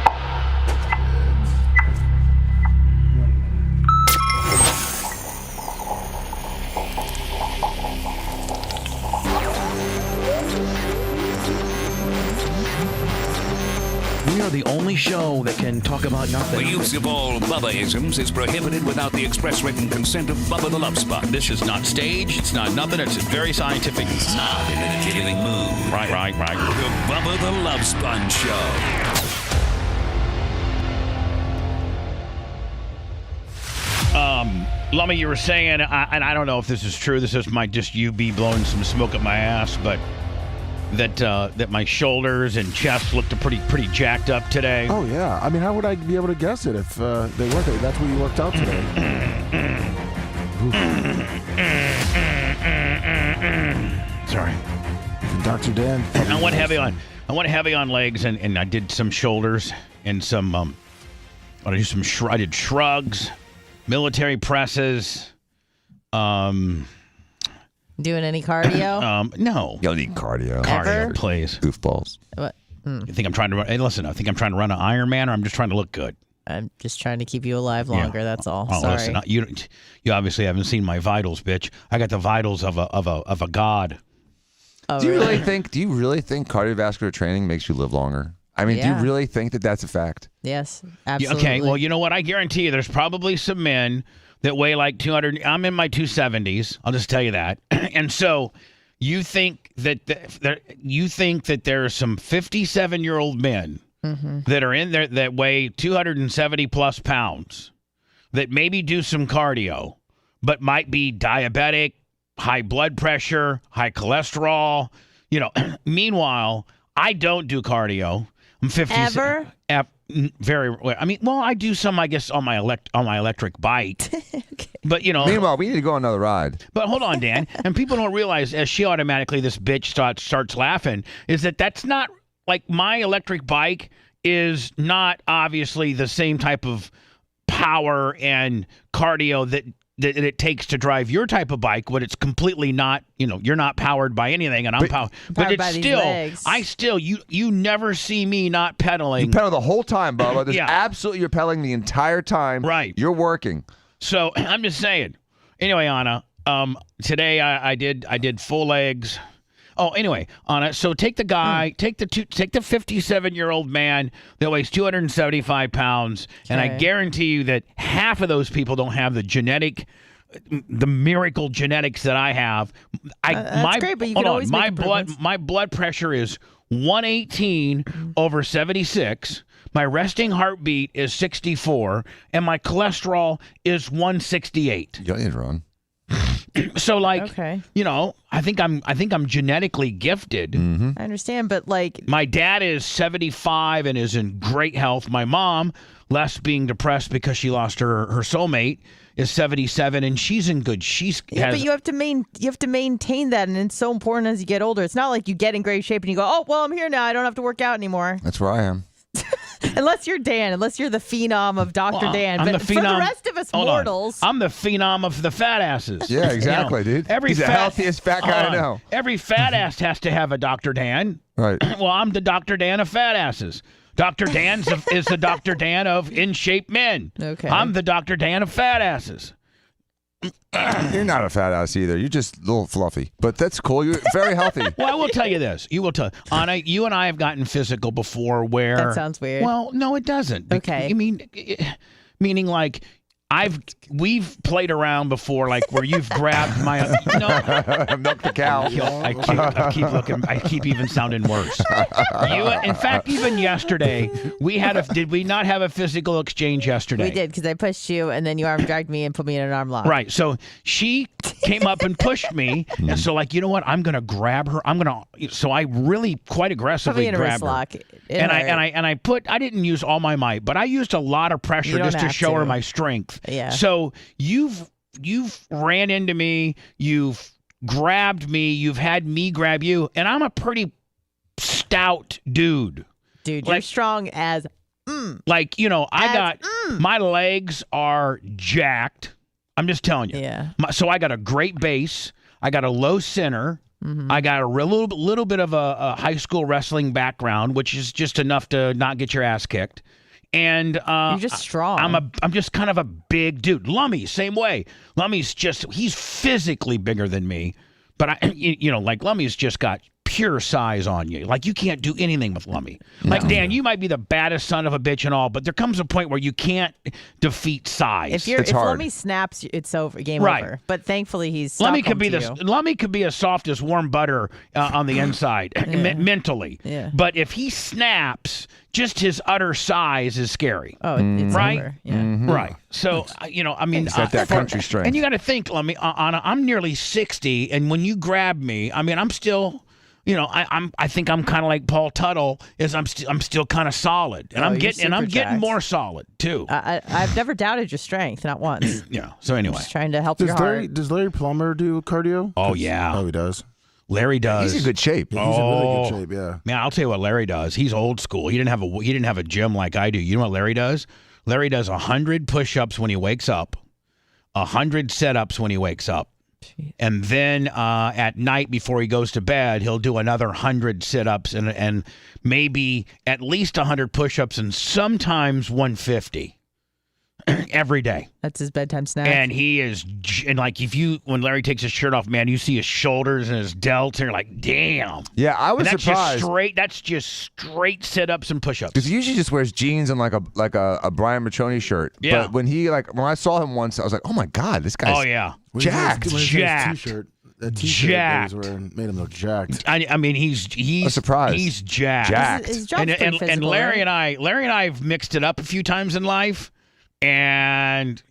We are the only show that can talk about nothing. The use of all Bubba-isms is prohibited without the express written consent of Bubba the Love Sponge. This is not staged. It's not nothing. It's very scientific. Not in a killing mood. Right. The Bubba the Love Sponge Show. Lummy, you were saying, and I don't know if this is true. This might just you be blowing some smoke up my ass, but that my shoulders and chest looked pretty jacked up today. Oh yeah. I mean, how would I be able to guess it if they weren't? That's what you worked out today. Sorry. Dr. Dan. I went heavy on legs, and I did some shoulders and some I did shrugs, military presses, Doing any cardio? No. You don't need cardio. Cardio, please. Goofballs. What? You think I'm trying to run? Hey, listen, I think I'm trying to run an Ironman, or I'm just trying to look good. I'm just trying to keep you alive longer. That's all. Oh, Sorry. listen, you obviously haven't seen my vitals, bitch. I got the vitals of a god. Oh, Do you really think cardiovascular training makes you live longer? I mean, do you really think that that's a fact? Yes, absolutely. Okay, well, you know what? I guarantee you, there's probably some men that weigh like 200. I'm in my 270s. I'll just tell you that. And so, you think that there are some 57-year-old men that are in there that weigh 270 plus pounds that maybe do some cardio, but might be diabetic, high blood pressure, high cholesterol. Meanwhile, I don't do cardio. I'm 50. Ever? Very. I mean, well, I do some, I guess, on my electric bike. Okay. But Meanwhile, we need to go on another ride. But hold on, Dan. And people don't realize, as she automatically, this bitch starts laughing, is that's not like my electric bike is not obviously the same type of power and cardio that it takes to drive your type of bike, but it's completely not, you're not powered by anything, and I'm powered. But it's still, you never see me not pedaling. You pedal the whole time, Bubba. Absolutely, you're pedaling the entire time. Right. You're working. So I'm just saying. Anyway, Anna, today I did full legs. Oh, anyway, Anna, so take the guy, take the 57-year-old man that weighs 275 pounds, and I guarantee you that half of those people don't have the miracle genetics that I have. That's great, but you can always make improvements. My blood pressure is 118 over 76. My resting heartbeat is 64, and my cholesterol is 168. You don't need to run. So I think I'm genetically gifted. I understand, but my dad is 75 and is in great health. My mom, less being depressed because she lost her soulmate, is 77 and she's in good. But you have to maintain that, and it's so important as you get older. It's not like you get in great shape and you go, oh well, I'm here now. I don't have to work out anymore. That's where I am. Unless you're Dan, unless you're the phenom of Dr. Dan. I'm But the for the rest of us mortals. I'm the phenom of the fat asses. Yeah, exactly, dude. He's the healthiest fat guy I know. Every fat ass has to have a Dr. Dan. Right. Well, I'm the Dr. Dan of fat asses. Dr. Dan is the Dr. Dan of in-shape men. Okay. I'm the Dr. Dan of fat asses. You're not a fat ass either. You're just a little fluffy. But that's cool. You're very healthy. Well, I will tell you this. Anna, you and I have gotten physical before where... That sounds weird. Well, no, it doesn't. Okay. I mean, meaning like... We've played around before, like where you've grabbed my milk the cow. I keep looking. I keep even sounding worse. In fact, even yesterday did we not have a physical exchange yesterday? We did, because I pushed you and then you arm dragged me and put me in an arm lock. Right. So she came up and pushed me, and so you know what? I'm gonna grab her. So I really quite aggressively grabbed her. Lock. I didn't use all my might, but I used a lot of pressure just to show her my strength. Yeah. So you've ran into me, you've grabbed me, you've had me grab you, and I'm a pretty stout dude. Dude, you're strong as my legs are jacked. I'm just telling you. Yeah. So I got a great base. I got a low center. I got a little bit of a high school wrestling background, which is just enough to not get your ass kicked. And you're just strong. I'm just kind of a big dude. Lummy, same way. Lummy's he's physically bigger than me, but Lummy's just got pure size on you. Like, you can't do anything with Lummy. Like, Dan, you might be the baddest son of a bitch and all, but there comes a point where you can't defeat size. If Lummy snaps, it's over. Game over. But thankfully, he's Lummy could be as soft as warm butter on the inside, mentally. Yeah. But if he snaps, just his utter size is scary. Oh, it's right? over. Yeah. Right. So, he's got that country strength. And you got to think, Lummy, Anna, I'm nearly 60, and when you grab me, I'm still... I think I'm kind of like Paul Tuttle. I'm still kind of solid, and I'm getting more solid too. I've never doubted your strength, not once. Yeah. So anyway, just trying to help your heart. Does Larry Plummer do cardio? Oh yeah. Oh, he does. Larry does. He's in good shape. He's in really good shape. Yeah. Man, I'll tell you what Larry does. He's old school. He didn't have a gym like I do. You know what Larry does? Larry does 100 push-ups when he wakes up, 100 set-ups when he wakes up. And then at night before he goes to bed, he'll do another 100 sit-ups and maybe at least 100 push-ups and sometimes 150 every day. That's his bedtime snack. And he is, and like when Larry takes his shirt off, man, you see his shoulders and his delts, and you're like, damn. Yeah, I was surprised. That's just straight sit-ups and push-ups. Because he usually just wears jeans and like a Brian Matroni shirt. Yeah. But when I saw him once, I was like, oh my God, this guy's jacked. Jacked. That t-shirt Jacked. that he was wearing made him look jacked. I mean, he's a surprise. He's jacked. His job's pretty and physical, Larry right? and I have mixed it up a few times in life, and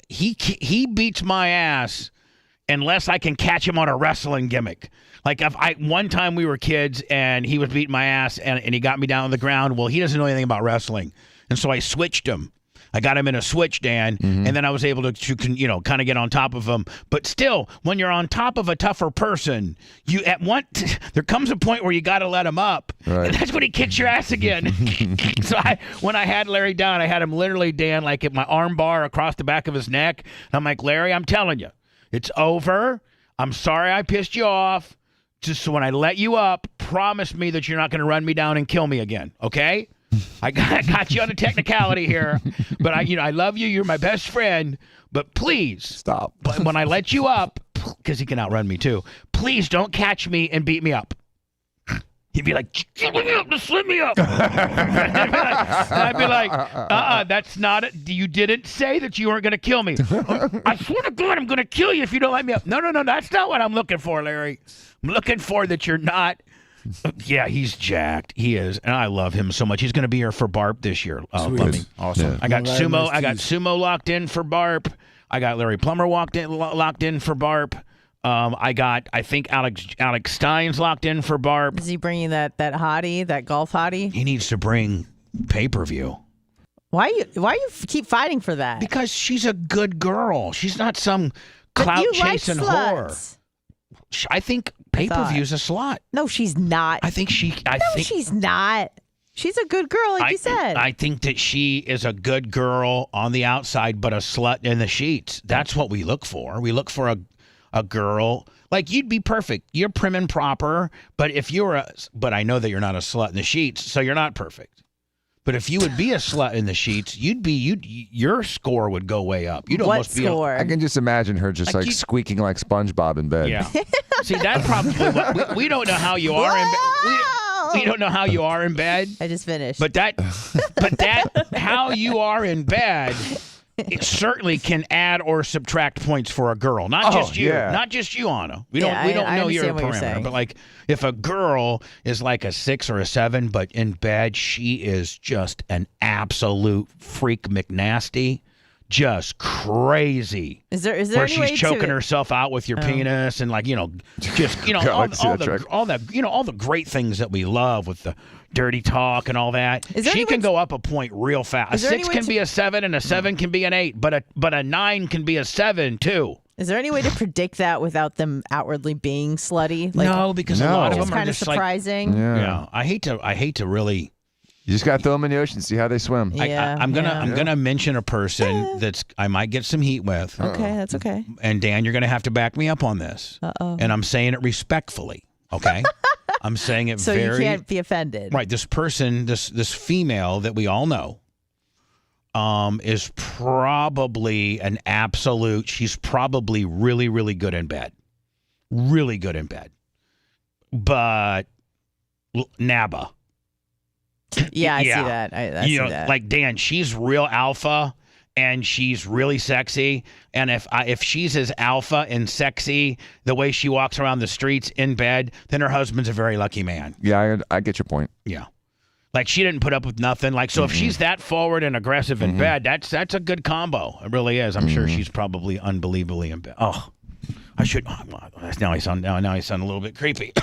he beats my ass unless I can catch him on a wrestling gimmick. Like one time we were kids and he was beating my ass and he got me down on the ground. Well, he doesn't know anything about wrestling, and so I switched him. I got him in a switch, Dan, and then I was able to kind of get on top of him. But still, when you're on top of a tougher person, there comes a point where you got to let him up, and that's when he kicks your ass again. So when I had Larry down, I had him literally, Dan, like at my arm bar across the back of his neck. And I'm like, Larry, I'm telling you, it's over. I'm sorry I pissed you off. Just so when I let you up, promise me that you're not going to run me down and kill me again, okay? I got you on a technicality here, but I love you. You're my best friend, but please stop. But when I let you up, because he can outrun me too, please don't catch me and beat me up. He'd be like, "Let me up, just let me up." And I'd be like, that's not it. You didn't say that you weren't going to kill me. I swear to God, I'm going to kill you if you don't let me up. No, that's not what I'm looking for, Larry. I'm looking for that you're not. Yeah, he's jacked. He is, and I love him so much. He's going to be here for Barp this year. Awesome. Yeah. I got Sumo locked in for Barp. I got Larry Plummer locked in for Barp. I think Alex Stein's locked in for Barp. Is he bringing that hottie, that golf hottie? He needs to bring pay-per-view. Why you keep fighting for that? Because she's a good girl. She's not some clout-chasing whore. I think pay-per-view's a slut. No, she's not. She's not. She's a good girl, like you said. I think that she is a good girl on the outside, but a slut in the sheets. That's what we look for. We look for a girl. Like, you'd be perfect. You're prim and proper, but but I know that you're not a slut in the sheets, so you're not perfect. But if you would be a slut in the sheets, your score would go way up. You'd almost be I can just imagine her just like squeaking like SpongeBob in bed. Yeah. See, that's probably we don't know how you are in bed. We don't know how you are in bed. I just finished. But that how you are in bed, it certainly can add or subtract points for a girl. Not just you. Yeah. Not just you, Anna. We don't know your parameter. But like, if a girl is like a 6 or a 7, but in bed she is just an absolute freak McNasty, just crazy. Is there where any she's way choking to... herself out with your penis and like all the great things that we love with the dirty talk and all that. She can go up a point real fast. A 6 can be a 7 and a 7 can be an 8, but a 9 can be a 7 too. Is there any way to predict that without them outwardly being slutty? Like, no, because a lot of them are kind of just surprising. Like, yeah, I hate to really. You just gotta throw them in the ocean, see how they swim. I'm gonna mention a person that's I might get some heat with. Okay, that's okay. And Dan, you're gonna have to back me up on this. And I'm saying it respectfully. Okay, I'm saying it so you can't be offended. Right. This person, this female that we all know, is probably an absolute. She's probably really, really good in bed. Really good in bed. But Naba. Yeah, I see that. I see that. Like Dan, she's real alpha and she's really sexy. And if she's as alpha and sexy the way she walks around the streets in bed, then her husband's a very lucky man. Yeah, I get your point. Yeah. Like, she didn't put up with nothing. Like, so if she's that forward and aggressive in bed, that's a good combo. It really is. I'm sure she's probably unbelievably in bed. Oh, I should. Now I sound a little bit creepy.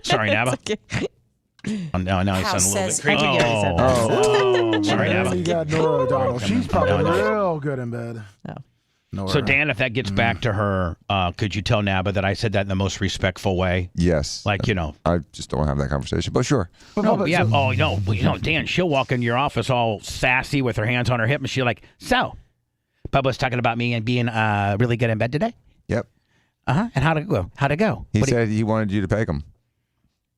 Sorry, Naba. Now I sound a little bit creepy. Sorry, Naba. You got Nora O'Donnell. She's probably real good in bed. So, Dan, if that gets back to her, could you tell Naba that I said that in the most respectful way? Yes. Like, I just don't want to have that conversation, but sure. Dan, she'll walk into your office all sassy with her hands on her hip, and she's like, so, Bubba was talking about me and being really good in bed today. Yep. And how'd it go? How'd it go? He said he wanted you to peg him.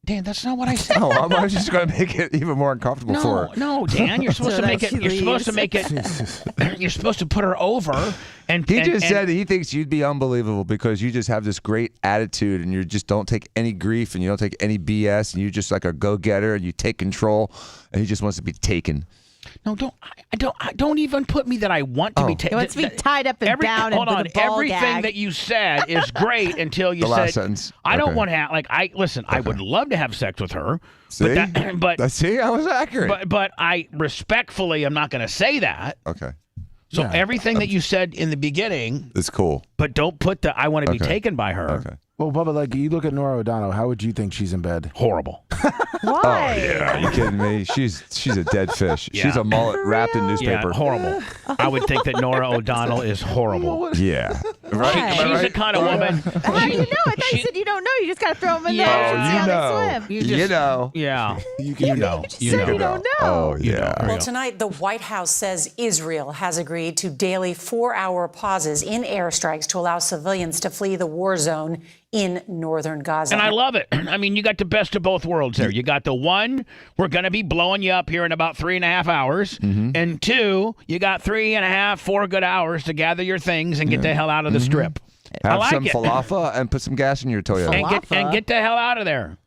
Dan, that's not what I said. Oh, I was just going to make it even more uncomfortable for her. No, Dan, you're supposed to make it. You're supposed to make it. You're supposed to put her over. And he just said he thinks you'd be unbelievable because you just have this great attitude and you just don't take any grief and you don't take any BS and you're just like a go-getter and you take control and he just wants to be taken. No, don't even put me that I want to be taken. He wants to be tied up and down. Hold and on, with a ball everything gag. that you said is great until you The said. last sentence. I don't Okay. want to have listen. I would love to have sex with her. See? But see, I was accurate. But I respectfully am not going to say that. Okay. So everything that you said in the beginning, it's cool. But don't put the I want to be taken by her. Okay. Well, Bubba, like you look at Nora O'Donnell, how would you think she's in bed? Horrible. Why? Oh yeah, are you kidding me? She's a dead fish. Yeah. She's a mullet wrapped in newspaper. Yeah, horrible. I would think that Nora O'Donnell is horrible. Yeah. Why? She's the kind of woman. How do you know? I thought you said you don't know. You just got to throw them in there. Oh, and see how they swim. You know. Yeah. You know. You don't know. Oh yeah. Well, tonight, the White House says Israel has agreed to daily 4-hour pauses in airstrikes to allow civilians to flee the war zone in northern Gaza. And I love it. I mean, you got the best of both worlds there. You got the one, we're going to be blowing you up here in about 3.5 hours. And two, you got 3.5, 4 good hours to gather your things and get the hell out of the strip. I Have like some it. falafel and put some gas in your Toyota. And get the hell out of there.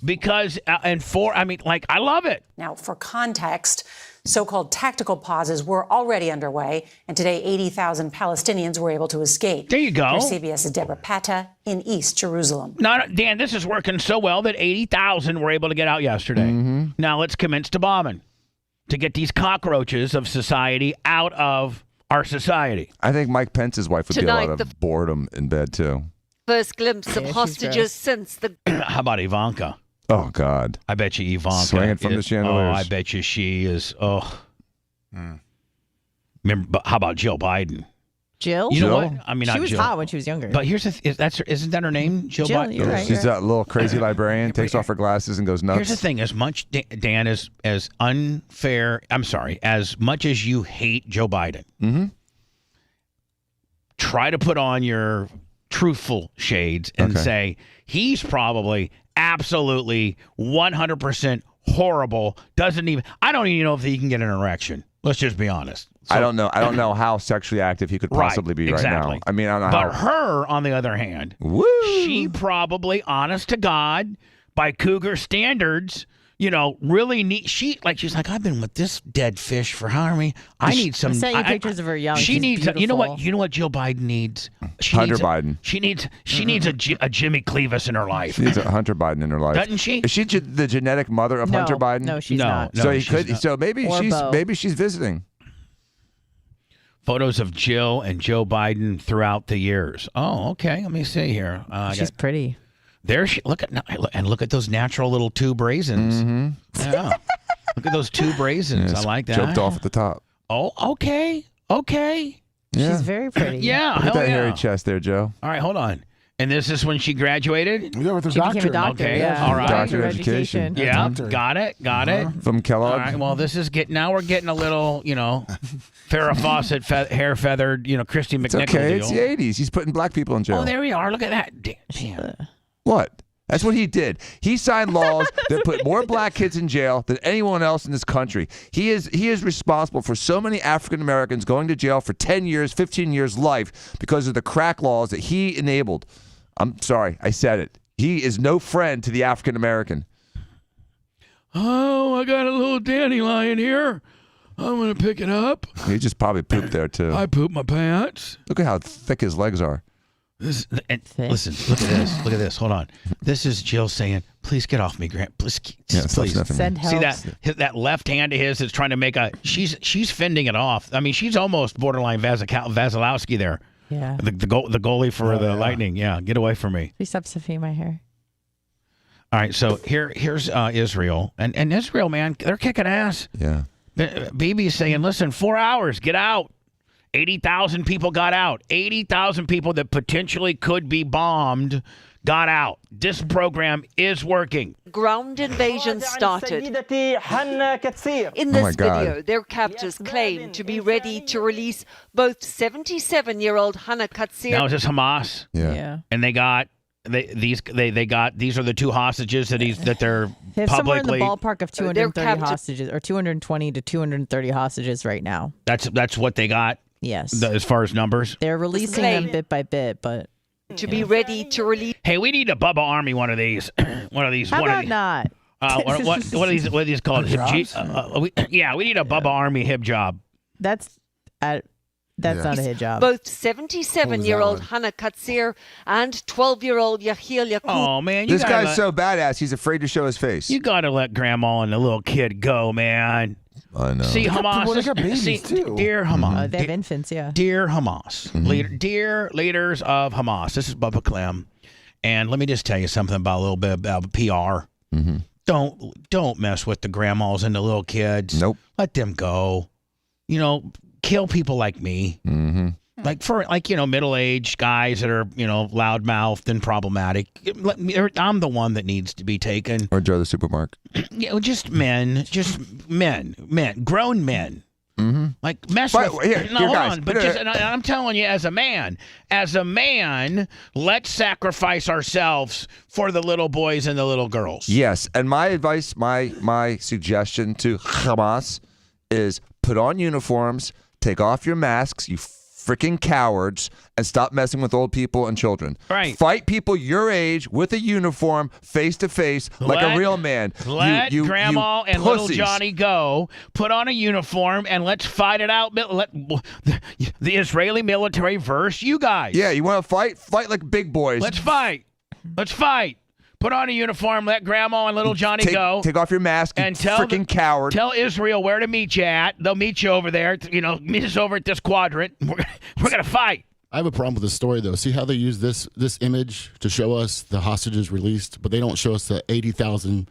Because, I love it. Now, for context, so-called tactical pauses were already underway, and today 80,000 Palestinians were able to escape. There you go. Here's CBS's Deborah Pata in East Jerusalem. Dan, this is working so well that 80,000 were able to get out yesterday. Now let's commence to bombing to get these cockroaches of society out of our society. I think Mike Pence's wife would Tonight, be a lot of boredom in bed too. First glimpse of hostages since the. How about Ivanka? Oh God! I bet you Ivanka Swinging from the chandeliers. Oh, I bet you she is. Oh, remember? But how about Jill Biden? Jill? You know what? I mean, she not was Jill. hot when she was younger. But here's isn't that her name? Jill Biden. You're right, She's that little crazy librarian. Takes off her glasses and goes nuts. Here's the thing: as much Dan as unfair. I'm sorry. As much as you hate Joe Biden, try to put on your truthful shades and say he's probably absolutely 100% horrible. I don't even know if he can get an erection. Let's just be honest. So, I don't know. I don't know how sexually active he could possibly be right now. I mean, I don't know But her, on the other hand, she probably, honest to God, by cougar standards, really neat. She's like, I've been with this dead fish for how many? I need some. I sent you pictures of her young. She She's needs. beautiful. You know what Jill Biden needs? Hunter Biden. She needs a Jimmy Clevis in her life. She needs a Hunter Biden in her life. Doesn't she? Is she the genetic mother of Hunter Biden? No, she's not. So she's not. So maybe she's visiting. Photos of Jill and Joe Biden throughout the years. Oh, okay. Let me see here. She's pretty. There she look at those natural little tube raisins. Yeah. Look at those tube raisins. I like that. Choked off at the top. Oh, okay. Yeah. She's very pretty. Yeah. Look at hell that yeah. hairy chest there, Joe. All right, hold on. And this is when she graduated? Yeah, with her She became doctorate. a doctor. Okay. Yeah. All right. Doctor of education. Yeah. Doctor. Got it. From Kellogg. All right. Well, this is now we're getting a little, Farrah Fawcett hair feathered, Christy McNichol It's okay. deal. It's the 80s. He's putting black people in jail. Oh, there we are. Look at that. Damn. What? That's what he did. He signed laws that put more black kids in jail than anyone else in this country. He is responsible for so many African Americans going to jail for 10 years, 15 years life because of the crack laws that he enabled. I'm sorry, I said it. He is no friend to the African American. Oh, I got a little dandelion here. I'm going to pick it up. He just probably pooped there too. I pooped my pants. Look at how thick his legs are. Listen, look at this. Look at this. Hold on. This is Jill saying, please get off me, Grant. Please. Send help. See that left hand of his is trying to make she's fending it off. I mean, she's almost borderline Vasilowski there. Yeah. The goalie for the Lightning. Yeah. Get away from me. Please stop sniffing my hair. All right. So here's Israel. And Israel, man, they're kicking ass. Yeah. BB's saying, listen, 4 hours, get out. 80,000 people got out. 80,000 people that potentially could be bombed got out. This program is working. Ground invasion started. In Oh my this God. video, their captors claim to be ready to release both 77-year-old Hannah Katsir. Now is this Hamas? Yeah. And they got these are the two hostages that they're They have somewhere in the publicly. ballpark of 230 hostages, or 220 to 230 hostages right now. That's what they got. Yes. As far as numbers. They're releasing them bit by bit, but to be ready to release. Hey, we need a Bubba Army one of these. one of these. how one about of these. not? What are these? What are these called? Hip we need a Bubba Army hip job. That's not a hit job. Both 77-year-old Hannah Katsir and 12-year-old Yahiel Yakub. Oh man, This guy's so badass. He's afraid to show his face. You got to let Grandma and the little kid go, man. I know. See, Hamas. They got babies, too. Dear Hamas. They have infants, yeah. Dear Hamas, dear leaders of Hamas, this is Bubba Clem, and let me just tell you something about a little bit about PR. Don't mess with the grandmas and the little kids. Nope. Let them go. Kill people like me. Like middle-aged guys that are loudmouthed and problematic. I'm the one that needs to be taken. Or Joe the Supermarket. Just men, grown men. Like mess with. Hold on, but and I'm telling you, as a man, let's sacrifice ourselves for the little boys and the little girls. Yes, and my advice, my suggestion to Hamas is put on uniforms, take off your masks, you freaking cowards, and stop messing with old people and children. Right. Fight people your age with a uniform, face to face, like a real man. Let Grandma and little pussies. Johnny go. Put on a uniform and let's fight it out. Let the Israeli military versus you guys. Yeah, you want to fight? Fight like big boys. Let's fight. Put on a uniform. Let Grandma and little Johnny go. Take off your mask, and you freaking coward. Tell Israel where to meet you at. They'll meet you over there. Meet us over at this quadrant. We're gonna fight. I have a problem with this story, though. See how they use this image to show us the hostages released, but they don't show us the 80,000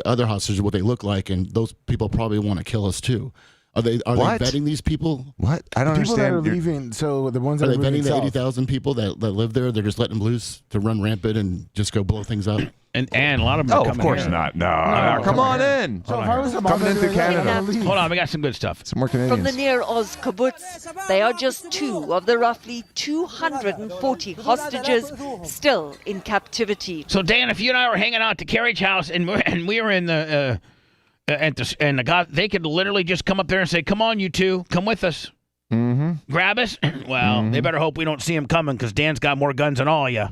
other hostages, what they look like, and those people probably want to kill us too. Are they vetting these people? What? I don't People understand. that are leaving, so the ones that Are are they vetting moving the south. 80,000 people that live there? They're just letting them loose to run rampant and just go blow things up? And a lot of them are coming of course here. not. No, come on in. So if I was Coming into Canada. Hold on, we got some good stuff. Some more From the Canadians. Near Oz kibbutz, they are just two of the roughly 240 hostages still in captivity. So Dan, if you and I were hanging out at the carriage house and we were in the they could literally just come up there and say, "Come on, you two, come with us." Grab us? Well, they better hope we don't see him coming because Dan's got more guns than all of you.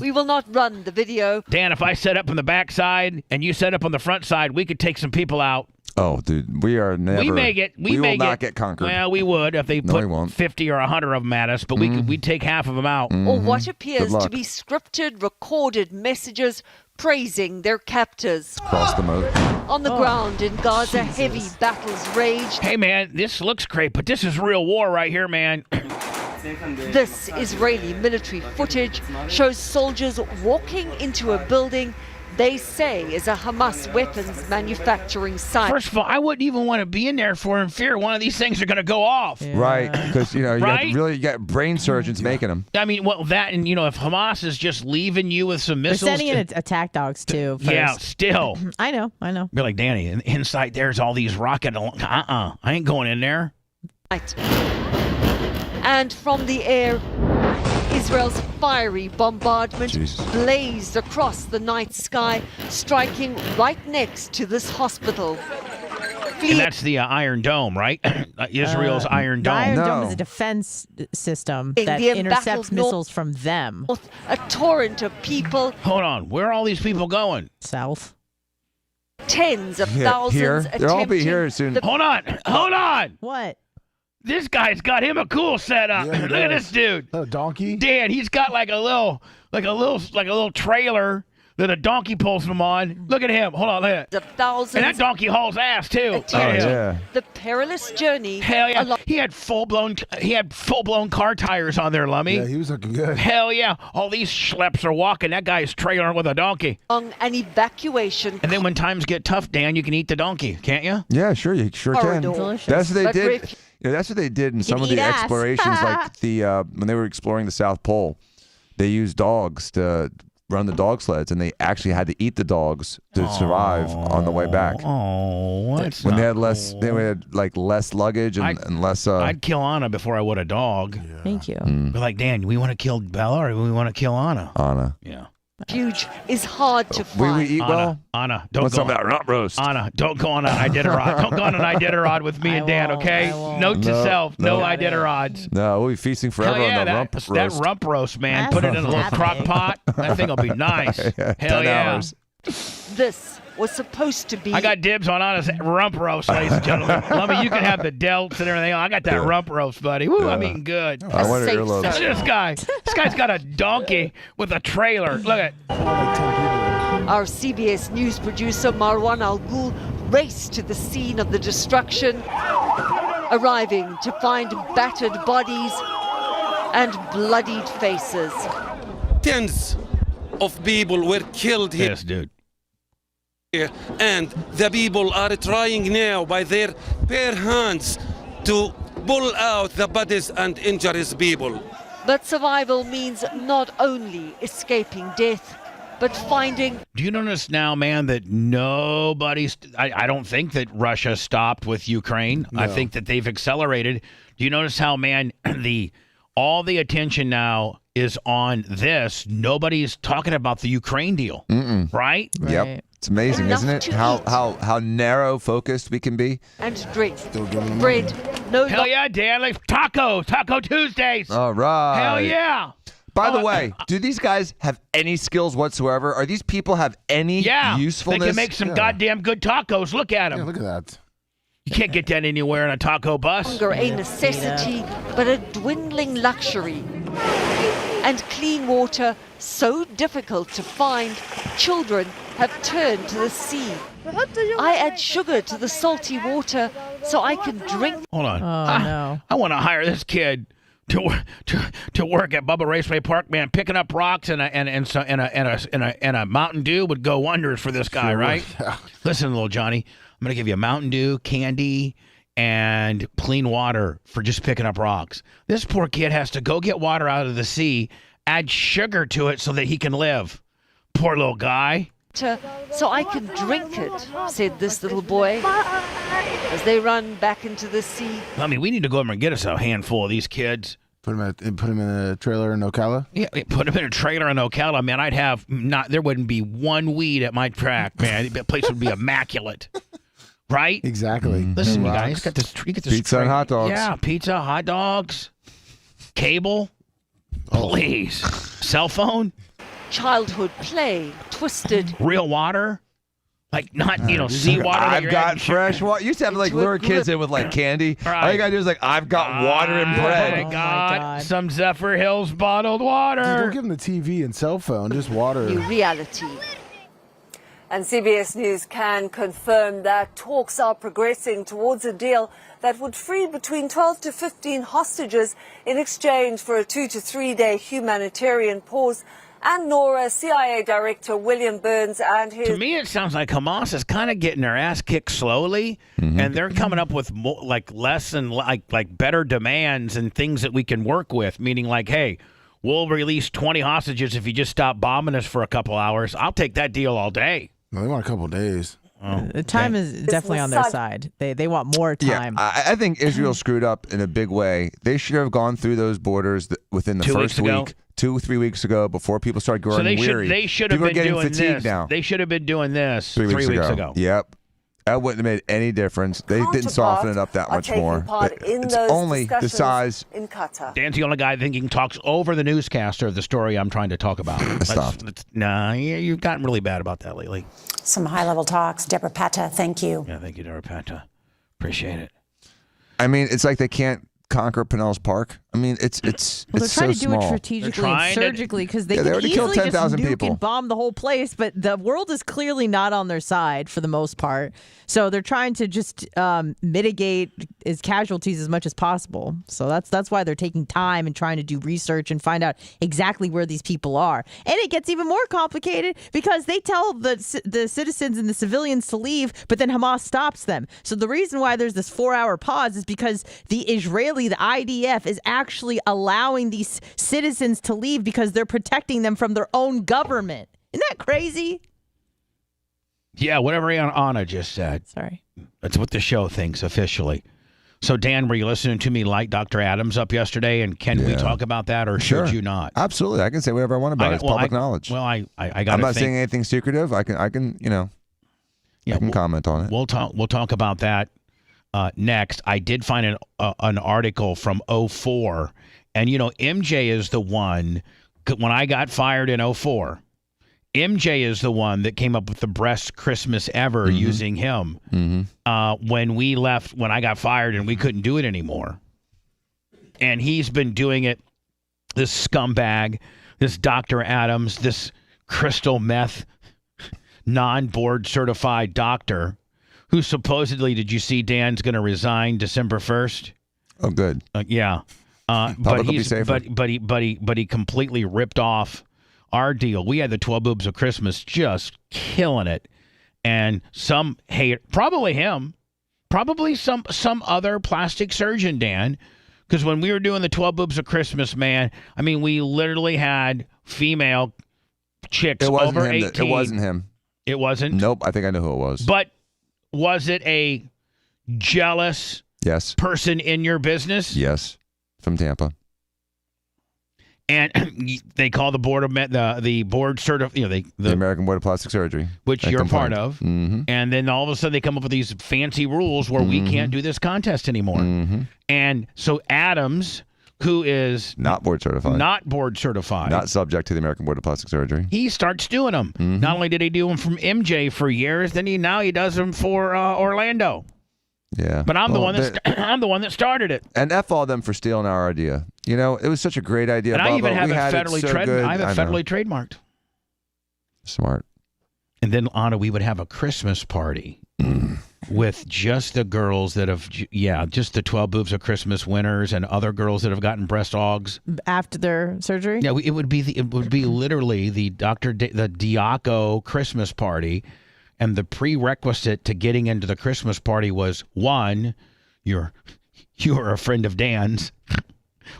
We will not run the video. Dan, if I set up on the back side and you set up on the front side, we could take some people out. Oh, dude, we are never. We will not get conquered. Well, we would if they No, we put won't. 50 or 100 of them at us, but we'd take half of them out. Or what Good appears to luck. be scripted, recorded messages praising their captors. Cross the moat. On the ground in Gaza, heavy battles rage. Hey, man, this looks great, but this is real war right here, man. This Israeli military footage shows soldiers walking into a building they say is a Hamas weapons manufacturing site. First of all, I wouldn't even want to be in there for in fear one of these things are going to go off. Right, because you Right? got brain surgeons making them. I mean, well, that and if Hamas is just leaving you with some They're missiles. sending in attack dogs too. First. Yeah, still. I know. Be like, Danny, inside there's all these rocket. I ain't going in there. And from the air, Israel's fiery bombardment blazed across the night sky, striking right next to this hospital. And that's the Iron Dome, right? Israel's Iron The Dome. Iron Dome is a defense system In that the intercepts embattled missiles from them. A torrent of people, Hold on. Where are all these people going? South. tens of thousands Here, they'll all be attempting here soon. Hold on. What? This guy's got him a cool setup. Yeah, he Look at does. this dude. A donkey? Dan, he's got like a little trailer that a donkey pulls him on. Look at him. Hold on, look at that. of thousands And that donkey hauls ass too. Look at him. yeah. the perilous journey Hell yeah. along He had full blown car tires on there, Lummy. Yeah, he was looking good. Hell yeah. All these schleps are walking. That guy's trailering with a donkey. an evacuation And then when times get tough, Dan, you can eat the donkey, can't you? Yeah, sure, you sure can. corridor. Delicious. That's what they But did. Rick- That's what they did in some of eat the ass. explorations, like when they were exploring the South Pole. they used dogs to run the dog sleds, and they actually had to eat the dogs to survive on the way back. Oh, that's when not they had less, cool. they had like less luggage and less. I'd kill Anna before I would a dog. Thank you. But like, Dan, we want to kill Bella or we want to kill Anna? Anna. Yeah. Refuge is hard to We find. eat well. Anna, don't What's go up with that rump roast? Anna, don't go on an Iditarod. Don't go on an Iditarod with me and Dan, okay? Note to self, no Iditarods. No, we'll be feasting forever Hell yeah, on the rump that roast. rump roast, man. Put it in a little crock pot. That thing will be nice. Hell 10 yeah. hours. This was supposed to be. I got dibs on Anna's rump roast, ladies and gentlemen. Lummy, you can have the delts and everything. I got that rump roast, buddy. Woo, I'm eating good. I wonder your Look at this guy. This guy's got a donkey with a trailer. Look at Our CBS News producer Marwan Al Ghul raced to the scene of the destruction, arriving to find battered bodies and bloodied faces. Tens of people were killed here. Yes, dude. And the people are trying now by their bare hands to pull out the bodies and injured people. But survival means not only escaping death, but finding. Do you notice now, man, that nobody's. I don't think that Russia stopped with Ukraine. I think that they've accelerated. Do you notice how, man, all the attention now is on this? Nobody's talking about the Ukraine deal, right? Yep. It's amazing, Enough isn't it? to How narrow focused we can be. And drink. Bread. No. Hell yeah, Dan. Like Taco Tuesdays. All right. Hell yeah. By the way, do these guys have any skills whatsoever? Are these people have any usefulness? They can make some goddamn good tacos. Look at them. Yeah, look at that. You can't get that anywhere in a taco bus. Hunger a necessity, but a dwindling luxury. And clean water so difficult to find, children have turned to the sea. I add sugar to the salty water so I can drink. Hold on. Oh, no. I want to hire this kid to work at Bubba Raceway Park, man. Picking up rocks and a Mountain Dew would go wonders for this guy, right? Listen, little Johnny, I'm gonna give you a Mountain Dew, candy, and clean water for just picking up rocks. This poor kid has to go get water out of the sea, add sugar to it so that he can live. Poor little guy. So I can drink it, said this little boy, as they run back into the sea. I mean, we need to go over and get us a handful of these kids. Put him in a trailer in Ocala? Yeah, put him in a trailer in Ocala, man. I'd have there wouldn't be one weed at my track, man. The place would be immaculate. Right? Exactly. Listen, you guys, you get this Pizza and hot dogs. Yeah, pizza, hot dogs, cable. Please. Cell phone. Childhood play, twisted. Real water. Like not, seawater. I've got fresh water. Used to have like lure kids in with like candy. All you gotta do is like, I've got water and bread. I got some Zephyr Hills bottled water. Dude, don't give them the TV and cell phone, just water. New reality. And CBS News can confirm that talks are progressing towards a deal that would free between 12 to 15 hostages in exchange for a 2 to 3 day humanitarian pause. And Nora, CIA Director William Burns and his... To me, it sounds like Hamas is kind of getting their ass kicked slowly, and they're coming up with more, less and like better demands and things that we can work with, meaning like, hey, we'll release 20 hostages if you just stop bombing us for a couple hours. I'll take that deal all day. No, they want a couple of days. The time is definitely on their side. They want more time. Yeah, I think Israel screwed up in a big way. They should have gone through those borders within the first week. 2-3 weeks ago, before people started growing weary. They should have been doing this. Now. They should have been doing this 3 weeks ago. Yep. That wouldn't have made any difference. They didn't soften it up that much more. It's only the size. In Qatar. Dan's the only guy I think he talks over the newscaster of the story I'm trying to talk about. Nah, you've gotten really bad about that lately. Some high-level talks. Deborah Patta, thank you. Yeah, thank you, Deborah Patta. Appreciate it. I mean, it's like they can't conquer Pinellas Park. I mean, it's they're trying to do it strategically and surgically because they can already easily killed 10,000 just nuke people and bomb the whole place. But the world is clearly not on their side for the most part. So they're trying to just mitigate his casualties as much as possible. So that's why they're taking time and trying to do research and find out exactly where these people are. And it gets even more complicated because they tell the citizens and the civilians to leave, but then Hamas stops them. So the reason why there's this 4-hour pause is because the IDF is actually allowing these citizens to leave because they're protecting them from their own government. Isn't that crazy? Yeah, whatever Anna just said. Sorry. That's what the show thinks officially. So, Dan, were you listening to me light Dr. Adams up yesterday? And can we talk about that, or should you not? Absolutely. I can say whatever I want about it. It's public knowledge. Well, I got. I'm not saying anything secretive. I can, I can comment on it. We'll talk about that next. I did find an article from 2004, and MJ is the one. When I got fired in 2004, MJ is the one that came up with the best Christmas ever using him. When we left, when I got fired and we couldn't do it anymore. And he's been doing it, this scumbag, this Dr. Adams, this crystal meth, non-board certified doctor who supposedly, did you see Dan's going to resign December 1st? Oh, good. Yeah. But he completely ripped off our deal. We had the 12 Boobs of Christmas just killing it. And some hate, probably him, probably some other plastic surgeon, Dan, because when we were doing the 12 Boobs of Christmas, man, I mean, we literally had female chicks over 18. It wasn't him. It wasn't? Nope. I think I know who it was. But was it a jealous person in your business? Yes. From Tampa. And they call the board of the board the American Board of Plastic Surgery, which you're part of. And then all of a sudden they come up with these fancy rules where we can't do this contest anymore. And so Adams, who is not board certified, not subject to the American Board of Plastic Surgery, he starts doing them. Not only did he do them from MJ for years, then he does them for Orlando. Yeah, but I'm the one that started it. And F all them for stealing our idea. It was such a great idea. And Bubba. I even have it federally federally trademarked. Smart. And then Anna, we would have a Christmas party with just the girls that have just the 12 Boobs of Christmas winners and other girls that have gotten breast augs after their surgery. Yeah, it would be literally the the Diaco Christmas party. And the prerequisite to getting into the Christmas party was, one, you're a friend of Dan's,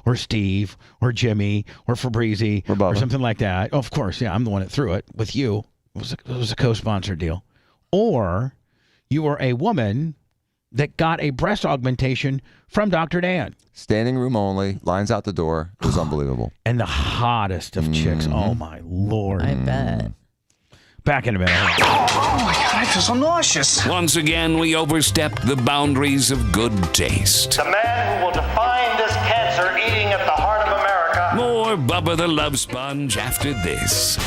or Steve, or Jimmy, or Fabrizi, or something like that. Oh, of course, yeah, I'm the one that threw it with you. It was a co-sponsored deal. Or you were a woman that got a breast augmentation from Dr. Dan. Standing room only, lines out the door. It was unbelievable. And the hottest of chicks. Oh, my Lord. I bet. Back in a minute. Oh my God, I feel so nauseous. Once again, we overstepped the boundaries of good taste. The man who will define this cancer eating at the heart of America. More Bubba the Love Sponge after this.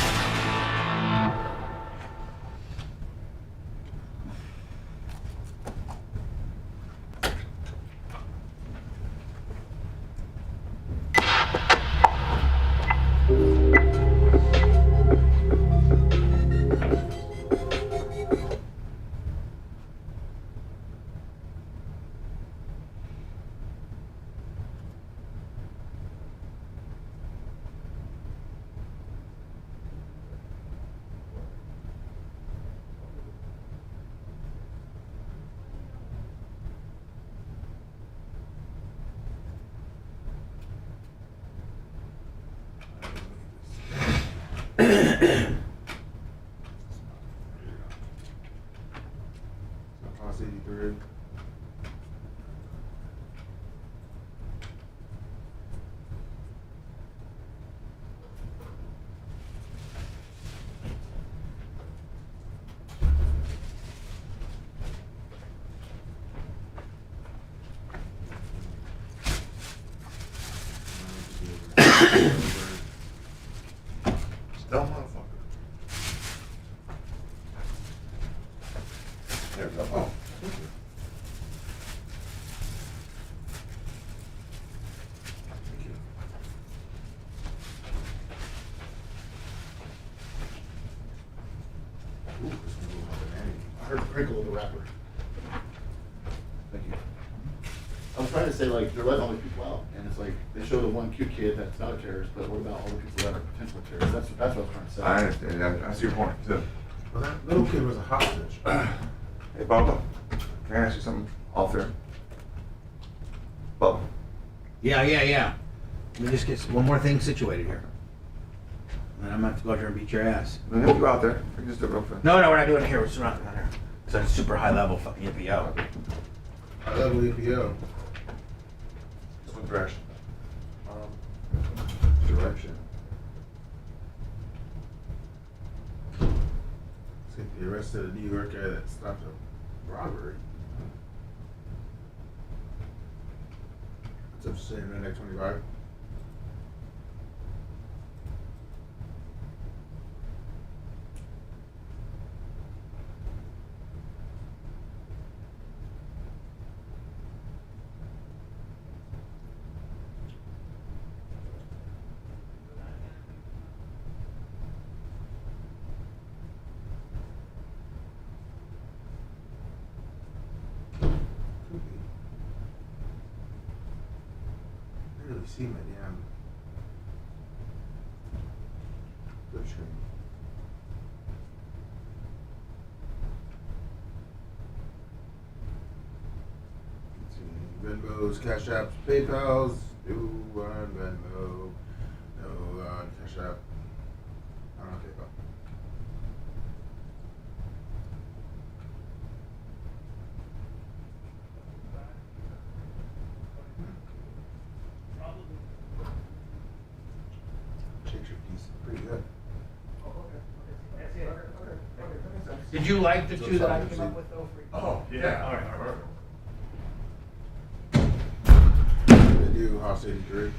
Class 83. Dumb motherfucker. There we go. Oh, thank you. Thank you. Ooh, this one's a little hot and natty. I heard the crinkle of the wrapper. Thank you. I was trying to say, like, they're letting all these people out, and it's like, they show the one cute kid that's not a terrorist, but what about all the people that are potential terrorists? That's what I was trying to say. I understand. I see your point, too. Well, that little kid was a hostage. Hey, Bubba, can I ask you something off there? Bubba. Yeah. Let me just get one more thing situated here. And I'm going to have to go out there and beat your ass. We have to go out there. We can just do it real fast. No, we're not doing it here. We're just not doing it here. Because that's super high level fucking EPO. High level EPO. What direction? Direction. See, the arrested a New York guy that stopped a robbery. What's up, saying Redneck 25? I didn't really see my damn flip screen. Let's see. Venmos, Cash Apps, PayPals. Do one Venmo. No Cash App. I don't know PayPal. Pretty good. Did you like the two that I came up with, though? Oh, yeah. All right. They do House 83.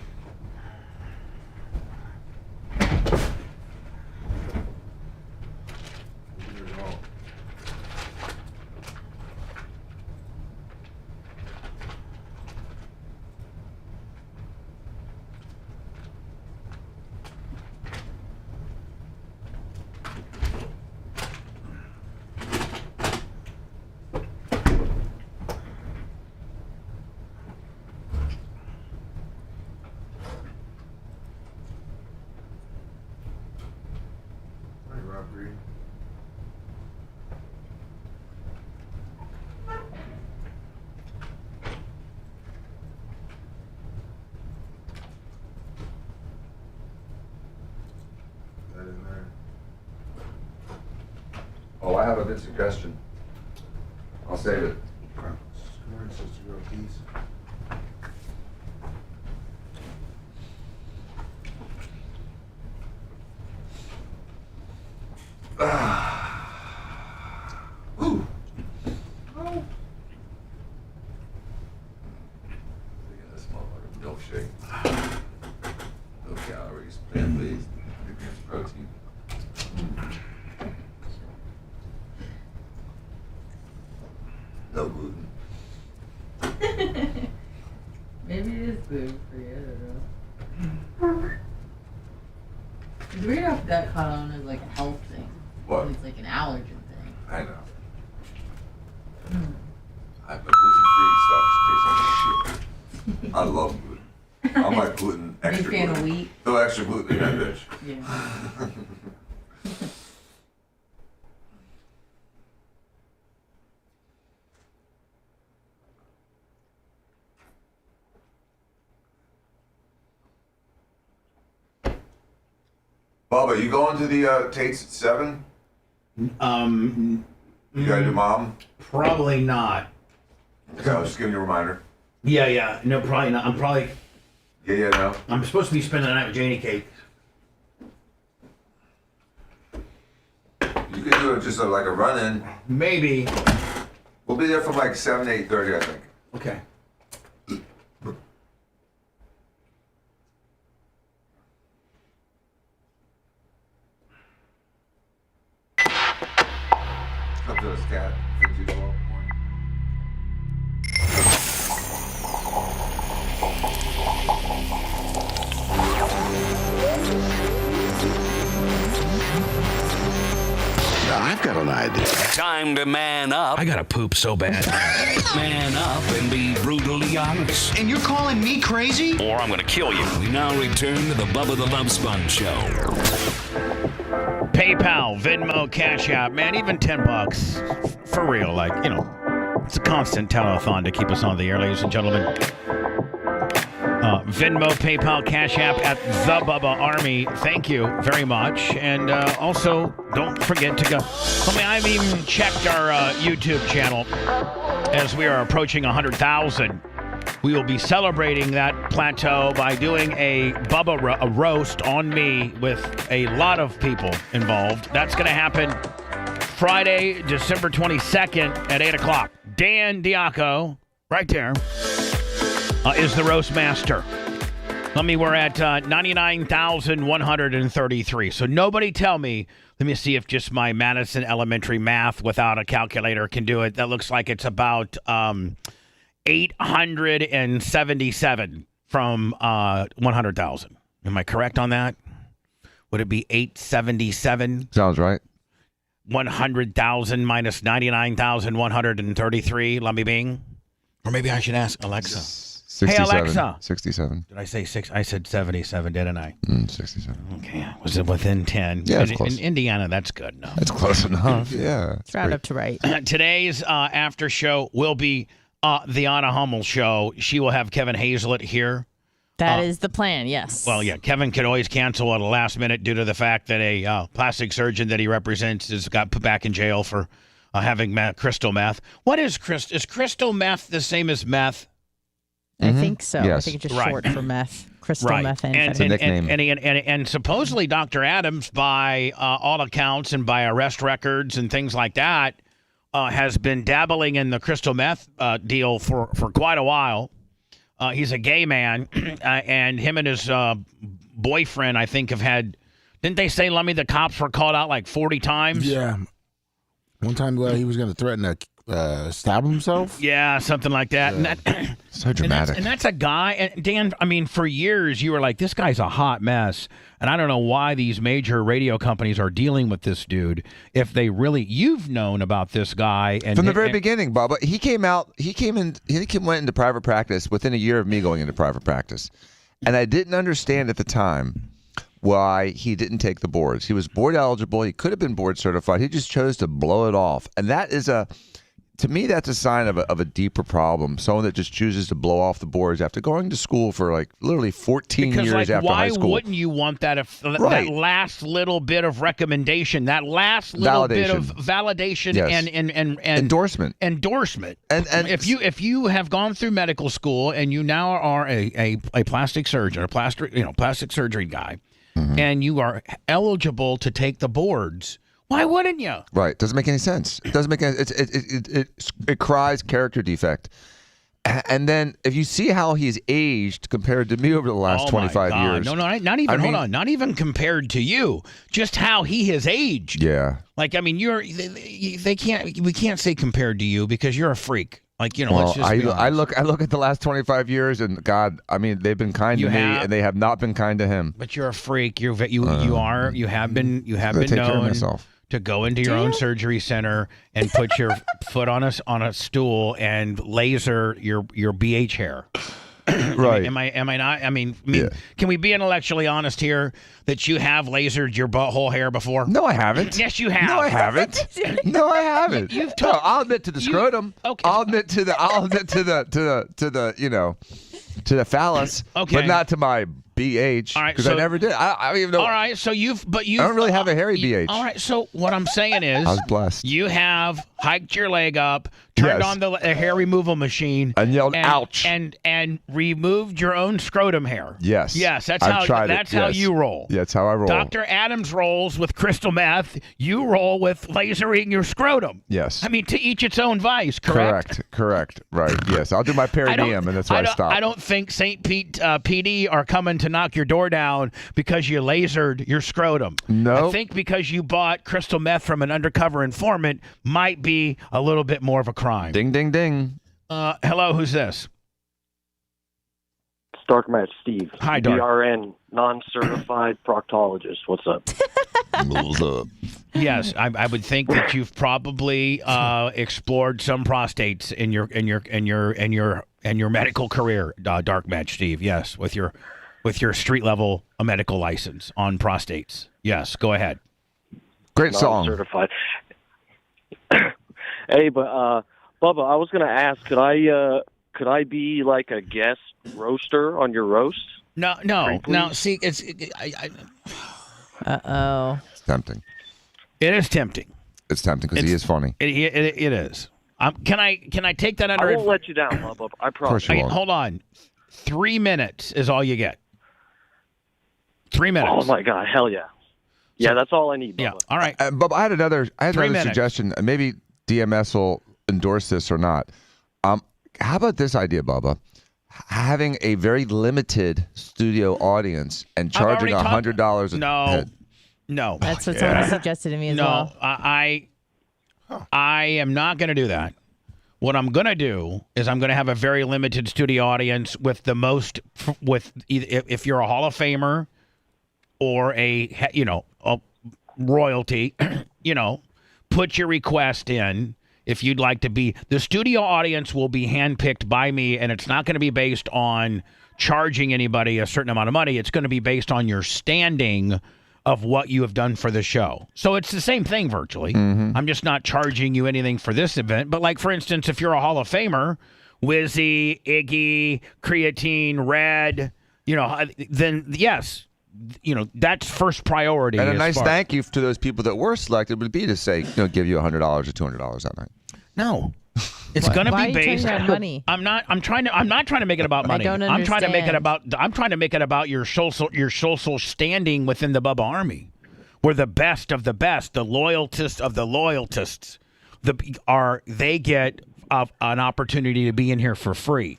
Rob Green. That in there. Oh, I have a good suggestion. I'll save it. Scoring sister real piece. Ooh. Oh. Look at this motherfucker. Milkshake. No calories. Plant-based. 100 grams of protein. No gluten. Maybe it is gluten free. I don't know. It's weird how that caught on as like a health thing. What? It's like an allergen thing. I know. I but gluten-free stuff tastes like shit. I love gluten. I'm like gluten extra Big fan gluten. of wheat. Throw extra gluten in that bitch. Yeah. Bubba, you going to the Tate's at 7? You gotta do mom? Probably not. Okay, I'll just give you a reminder. Yeah. No, probably not. I'm probably. Yeah, no. I'm supposed to be spending the night with Janie Kate. You can do it just like a run-in. Maybe. We'll be there from like 7 to 8:30, I think. Okay. Up to this cat. Things you do all morning. Now I've got an idea. Time to man up. I gotta poop so bad. Man up and be brutally honest. And you're calling me crazy? Or I'm gonna kill you. We now return to the Bubba the Love Sponge show. PayPal, Venmo, Cash App, man, even $10 for real. Like, it's a constant telethon to keep us on the air, ladies and gentlemen. Venmo, PayPal, Cash App at The Bubba Army. Thank you very much. And also, don't forget to go. I've even checked our YouTube channel as we are approaching 100,000. We will be celebrating that plateau by doing a Bubba a roast on me with a lot of people involved. That's going to happen Friday, December 22nd at 8 o'clock. Dan Diaco, right there, is the roast master. We're at 99,133. So nobody tell me, let me see if just my Madison Elementary math without a calculator can do it. That looks like it's about 877 from 100,000. Am I correct on that? Would it be 877? Sounds right. 100,000 minus 99,133. Let me bing. Or maybe I should ask Alexa. 67. Hey, Alexa. 67. Did I say 6? I said 77, didn't I? 67. Okay. Was it within 10? Yeah, it's close. In Indiana, that's good enough. That's close enough. Yeah. It's right up to right. Today's after show will be the Anna Hummel show. She will have Kevin Hazlett here. That is the plan, yes. Well, yeah, Kevin could always cancel at the last minute due to the fact that a plastic surgeon that he represents has got put back in jail for having crystal meth. What is crystal? Is crystal meth the same as meth? I think so. Yes. I think it's just Right. short for meth. Crystal Right. methamphetamine. It's a nickname. And supposedly Dr. Adams, by all accounts and by arrest records and things like that, has been dabbling in the crystal meth deal for quite a while. He's a gay man, and him and his boyfriend, I think, have had. Didn't they say, Lummy, the cops were called out like 40 times? Yeah. One time he was going to threaten to stab himself. Yeah, something like that. And that so dramatic. And that's a guy. And Dan, I mean, for years you were like, this guy's a hot mess. And I don't know why these major radio companies are dealing with this dude. If they really, you've known about this guy and from the very beginning, Bubba. He went into private practice within a year of me going into private practice, and I didn't understand at the time why he didn't take the boards. He was board eligible. He could have been board certified. He just chose to blow it off, and that is to me, that's a sign of a deeper problem. Someone that just chooses to blow off the boards after going to school for like literally 14 years after high school. Why wouldn't you want that that last little bit of recommendation, that last little bit of validation and endorsement? And if you have gone through medical school and you now are a plastic surgeon, a plastic surgery guy, and you are eligible to take the boards. Why wouldn't you? Right. Doesn't make any sense. It doesn't make any. It cries character defect. And then if you see how he's aged compared to me over the last 25 years. No, not even. Hold on. Not even compared to you. Just how he has aged. Yeah. Like, I mean, we can't say compared to you because you're a freak. Like, well, let's just be honest. I look at the last 25 years and God, I mean, they've been kind to me and they have not been kind to him. But you're a freak. You have been take care of known myself. To go into your own surgery center and put your foot on a stool and laser your BH hair. Right. Am I not? I mean, Can we be intellectually honest here that you have lasered your butthole hair before? No, I haven't. Yes, you have. No, I haven't. No, I haven't. I'll admit to the scrotum. Okay. I'll admit to the phallus. Okay. But not to my BH. All right, because I never did. I don't even know. All right, so you I don't really have a hairy BH. All right, so what I'm saying is, I was blessed. You have hiked your leg up, turned on the hair removal machine, and yelled "ouch" and removed your own scrotum hair. Yes. Yes, that's I've how tried how you roll. Yeah, that's how I roll. Dr. Adams rolls with crystal meth. You roll with lasering your scrotum. Yes. I mean, to each its own vice. Correct. Right. Yes, I'll do my perineum, and that's where I stop. I don't think St. Pete PD are coming to knock your door down because you lasered your scrotum. No. I think because you bought crystal meth from an undercover informant might be a little bit more of a crime. Ding, ding, ding. Hello, who's this? Dark Match Steve. Hi, Dark. DRN, non-certified proctologist. What's up? What's up? Yes, I would think that you've probably explored some prostates in your medical career, Dark Match Steve. Yes, with your street level medical license on prostates. Yes, go ahead. Great song. Non-certified. Hey, but Bubba, I was going to ask, could Could I be like a guest roaster on your roast? No. See, it's. Uh-oh. It's tempting. It is tempting. It's tempting because he is funny. It is. Can I take that under? I won't let you down, Bubba. I promise. Hold on. 3 minutes is all you get. 3 minutes. Oh my God! Hell yeah! Yeah, that's all I need, Bubba. Yeah. All right. Bubba, I had another suggestion. Maybe DMS will endorse this or not. How about this idea, Bubba? Having a very limited studio audience and charging $100 a head. No. That's what someone suggested to me as well. No, I am not going to do that. What I'm going to do is I'm going to have a very limited studio audience with if you're a Hall of Famer or a royalty, put your request in. If you'd like to be, the studio audience will be handpicked by me, and it's not going to be based on charging anybody a certain amount of money. It's going to be based on your standing of what you have done for the show. So it's the same thing virtually. Mm-hmm. I'm just not charging you anything for this event. But like, for instance, if you're a Hall of Famer, Wizzy, Iggy, Creatine, Red, then yes, that's first priority. And a nice thank you to those people that were selected would be to say, give you $100 or $200 that night. No. It's going to be based on money. I'm not trying to make it about money. I don't I'm trying to make it about your social standing within the Bubba Army. We're the best of the best, the loyaltists of the loyaltists. They get an opportunity to be in here for free.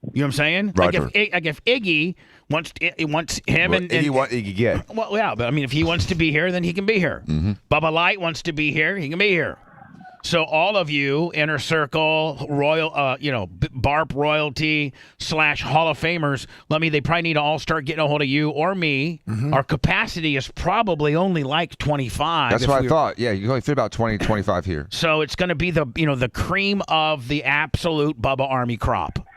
You know what I'm saying? Roger. Like if Iggy wants him and Iggy get. Well, yeah, but I mean, if he wants to be here, then he can be here. Mm-hmm. Bubba Light wants to be here, he can be here. So all of you, Inner Circle, Royal, BARP royalty / Hall of Famers, they probably need to all start getting a hold of you or me. Mm-hmm. Our capacity is probably only like 25. That's what I thought. Yeah, you can only fit about 20, 25 here. So it's going to be the cream of the absolute Bubba Army crop.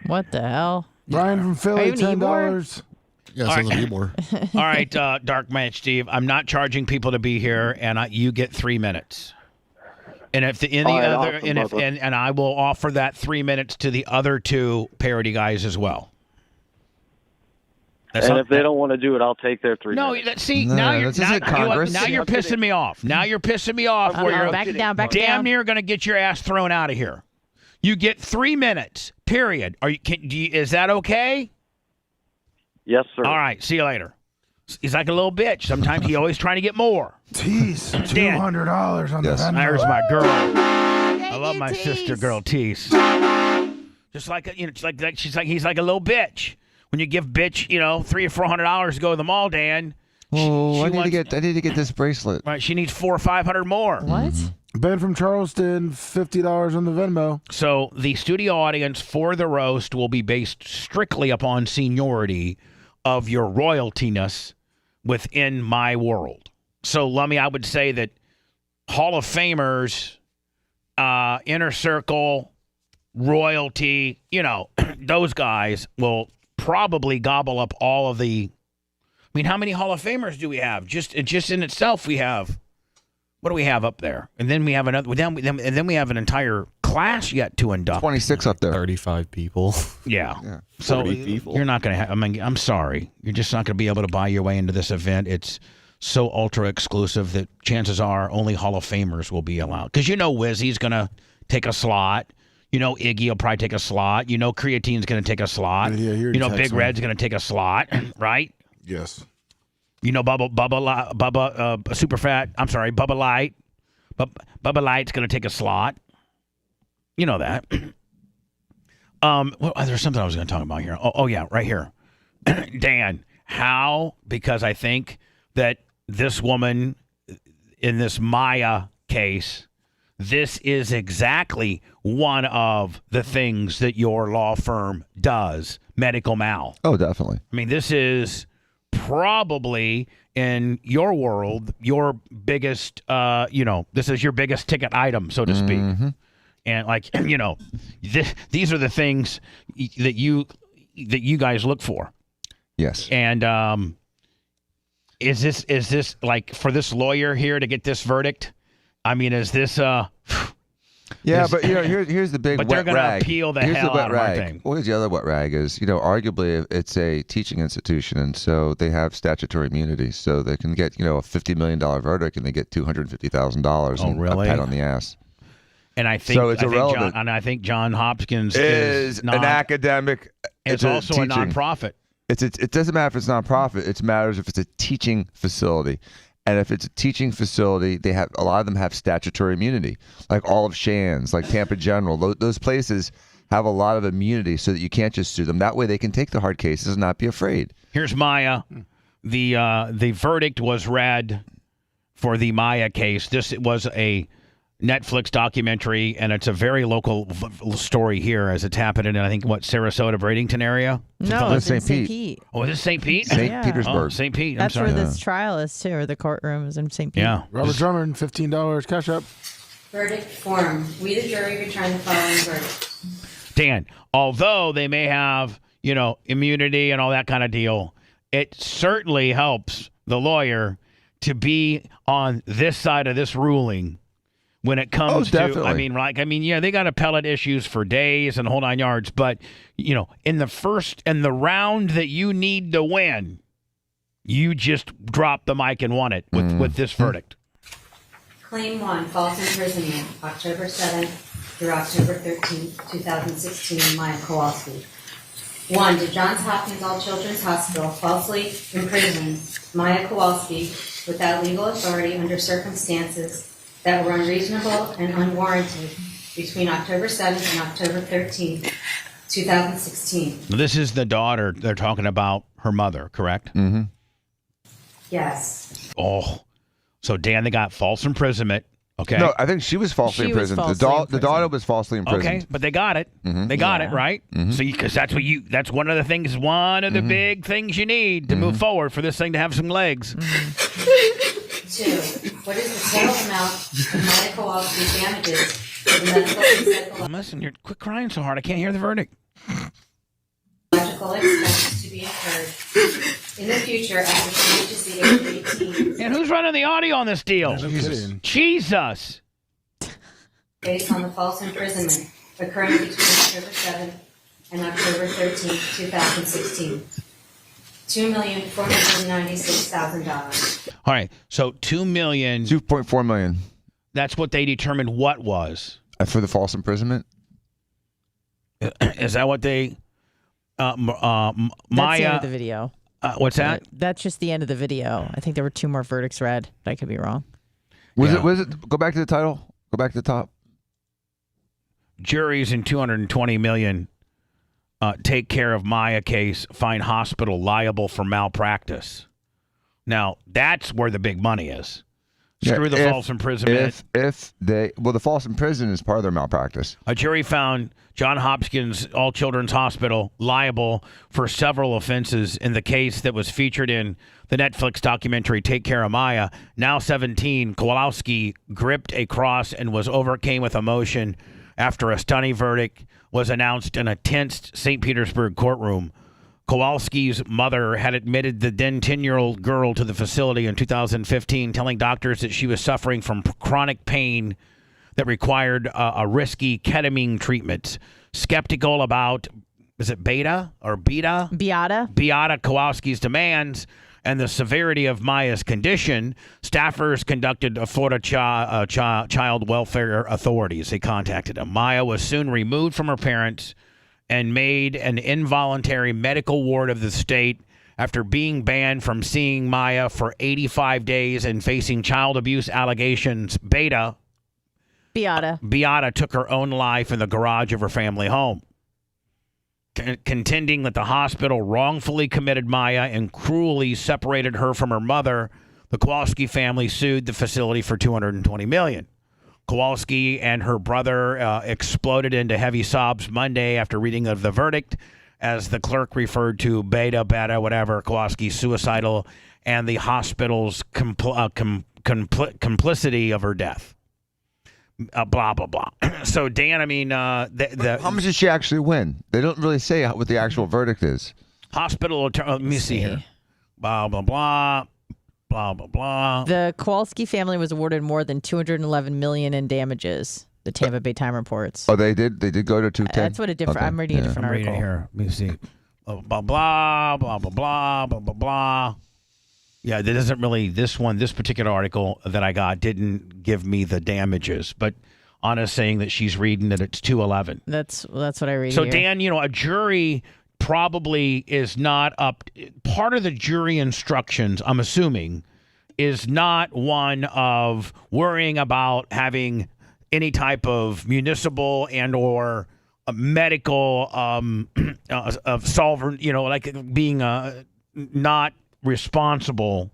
What the hell? Brian from Philly, $10. Yeah, All sounds right. like more. All right, Dark Match Steve, I'm not charging people to be here, and you get 3 minutes. And if and I will offer that 3 minutes to the other two parody guys as well. If they don't want to do it, I'll take their 3 minutes. Now you're pissing me off. Now you're pissing me off. Where you're back it down. damn near going to get your ass thrown out of here. You get 3 minutes. Period. Is that okay? Yes, sir. All right. See you later. He's like a little bitch. Sometimes he's always trying to get more. Tease, $200 on the Venmo. There's my girl. I love my sister girl, Tease. Just like he's like a little bitch. When you give bitch, $300 or $400 to go to the mall, Dan. I need to get this bracelet. Right, she needs $400 or $500 more. What? Ben from Charleston, $50 on the Venmo. So the studio audience for the roast will be based strictly upon seniority of your royaltiness within my world. So, Lummy, I would say that Hall of Famers, Inner Circle, royalty, those guys will probably gobble up all of the. I mean, how many Hall of Famers do we have? Just in itself, we have. What do we have up there? And then we have another. And then we have an entire class yet to induct. 26 up there. 35 people. Yeah. So 40 people. You're not going to have. I'm sorry. You're just not going to be able to buy your way into this event. It's so ultra exclusive that chances are only Hall of Famers will be allowed. Because Wizzy's going to take a slot. Iggy will probably take a slot. Creatine's going to take a slot. Yeah, Big Red's going to take a slot, right? Yes. Bubba Super Fat. I'm sorry, Bubba Light. Bubba Light's going to take a slot. You know that. There's something I was going to talk about here. Oh yeah, right here. Dan, how? Because I think that this woman in this Maya case, this is exactly one of the things that your law firm does, medical mal. Oh, definitely. I mean, this is probably in your world your biggest this is your biggest ticket item, so to speak. Mm-hmm. And these are the things that you guys look for. Yes. And is this like for this lawyer here to get this verdict? I mean, is this Yeah, but here's the big But wet they're going to rag. appeal the Here's hell the wet out of my rag. thing. Well, here's the other wet rag is, arguably it's a teaching institution, and so they have statutory immunity, so they can get, a $50 million verdict, and they get $250,000 Oh, and really? a pat on the ass. And I think So it's irrelevant. I think John Hopkins Is not, an academic. It's a also a teaching. nonprofit. It doesn't matter if it's nonprofit. It matters if it's a teaching facility. And if it's a teaching facility, a lot of them have statutory immunity, like all of Shands, like Tampa General. Those places have a lot of immunity so that you can't just sue them. That way they can take the hard cases and not be afraid. Here's Maya. The verdict was read for the Maya case. This was a Netflix documentary, and it's a very local story here as it's happening in, I think, Sarasota, Bradenton area? No, it's in St. Pete. Oh, is this St. Pete? St. Petersburg. Oh, St. Pete. That's I'm sorry. where this trial is, too, or the courtroom is in St. Pete. Yeah. Robert Drummond, $15 cash up. Verdict form. We, the jury, return the following verdict. Dan, although they may have, immunity and all that kind of deal, it certainly helps the lawyer to be on this side of this ruling when it comes to, they got appellate issues for days and the whole 9 yards, but, in the round that you need to win, you just drop the mic and won it with this verdict. Claim 1, false imprisonment, October 7th through October 13th, 2016, Maya Kowalski. 1. Did Johns Hopkins All Children's Hospital falsely imprison Maya Kowalski without legal authority under circumstances that were unreasonable and unwarranted between October 7th and October 13th, 2016? This is the daughter. They're talking about her mother, correct? Mm-hmm. Yes. Oh, so Dan, they got false imprisonment. Okay. No, I think she was falsely imprisoned. The daughter was falsely imprisoned. Okay, but they got it. Mm-hmm. They got it, right? Mm-hmm. So because that's one of the things, one of the big things you need to move forward for this thing to have some legs. 2. What is the total amount of Maya Kowalski damages for the medical and psychological Listen, you're quit crying so hard. I can't hear the verdict. expenses to be incurred in the future after she reaches the age of 18? And who's running the audio on this deal? Jesus. Based on the false imprisonment occurring between October 7th and October 13th, 2016. $2,496,000. All right, so $2.4 million. That's what they determined what was. For the false imprisonment? Is that what they... That's Maya... the end of the video. What's that? That's just the end of the video. I think there were 2 more verdicts read. I could be wrong. Was it? Go back to the title. Go back to the top. Juries in $220 million take care of Maya case, find hospital liable for malpractice. Now, that's where the big money is. Screw the false imprisonment. The false imprisonment is part of their malpractice. A jury found John Hopkins All Children's Hospital liable for several offenses in the case that was featured in the Netflix documentary Take Care of Maya. Now 17, Kowalski gripped a cross and was overcame with emotion after a stunning verdict was announced in a tense St. Petersburg courtroom. Kowalski's mother had admitted the then 10-year-old girl to the facility in 2015, telling doctors that she was suffering from chronic pain that required a risky ketamine treatment. Skeptical about, is it Beata? Beata Kowalski's demands and the severity of Maya's condition, staffers conducted a Florida child welfare authorities. They contacted him. Maya was soon removed from her parents and made an involuntary medical ward of the state after being banned from seeing Maya for 85 days and facing child abuse allegations. Beata took her own life in the garage of her family home, contending that the hospital wrongfully committed Maya and cruelly separated her from her mother. The Kowalski family sued the facility for $220 million. Kowalski and her brother exploded into heavy sobs Monday after reading of the verdict, as the clerk referred to Beta, whatever, Kowalski's suicidal and the hospital's complicity of her death. Blah, blah, blah. So, Dan, I mean... how much did she actually win? They don't really say what the actual verdict is. Hospital... let me see here. Blah, blah, blah. Blah, blah, blah. The Kowalski family was awarded more than $211 million in damages. The Tampa Bay Time reports. Oh, they did go to 210. That's what a different. Okay. I'm reading a different I'm reading article it here. Let me see. Blah blah blah blah blah blah blah blah blah. Yeah, that doesn't really. This particular article that I got didn't give me the damages, but Anna's saying that she's reading that it's 211. That's what I read. So here. Dan, a jury probably is not up. Part of the jury instructions, I'm assuming, is not one of worrying about having any type of municipal and or medical of solvent, like being not responsible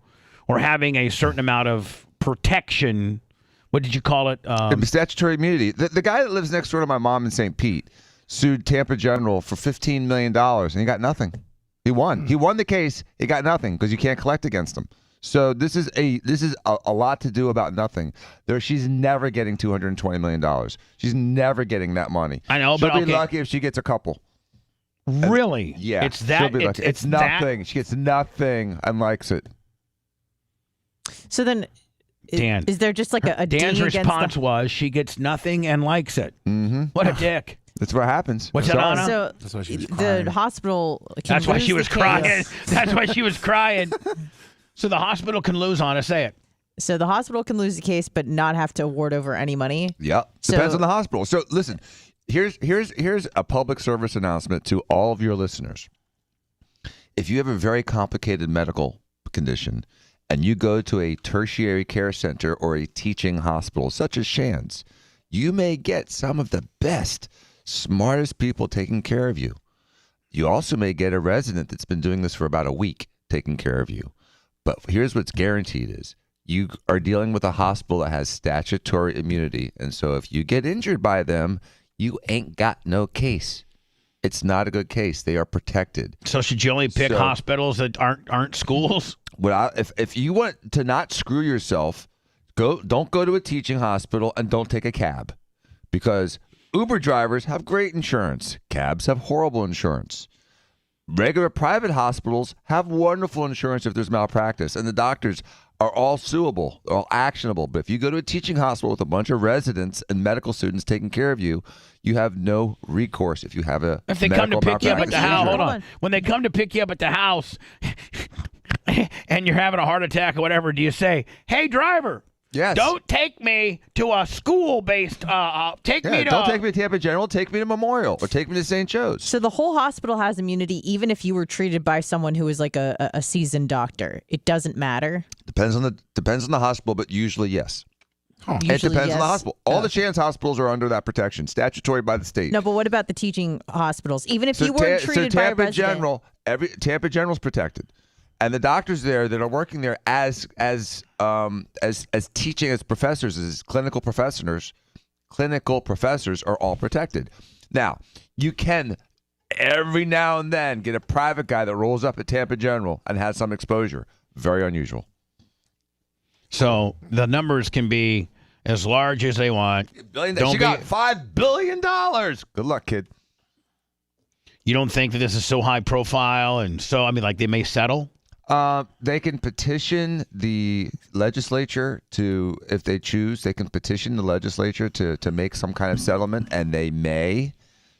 or having a certain amount of protection. What did you call it? Statutory immunity. The guy that lives next door to my mom in St. Pete sued Tampa General for $15 million, and he got nothing. He won. He won the case. He got nothing because you can't collect against him. So this is a lot to do about nothing. She's never getting $220 million. She's never getting that money. I know, she'll but be lucky if she gets a couple. Really? Yeah, it's that. She'll be lucky. It's nothing. She gets nothing and likes it. So then, Dan, is there just like a Dan's ding response was she gets nothing and likes it. Mm-hmm. What a dick. That's what happens. What's that, Anna? So that's why she was crying. The hospital. That's why she was crying. That's why she was crying. So the hospital can lose on it. Say it. So the hospital can lose the case, but not have to award over any money. Yep. Depends on the hospital. So listen, here's a public service announcement to all of your listeners. If you have a very complicated medical condition and you go to a tertiary care center or a teaching hospital such as Shands, you may get some of the best, smartest people taking care of you. You also may get a resident that's been doing this for about a week taking care of you. But here's what's guaranteed is you are dealing with a hospital that has statutory immunity. And so if you get injured by them, you ain't got no case. It's not a good case. They are protected. So should you only pick hospitals that aren't schools? Well, if you want to not screw yourself, don't go to a teaching hospital and don't take a cab. Because Uber drivers have great insurance. Cabs have horrible insurance. Regular private hospitals have wonderful insurance if there's malpractice, and the doctors are all suable, all actionable. But if you go to a teaching hospital with a bunch of residents and medical students taking care of you, you have no recourse if you have a If they come to pick you up at the house, hold on. When they come to pick you up at the house and you're having a heart attack or whatever, do you say, "Hey, driver, yes, don't take me to a school-based, don't take me to Tampa General, take me to Memorial, or take me to St. Joe's." So the whole hospital has immunity, even if you were treated by someone who is like a seasoned doctor. It doesn't matter. Depends on the hospital, but usually yes. Usually, it depends yes. on the hospital. All the Shands hospitals are under that protection, statutory by the state. No, but what about the teaching hospitals? Even if you were treated by a resident. Tampa General's protected. And the doctors there that are working there as teaching as professors, as clinical professors are all protected. Now, you can every now and then get a private guy that rolls up at Tampa General and has some exposure. Very unusual. So the numbers can be as large as they want. She got $5 billion. Good luck, kid. You don't think that this is so high profile and so, like they may settle? They can petition the legislature to, if they choose, they can petition the legislature to make some kind of settlement, and they may,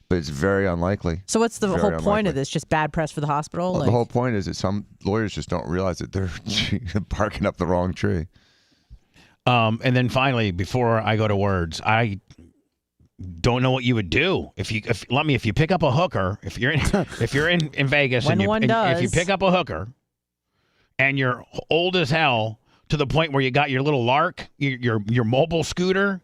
but it's very unlikely. So what's the whole point of this? Just bad press for the hospital? Well, the whole point is that some lawyers just don't realize that they're barking up the wrong tree. And then finally, before I go to words, I don't know what you would do if you pick up a hooker, if you're in Vegas and if you pick up a hooker and you're old as hell to the point where you got your little lark, your mobile scooter.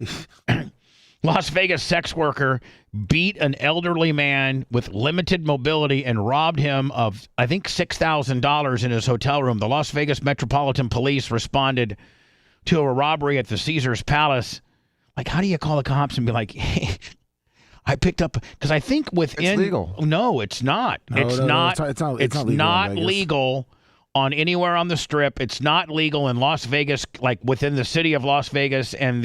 Las Vegas sex worker beat an elderly man with limited mobility and robbed him of, I think, $6,000 in his hotel room. The Las Vegas Metropolitan Police responded to a robbery at the Caesars Palace. Like, how do you call the cops and be like, hey, I picked up, because I think within. It's legal. No, it's not. It's not legal on anywhere on the Strip. It's not legal in Las Vegas, like within the city of Las Vegas and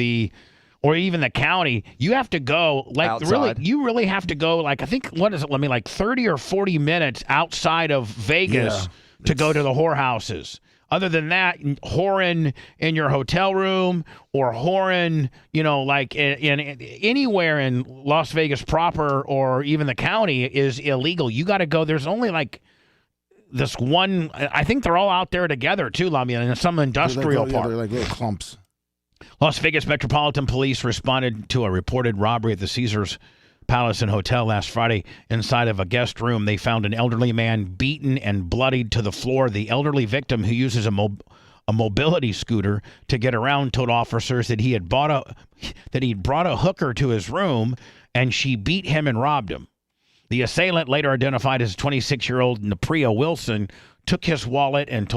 or even the county. You have to go, like, outside. You really have to go, like, I think, what is it? Like 30 or 40 minutes outside of Vegas to go to the whorehouses. Other than that, whoring in your hotel room or whoring, like in anywhere in Las Vegas proper or even the county is illegal. You got to go. There's only like this one. I think they're all out there together too, Lamia, in some industrial park. They're like little clumps. Las Vegas Metropolitan Police responded to a reported robbery at the Caesars Palace and Hotel last Friday. Inside of a guest room, they found an elderly man beaten and bloodied to the floor. The elderly victim, who uses a mobility scooter to get around, told officers that he'd brought a hooker to his room, and she beat him and robbed him. The assailant, later identified as 26-year-old Napria Wilson, took his wallet and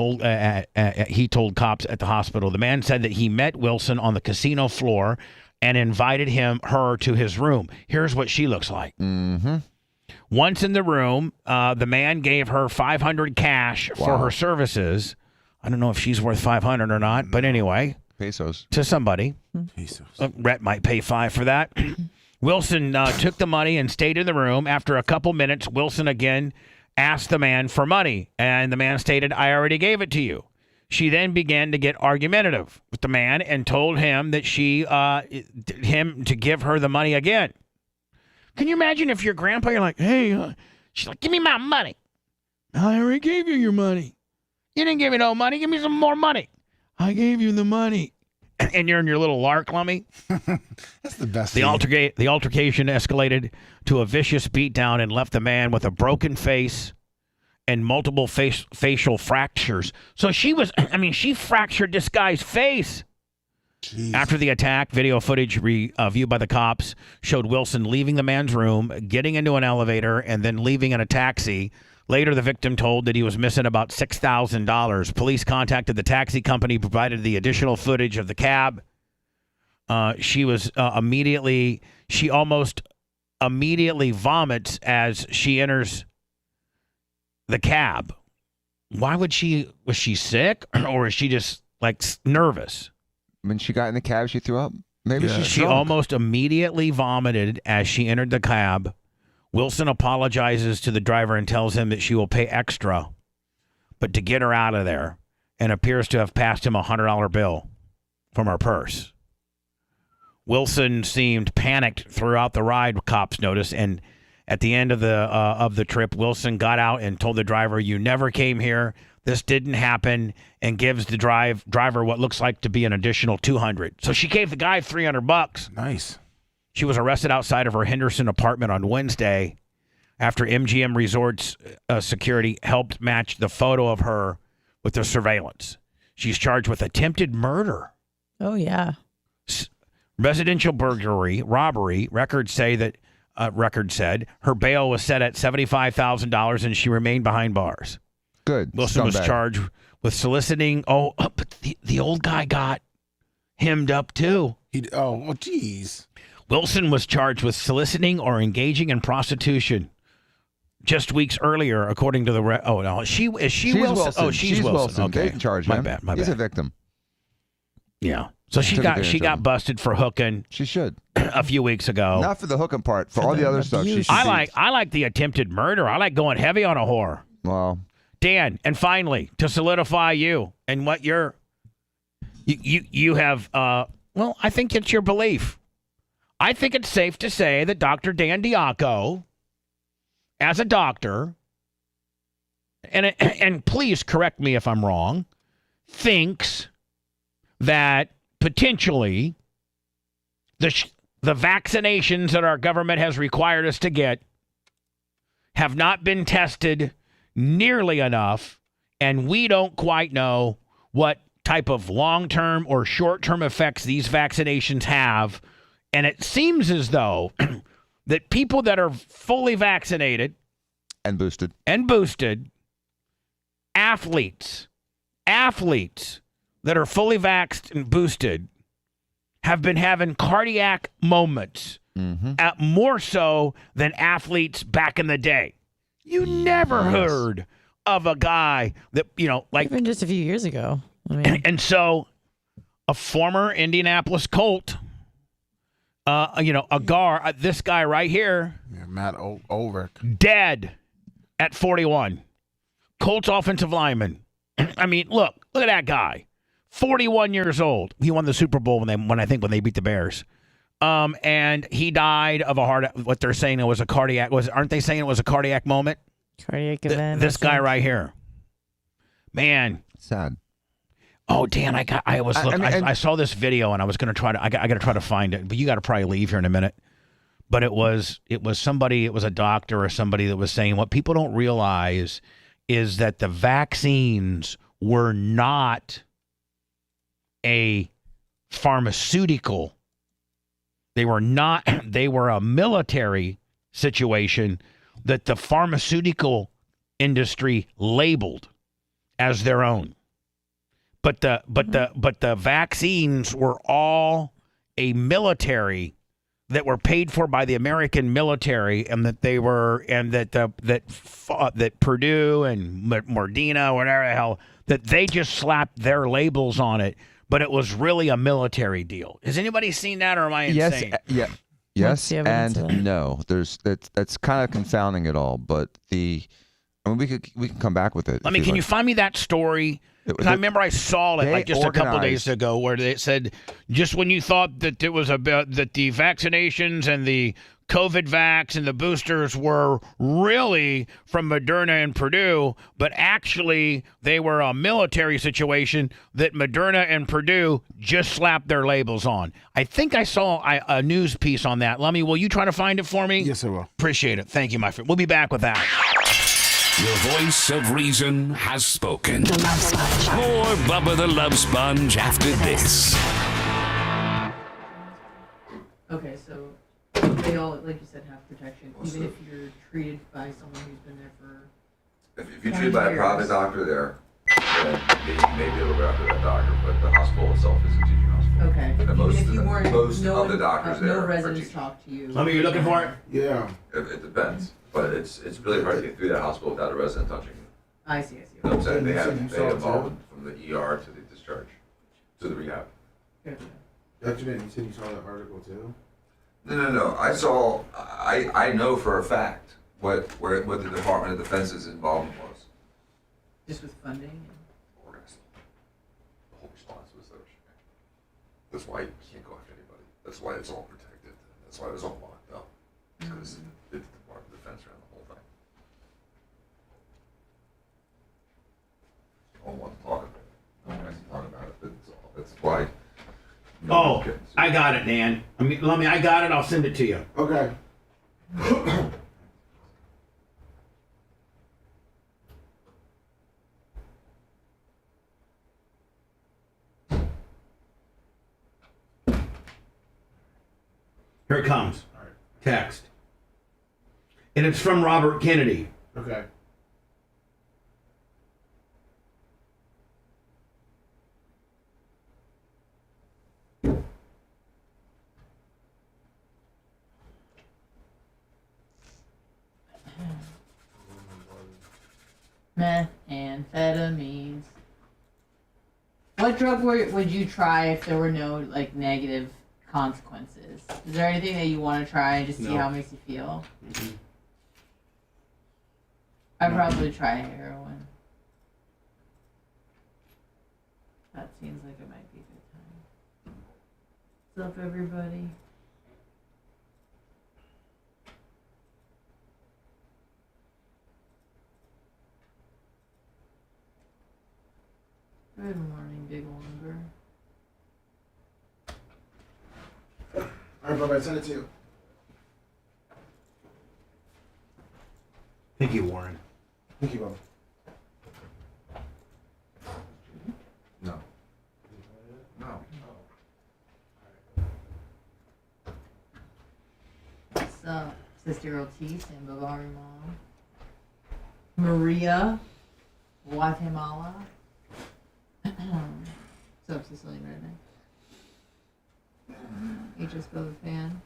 he told cops at the hospital. The man said that he met Wilson on the casino floor and invited her to his room. Here's what she looks like. Mm-hmm. Once in the room, the man gave her $500 cash for her services. I don't know if she's worth $500 or not, but anyway. Pesos. To somebody. Pesos. Rhett might pay $5 for that. Wilson took the money and stayed in the room. After a couple minutes, Wilson again asked the man for money, and the man stated, "I already gave it to you." She then began to get argumentative with the man and told him that him to give her the money again. Can you imagine if your grandpa, you're like, "Hey," she's like, "Give me my money." "I already gave you your money." "You didn't give me no money. Give me some more money." "I gave you the money." And you're in your little lark, Lummy. That's the best. The altercation escalated to a vicious beatdown and left the man with a broken face and multiple facial fractures. So she fractured this guy's face. Jeez. After the attack, video footage viewed by the cops showed Wilson leaving the man's room, getting into an elevator, and then leaving in a taxi. Later, the victim told that he was missing about $6,000. Police contacted the taxi company, provided the additional footage of the cab. She almost immediately vomits as she enters the cab. Why would was she sick or is she just like nervous? When she got in the cab, she threw up? Maybe she almost immediately vomited as she entered the cab. Wilson apologizes to the driver and tells him that she will pay extra, but to get her out of there, and appears to have passed him a $100 bill from her purse. Wilson seemed panicked throughout the ride, cops noticed, and at the end of the trip, Wilson got out and told the driver, "You never came here. This didn't happen," and gives the driver what looks like to be an additional $200. So she gave the guy $300. Nice. She was arrested outside of her Henderson apartment on Wednesday after MGM Resorts security helped match the photo of her with the surveillance. She's charged with attempted murder. Oh, yeah. Residential burglary, robbery. Records said her bail was set at $75,000 and she remained behind bars. Good. Wilson was charged with soliciting. But the old guy got hemmed up too. Geez. Wilson was charged with soliciting or engaging in prostitution just weeks earlier, according to the. She's Wilson. Oh, she's Wilson. Okay, they can charge my him. bad. He's a victim. Yeah. So she got busted for hooking. She should a few weeks ago. Not for the hooking part. For all the other stuff. I like the attempted murder. I like going heavy on a whore. Well, Dan, and finally, to solidify you and what you have. Well, I think it's your belief. I think it's safe to say that Dr. Dan Diaco, as a doctor, and please correct me if I'm wrong, thinks that potentially the vaccinations that our government has required us to get have not been tested nearly enough, and we don't quite know what type of long-term or short-term effects these vaccinations have. And it seems as though that people that are fully vaccinated and boosted, athletes that are fully vaxxed and boosted have been having cardiac moments, more so than athletes back in the day. You never heard of a guy that, even just a few years ago. And so a former Indianapolis Colt, this guy right here, Matt Ulrich, dead at 41. Colts offensive lineman I mean, look at that guy, 41 years old. He won the Super Bowl when they beat the Bears. And he died of what they're saying it was a cardiac. Aren't they saying it was a cardiac moment? Cardiac event. This guy right here, man, sad. Oh, Dan, I saw this video and I was going to try to. I got to try to find it, but you got to probably leave here in a minute. But it was somebody. It was a doctor or somebody that was saying what people don't realize is that the vaccines were not a pharmaceutical. They were not. They were a military situation that the pharmaceutical industry labeled as their own. But the vaccines were all a military that were paid for by the American military, and that Purdue and Moderna, whatever the hell, that they just slapped their labels on it. But it was really a military deal. Has anybody seen that, or am I insane? Yes, and no. That's kind of confounding it all. But we can come back with it. Can you find me that story? Because I remember I saw it like just a couple days ago, where it said just when you thought that it was about that the vaccinations and the COVID vax and the boosters were really from Moderna and Purdue, but actually they were a military situation that Moderna and Purdue just slapped their labels on. I think I saw a news piece on that. Lummy, will you try to find it for me? Yes, I will. Appreciate it. Thank you, my friend. We'll be back with that. Your voice of reason has spoken. More Bubba the Love Sponge after this. Okay, so they all, like you said, have protection, even if you're treated by someone who's been there for. If you're treated by a private doctor there, then you may be able to go after that doctor, but the hospital itself is a teaching hospital. Okay. And most Even if you weren't, most of the doctors there no are residents teaching. talk to you. Lummy, you looking for it? Yeah. It depends, but it's really hard to get through that hospital without a resident touching you. I see. You know what I'm saying? They evolved from the ER to the discharge, to the rehab. Gotcha. You said you saw that article too? No. I know for a fact what the Department of Defense's involvement was. Just with funding? Organized. The whole response was there. That's why you can't go after anybody. That's why it's all protected. That's why it was all locked up. Because the Department of Defense ran the whole thing. I don't want to talk about it. I don't want to talk about it, but that's why. Oh, I got it, Dan. Lummy, I got it. I'll send it to you. Okay. Here it comes. All right. Text. And it's from Robert Kennedy. Okay. Methamphetamines. What drug would you try if there were no negative consequences? Is there anything that you want to try and just see how it makes you feel? Mm-hmm. I'd probably try heroin. That seems like it might be a good time. What's up, everybody? Good morning, Big Lumber. All right, Bubba, I sent it to you. Thank you, Warren. Thank you, Bubba. No. No. What's up, Sister Ortiz and Bavari Mom? Maria, Guatemala. What's up, Sicilian Redneck? HS Go the Fan.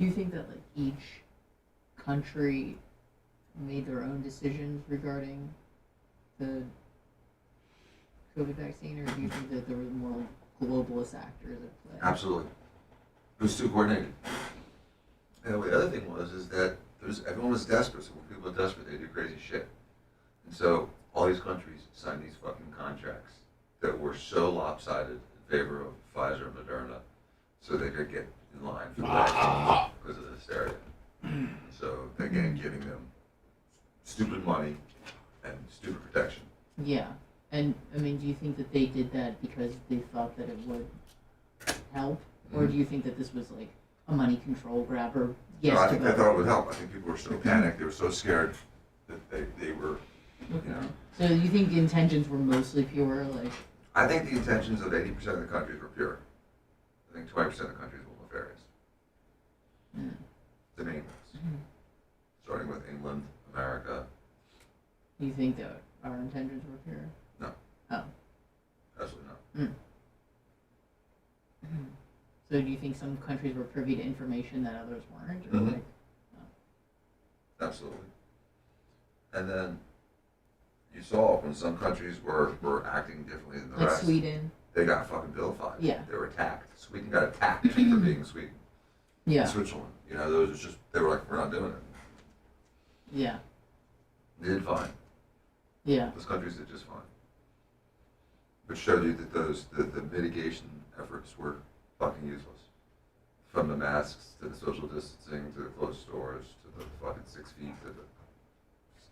Do you think that like each country made their own decisions regarding the COVID vaccine, or do you think that there were more globalist actors at play? Absolutely. It was too coordinated. And the other thing is that everyone was desperate. So when people are desperate, they do crazy shit. And so all these countries signed these fucking contracts that were so lopsided in favor of Pfizer and Moderna, so they could get in line for the vaccine because of the hysteria. So again, giving them stupid money and stupid protection. Yeah. And, I mean, do you think that they did that because they thought that it would help? Or do you think that this was, like, a money control grab? Or yes, no, I think they thought it would help. I think people were so panicked, they were so scared that they were, you know. So you think the intentions were mostly pure? Like, I think the intentions of 80% of the countries were pure. I think 20% of the countries were nefarious. The main ones. Starting with England, America. Do you think that our intentions were pure? No. Oh. Absolutely not. So do you think some countries were privy to information that others weren't? Or like, Absolutely. And then you saw when some countries were acting differently than the like rest. Sweden? They got fucking vilified. Yeah. They were attacked. Sweden got attacked for being Sweden. Yeah. Switzerland. You know, those just, they were like, we're not doing it. Yeah. They did fine. Yeah. Those countries did just fine. Which showed you that the mitigation efforts were fucking useless. From the masks to the social distancing to the closed stores to the fucking 6 feet to the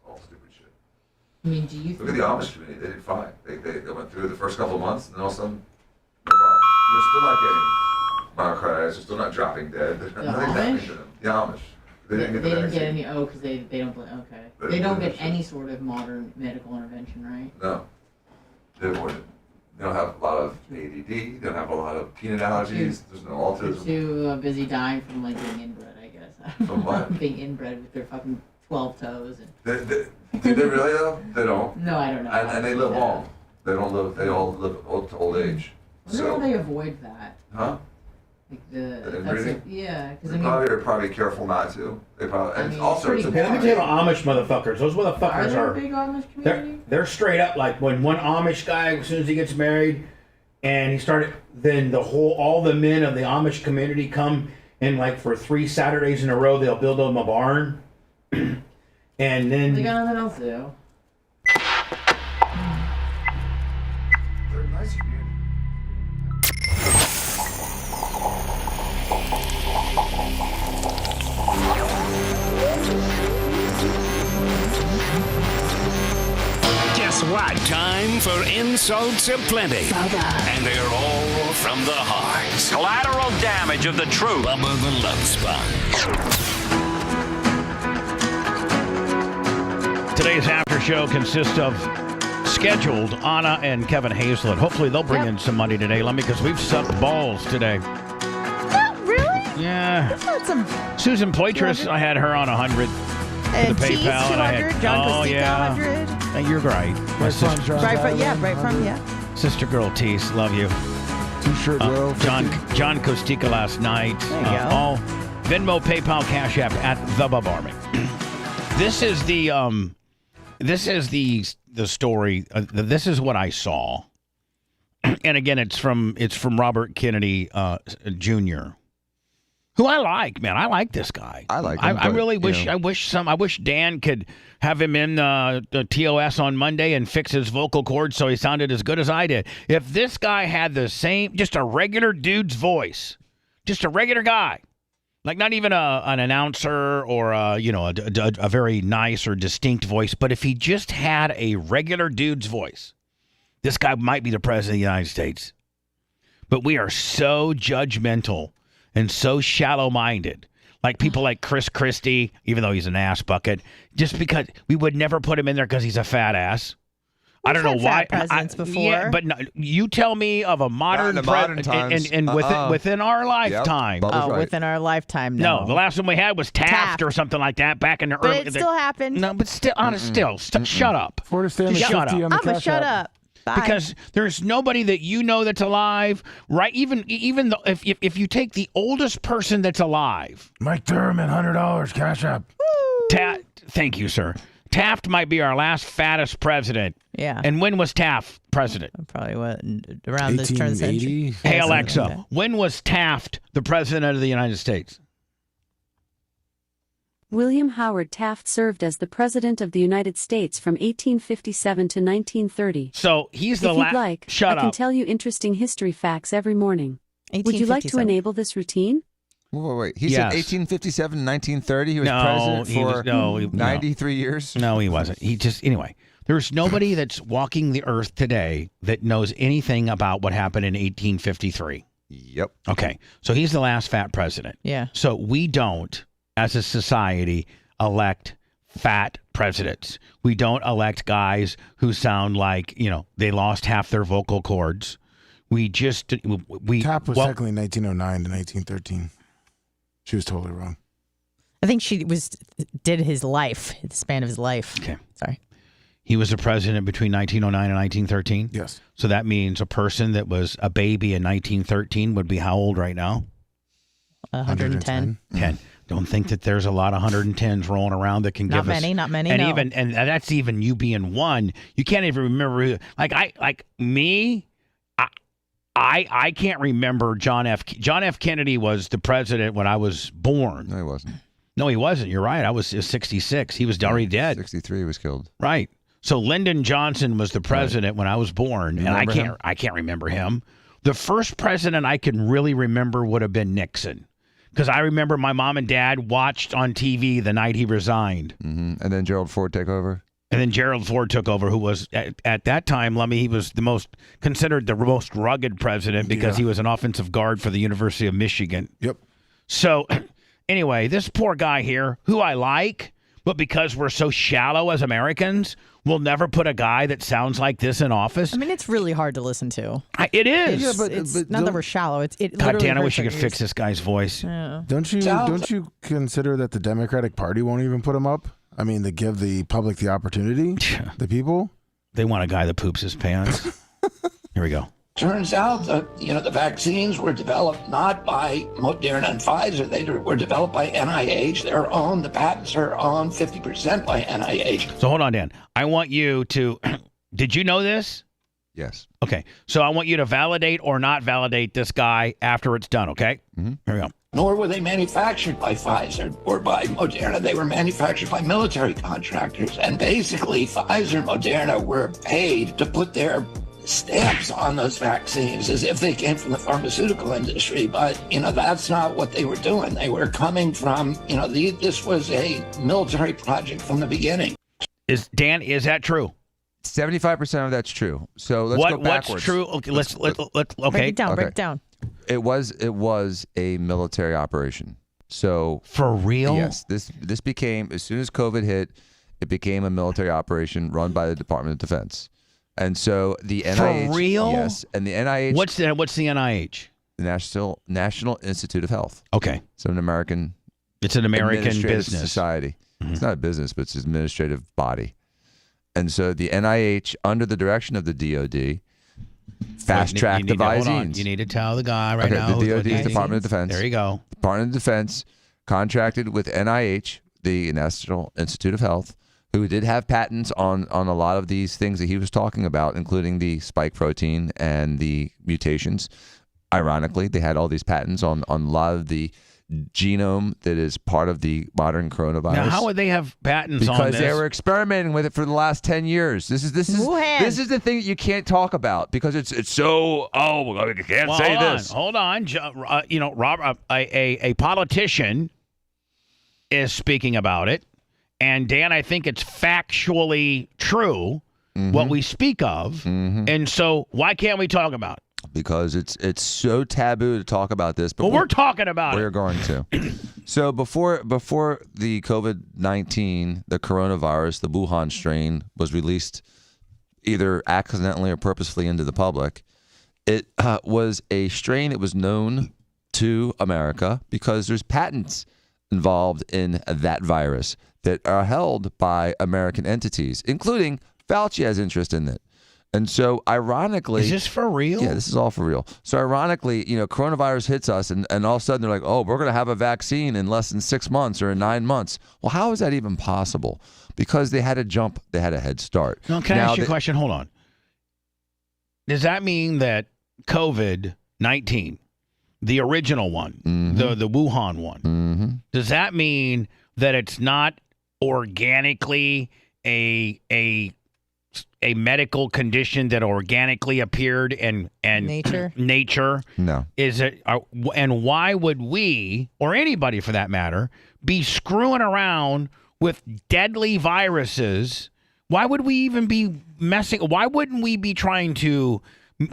all stupid shit. I mean, do you look at the Amish community? They did fine. They went through the first couple of months, and then all of a sudden, no problem. They're still not getting myocarditis. They're still not dropping dead. Nothing's happening to them. The Amish. They didn't get any. Oh, because they don't. Okay. They don't get any sort of modern medical intervention, right? No. They avoid it. They don't have a lot of ADD. They don't have a lot of peanut allergies. There's no autism. They're too busy dying from like being inbred, I guess. From what? Being inbred with their fucking 12 toes. And Do they really though? They don't. No, I don't know. And they live long. They don't live. They all live to old age. I wonder how they avoid that. Huh? Like the inbreeding? yeah, because They I mean, are probably careful not to. They probably. And mean, also, it's it's pretty Hey, let me tell you about Amish motherfuckers. Those are motherfuckers there are. a big Amish community? They're straight up like when one Amish guy, as soon as he gets married, and he started, then all the men of the Amish community come and like for 3 Saturdays in a row, they'll build them a barn, and then They got nothing else to do. They're a nice community. Guess what? Time for insults aplenty. And they're all from the heart. Collateral damage of the truth. Bubba the Love Sponge. Today's after show consists of scheduled Anna and Kevin Hazlett. Hopefully they'll bring in some money today, Lemmy, because we've sucked balls today. Oh, really? Yeah. That's not some. Susan Poitras, I had her on 100 for And the T's PayPal. And I 200, had, John oh, Costica yeah. 100. You're right. My sister, Right from, yeah. Sister girl Tease, love you. T-shirt girl. John Costica last night. There you go. All Venmo, PayPal, Cash App at the Bubba Army. This is the story. This is what I saw, and again, it's from Robert Kennedy Jr., who I like. Man, I like this guy. I like him. I really wish. I wish Dan could have him in the TOS on Monday and fix his vocal cords so he sounded as good as I did. If this guy had the same, just a regular dude's voice, just a regular guy. Like not even an announcer or a very nice or distinct voice, but if he just had a regular dude's voice, this guy might be the president of the United States. But we are so judgmental and so shallow-minded, like people like Chris Christie, even though he's an ass bucket, just because we would never put him in there because he's a fat ass. I don't know why. Presidents before. Yeah, but no, you tell me of a modern times. and within our lifetime. Yep, right. Within our lifetime, no. No, the last one we had was Taft or something like that back in the But early. it still happened. No, but still, honest, shut up. Florida Stanley Just shut 50 up. on the I'm gonna Cash shut App. up. Bye. Because there's nobody that you know that's alive, right? Even though if you take the oldest person that's alive, Mike Thurman, $100 Cash App. Thank you, sir. Taft might be our last fattest president. Yeah. And when was Taft president? Probably around this turn of the century. Hey, Yeah, Alexa, like that. when was Taft the president of the United States? William Howard Taft served as the President of the United States from 1857 to 1930. So he's the If you'd last. like, Shut I can up. tell you interesting history facts every morning. Would you like to 1857. enable this routine? Wait. He Yes. said 1857, 1930. He was No, president he for was- no, he- no. 93 years. No, he wasn't. Anyway, there's nobody that's walking the earth today that knows anything about what happened in 1853. Yep. Okay. So he's the last fat president. Yeah. So we don't, as a society, elect fat presidents. We don't elect guys who sound like, they lost half their vocal cords. We just, Tap was technically 1909 to 1913. She was totally wrong. I think she did his life, the span of his life. Okay. Sorry. He was a president between 1909 and 1913? Yes. So that means a person that was a baby in 1913 would be how old right now? 110. 10. Don't think that there's a lot of 110s rolling around that can Not give us. many, not many, And no. and that's even you being one. You can't even remember who. I can't remember John F. Kennedy was the president when I was born. No, he wasn't. No, he wasn't. You're right. I was 66. He was already dead. 63 he was killed. Right. So Lyndon Johnson was the president when I was born, and remember him? I can't remember him. The first president I can really remember would have been Nixon, because I remember my mom and dad watched on TV the night he resigned. Mm-hmm. And then Gerald Ford take over. And then Gerald Ford took over, who was at that time, Lummy, he was considered the most rugged president because he was an offensive guard for the University of Michigan. Yep. So anyway, this poor guy here, who I like, but because we're so shallow as Americans, we'll never put a guy that sounds like this in office. I mean, it's really hard to listen to. It is. It's, it's not that we're shallow. It God literally damn, I hurts wish you our could fix ears. this guy's voice. Yeah. Don't you consider that the Democratic Party won't even put him up? I mean, they give the public the opportunity, the people. They want a guy that poops his pants. Here we go. Turns out that, the vaccines were developed not by Moderna and Pfizer. They were developed by NIH. They're owned, the patents are owned 50% by NIH. So hold on, Dan. I want you to, did you know this? Yes. Okay. So I want you to validate or not validate this guy after it's done, okay? Mm-hmm. Here we go. Nor were they manufactured by Pfizer or by Moderna. They were manufactured by military contractors. And basically, Pfizer and Moderna were paid to put their stamps on those vaccines as if they came from the pharmaceutical industry. But, that's not what they were doing. They were coming from, this was a military project from the beginning. Is that true? 75% of that's true. So let's go backwards. What's true? Okay, let's okay. Break it down. Break it down. It was a military operation. So for real? Yes. This became, as soon as COVID hit, it became a military operation run by the Department of Defense. And so the NIH. For real? Yes. And the NIH. What's the NIH? The National Institute of Health. Okay. It's an American. It's an American administrative business society. Mm-hmm. It's not a business, but it's an administrative body. And so the NIH, under the direction of the DoD, fast-tracked the vaccines. You need to tell the guy right Okay, now. the DoD is Department of Defense. There you go. Department of Defense contracted with NIH, the National Institute of Health, who did have patents on a lot of these things that he was talking about, including the spike protein and the mutations. Ironically, they had all these patents on a lot of the genome that is part of the modern coronavirus. Now, how would they have patents on this? Because they were experimenting with it for the last 10 years. This is the thing that you can't talk about because it's so you can't say this. Hold on. Rob, a politician is speaking about it, and Dan, I think it's factually true what we speak of, and so why can't we talk about it? Because it's so taboo to talk about this. But we're talking about it. We're going to. So before the COVID-19, the coronavirus, the Wuhan strain was released either accidentally or purposefully into the public, it was a strain that was known to America because there's patents involved in that virus that are held by American entities, including Fauci has interest in it. And so, ironically, is this for real? Yeah, this is all for real. So, ironically, coronavirus hits us, and all of a sudden they're like, "Oh, we're going to have a vaccine in less than 6 months or in 9 months." Well, how is that even possible? Because they had a jump, they had a head start. Now, can I ask you a question? Hold on. Does that mean that COVID-19, the original one, the Wuhan one, does that mean that it's not organically a medical condition that organically appeared in nature? No. Is it? And why would we, or anybody for that matter, be screwing around with deadly viruses? Why would we even be messing? Why wouldn't we be trying to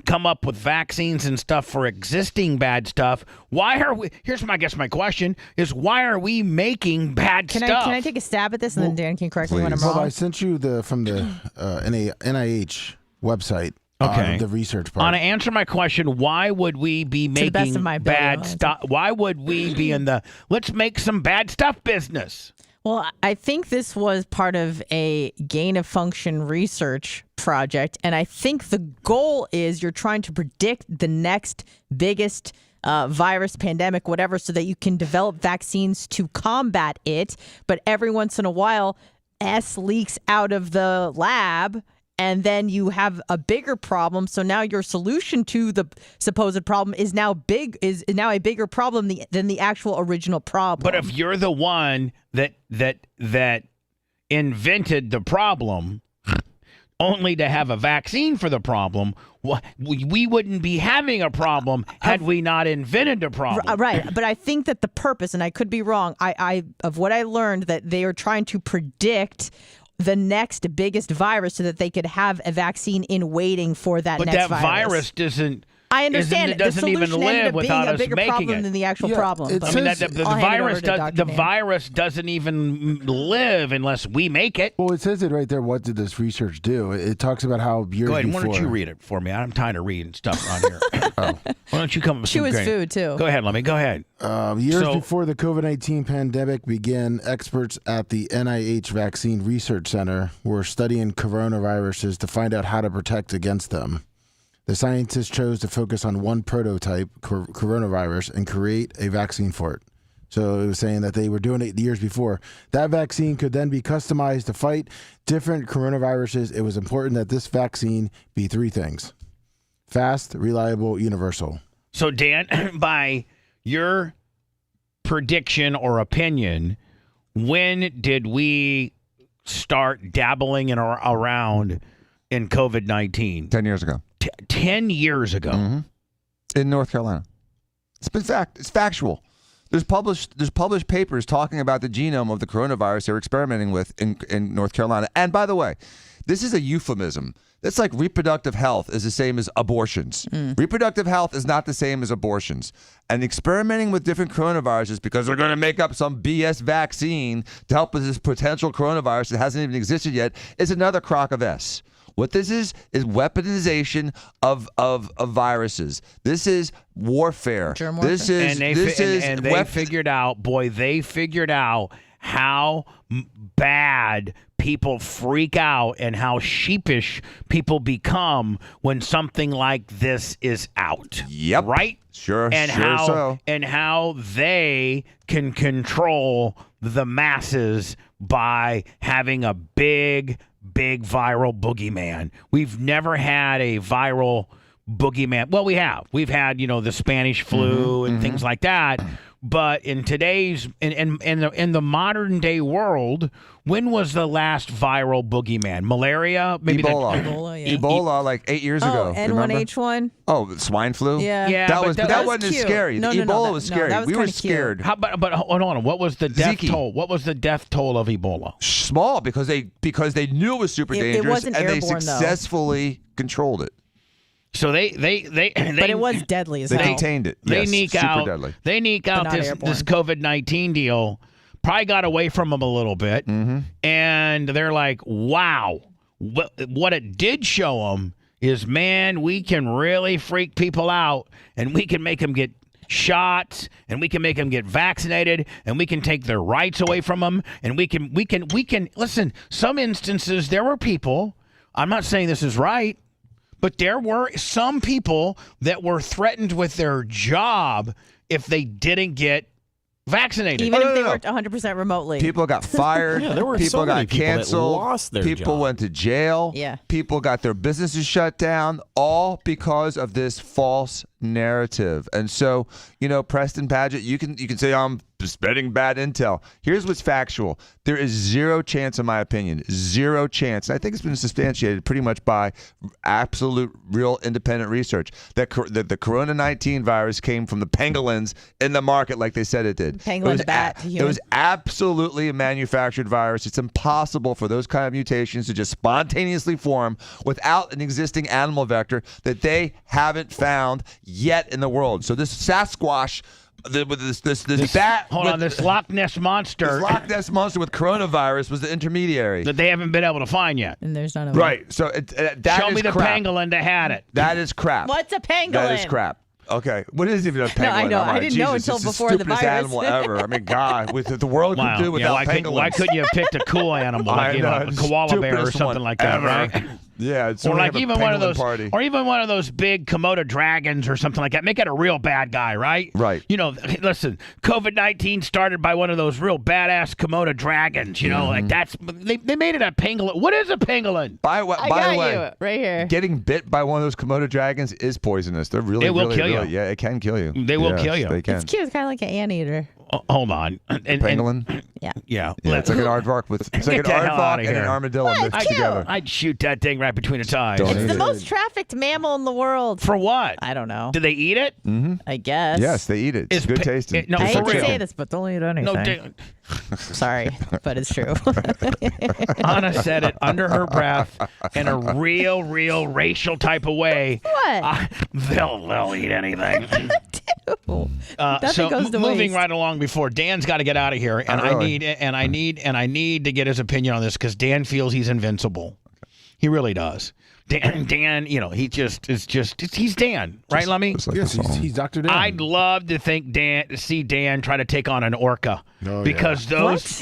come up with vaccines and stuff for existing bad stuff? Why are we? Here's my question is, why are we making bad stuff? Can I take a stab at this, and then Dan can correct me when I'm Well, wrong? I sent you from the NIH website. Okay. The research part. Anna, answer my question. Why would we be making bad stuff? Why would we be in the let's make some bad stuff business? Well, I think this was part of a gain-of-function research project, and I think the goal is you're trying to predict the next biggest virus, pandemic, whatever, so that you can develop vaccines to combat it. But every once in a while, S leaks out of the lab, and then you have a bigger problem. So now your solution to the supposed problem is now a bigger problem than the actual original problem. But if you're the one that invented the problem, only to have a vaccine for the problem, we wouldn't be having a problem had we not invented a problem. Right. But I think that the purpose, and I could be wrong, of what I learned, that they are trying to predict the next biggest virus so that they could have a vaccine in waiting for that next virus. But that virus doesn't. I understand it doesn't even live without us making it. A bigger problem than the actual problem. I mean, the virus doesn't even live unless we make it. Well, it says it right there. What did this research do? It talks about how years Go ahead. before. Why don't you read it for me? I'm tired of reading stuff on here. Why don't you come up with some great food too? Go ahead, Lemmy. Go ahead. Years before the COVID-19 pandemic began, experts at the NIH Vaccine Research Center were studying coronaviruses to find out how to protect against them. The scientists chose to focus on one prototype coronavirus and create a vaccine for it. So it was saying that they were doing it years before. That vaccine could then be customized to fight different coronaviruses. It was important that this vaccine be three things: fast, reliable, universal. So, Dan, by your prediction or opinion, when did we start dabbling around in COVID-19? 10 years ago. 10 years ago. In North Carolina. It's factual. There's published papers talking about the genome of the coronavirus they were experimenting with in North Carolina. And by the way, this is a euphemism. It's like reproductive health is the same as abortions. Reproductive health is not the same as abortions. And experimenting with different coronaviruses because they're going to make up some BS vaccine to help with this potential coronavirus that hasn't even existed yet is another crock of S. What this is weaponization of viruses. This is warfare. Germ warfare. They figured out how bad people freak out and how sheepish people become when something like this is out. Yep. Right? Sure. And how they can control the masses by having a big viral boogeyman. We've never had a viral boogeyman. Well, we have. We've had, the Spanish flu and things like that. But in today's in the modern day world, when was the last viral boogeyman? Malaria? Maybe Ebola, like 8 years ago. N1H1. Oh, swine flu. Yeah. That wasn't as scary. Ebola was scary. That was we were cute. scared. But hold on. What was the death toll? What was the death toll of Ebola? Small, because they knew it was super dangerous, it wasn't and airborne, they successfully controlled it. So they but it was deadly as hell. They contained it. They yes, super deadly. They sneak out this COVID-19 deal. Probably got away from them a little bit, and they're like, "Wow, what it did show them is, man, we can really freak people out, and we can make them get shots, and we can make them get vaccinated, and we can take their rights away from them, and we can listen. Some instances there were people. I'm not saying this is right. But there were some people that were threatened with their job if they didn't get vaccinated. Even if they worked 100% remotely. People got fired. Yeah, there were people so many got people that canceled. lost their people job. went to jail. Yeah. People got their businesses shut down, all because of this false narrative. And so, Preston Padgett, you can say I'm spreading bad intel. Here's what's factual. There is zero chance, in my opinion, zero chance, and I think it's been substantiated pretty much by absolute, real independent research, that the Corona-19 virus came from the pangolins in the market like they said it did. Pangolin bat to human. It was absolutely a manufactured virus. It's impossible for those kind of mutations to just spontaneously form without an existing animal vector that they haven't found yet in the world. So this Sasquatch, this bat, Hold on, this Loch Ness monster. This Loch Ness monster with coronavirus was the intermediary that they haven't been able to find yet. And there's none of Right. So that Show is me the crap. pangolin that had it. That is crap. What's a pangolin? That is crap. Okay, what is even a pangolin? No, I know. I'm I like, didn't know Jesus, until it's before the the stupidest virus. animal ever. I mean, God, with the world Wow. could do without pangolins. Why couldn't you have picked a cool animal, like a koala bear or something like that, right? Yeah, it's or like have a even one of pangolin those, party. or even one of those big Komodo dragons or something like that. Make it a real bad guy, right? Right. Listen, COVID-19 started by one of those real badass Komodo dragons. Like that's they made it a pangolin. What is a pangolin? By the way, you right here. Getting bit by one of those Komodo dragons is poisonous. They're really, It will really, kill you. really, yeah, it can kill you. They will kill you. They can. It's cute. It's kind of like an anteater. Hold on. Pangolin. Yeah. Yeah. It's like an aardvark it's like an Get the hell aardvark outta and an here. armadillo mixed together. I'd shoot that thing right between its eyes. Don't It's eat the it. most trafficked mammal in the world. For what? I don't know. Do they eat it? Mm-hmm. I guess. Yes, they eat it. It's good tasting. No, I hate for to real. say this, but don't eat anything. No, Sorry, but it's true. Anna said it under her breath in a real racial type of way. What? They'll eat anything. Nothing So goes to moving waste. right along before Dan's got to get out of here, and I need to get his opinion on this because Dan feels he's invincible. He really does. Dan, he's Dan, right, Lummy? Yes, he's Dr. Dan. I'd love to see Dan try to take on an orca because those,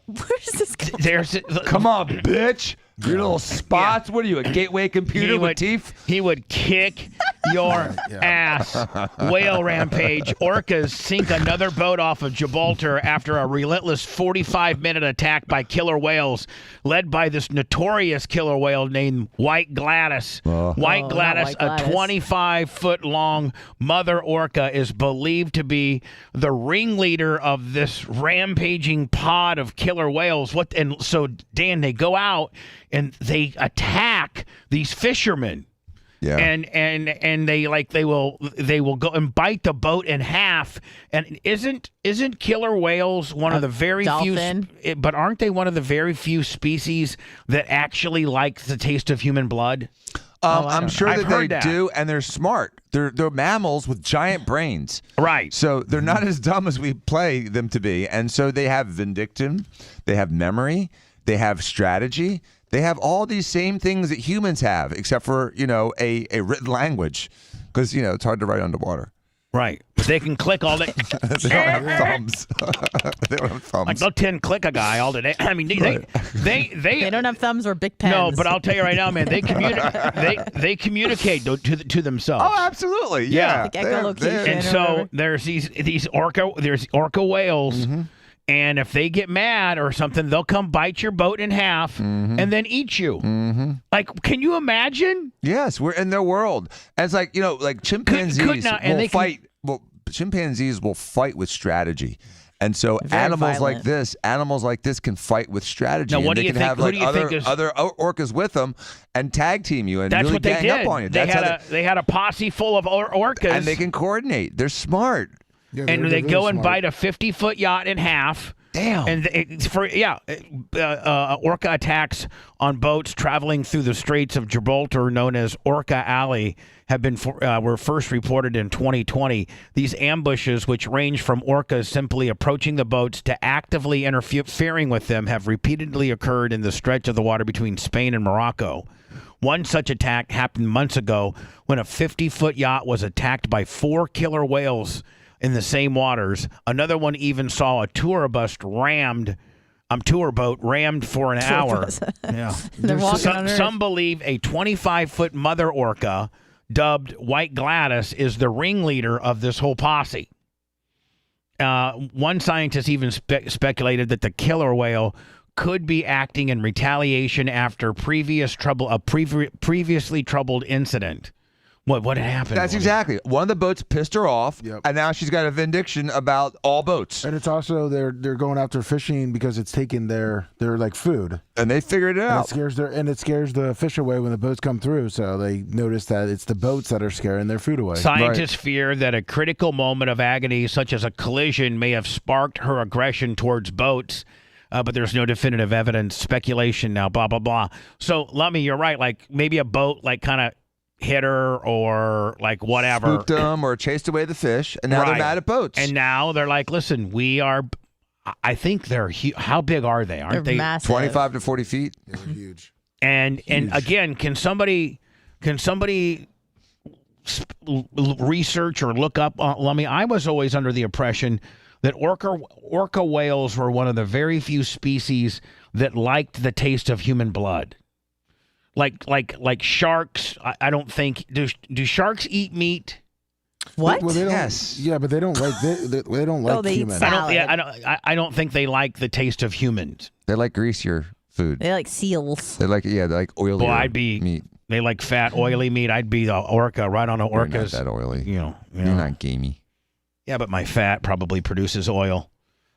Where's this going? There's Come on, bitch. Your little spots. What are you, a gateway computer with teeth? He would kick your ass. Whale rampage. Orcas sink another boat off of Gibraltar after a relentless 45-minute attack by killer whales, led by this notorious killer whale named White Gladys. White Gladys, not White a Gladys. 25-foot-long mother orca, is believed to be the ringleader of this rampaging pod of killer whales. And so, Dan, they go out and they attack these fishermen. Yeah. And they will go and bite the boat in half. And isn't killer whales one of the very dolphin? few? But aren't they one of the very few species that actually like the taste of human blood? I'm sure I've that they heard that. do, and they're smart. They're mammals with giant brains. Right. So they're not as dumb as we play them to be. And so they have vindictive, they have memory, they have strategy. They have all these same things that humans have, except for, a written language. Because, it's hard to write underwater. Right. But they can click all day. They don't have thumbs. They don't have thumbs. Like they'll 10 click a guy all day. I mean, they don't have thumbs or big pens. No, but I'll tell you right now, man, they communicate to themselves. Oh, absolutely. Yeah. And so there's these orca whales. Mm-hmm. And if they get mad or something, they'll come bite your boat in half and then eat you. Mm-hmm. Like, can you imagine? Yes, we're in their world. And it's like, chimpanzees will fight. Chimpanzees will fight with strategy. And so animals like this can fight with strategy. Now, what and do they you can think? have Who do you think is- other orcas with them and tag team you and That's really what they gang did. up on you. They had a posse full of orcas. And they can coordinate. They're smart. Yeah, and they're they go really and smart. bite a 50-foot yacht in half. Damn. And orca attacks on boats traveling through the Straits of Gibraltar, known as Orca Alley, were first reported in 2020. These ambushes, which range from orcas simply approaching the boats to actively interfering with them, have repeatedly occurred in the stretch of the water between Spain and Morocco. One such attack happened months ago when a 50-foot yacht was attacked by 4 killer whales in the same waters. Another one even saw a tour bus rammed tour boat rammed for an hour. Yeah. They're walking on Earth. Some believe a 25-foot mother orca dubbed White Gladys is the ringleader of this whole posse. One scientist even speculated that the killer whale could be acting in retaliation after a previously troubled incident. What happened? That's exactly. One of the boats pissed her off, and now she's got a vindication about all boats. And it's also they're going after fishing because it's taking their like food, and they figured it out. It scares the fish away when the boats come through. So they notice that it's the boats that are scaring their food away. Scientists fear that a critical moment of agony, such as a collision, may have sparked her aggression towards boats. But there's no definitive evidence. Speculation now. Blah blah blah. So, Lummy, you're right. Like maybe a boat, like kind of hit her or like whatever. Spooked them or chased away the fish, and now they're mad at boats. And now they're like, listen, we are, I think they're, how big are they? Aren't they? Massive. 25 to 40 feet. They're huge. And again, can somebody research or look up, Lummy? I was always under the impression that orca whales were one of the very few species that liked the taste of human blood. Like sharks, I don't think do sharks eat meat? What? Well, they don't, yes. Yeah, but they don't like they don't like they eat humans. salad. I don't think they like the taste of humans. They like greasier food. They like seals. They like oilier Well, I'd be meat. They like fat, oily meat. I'd be the orca right on an You're not orca's. that oily. You're not gamey. Yeah, but my fat probably produces oil.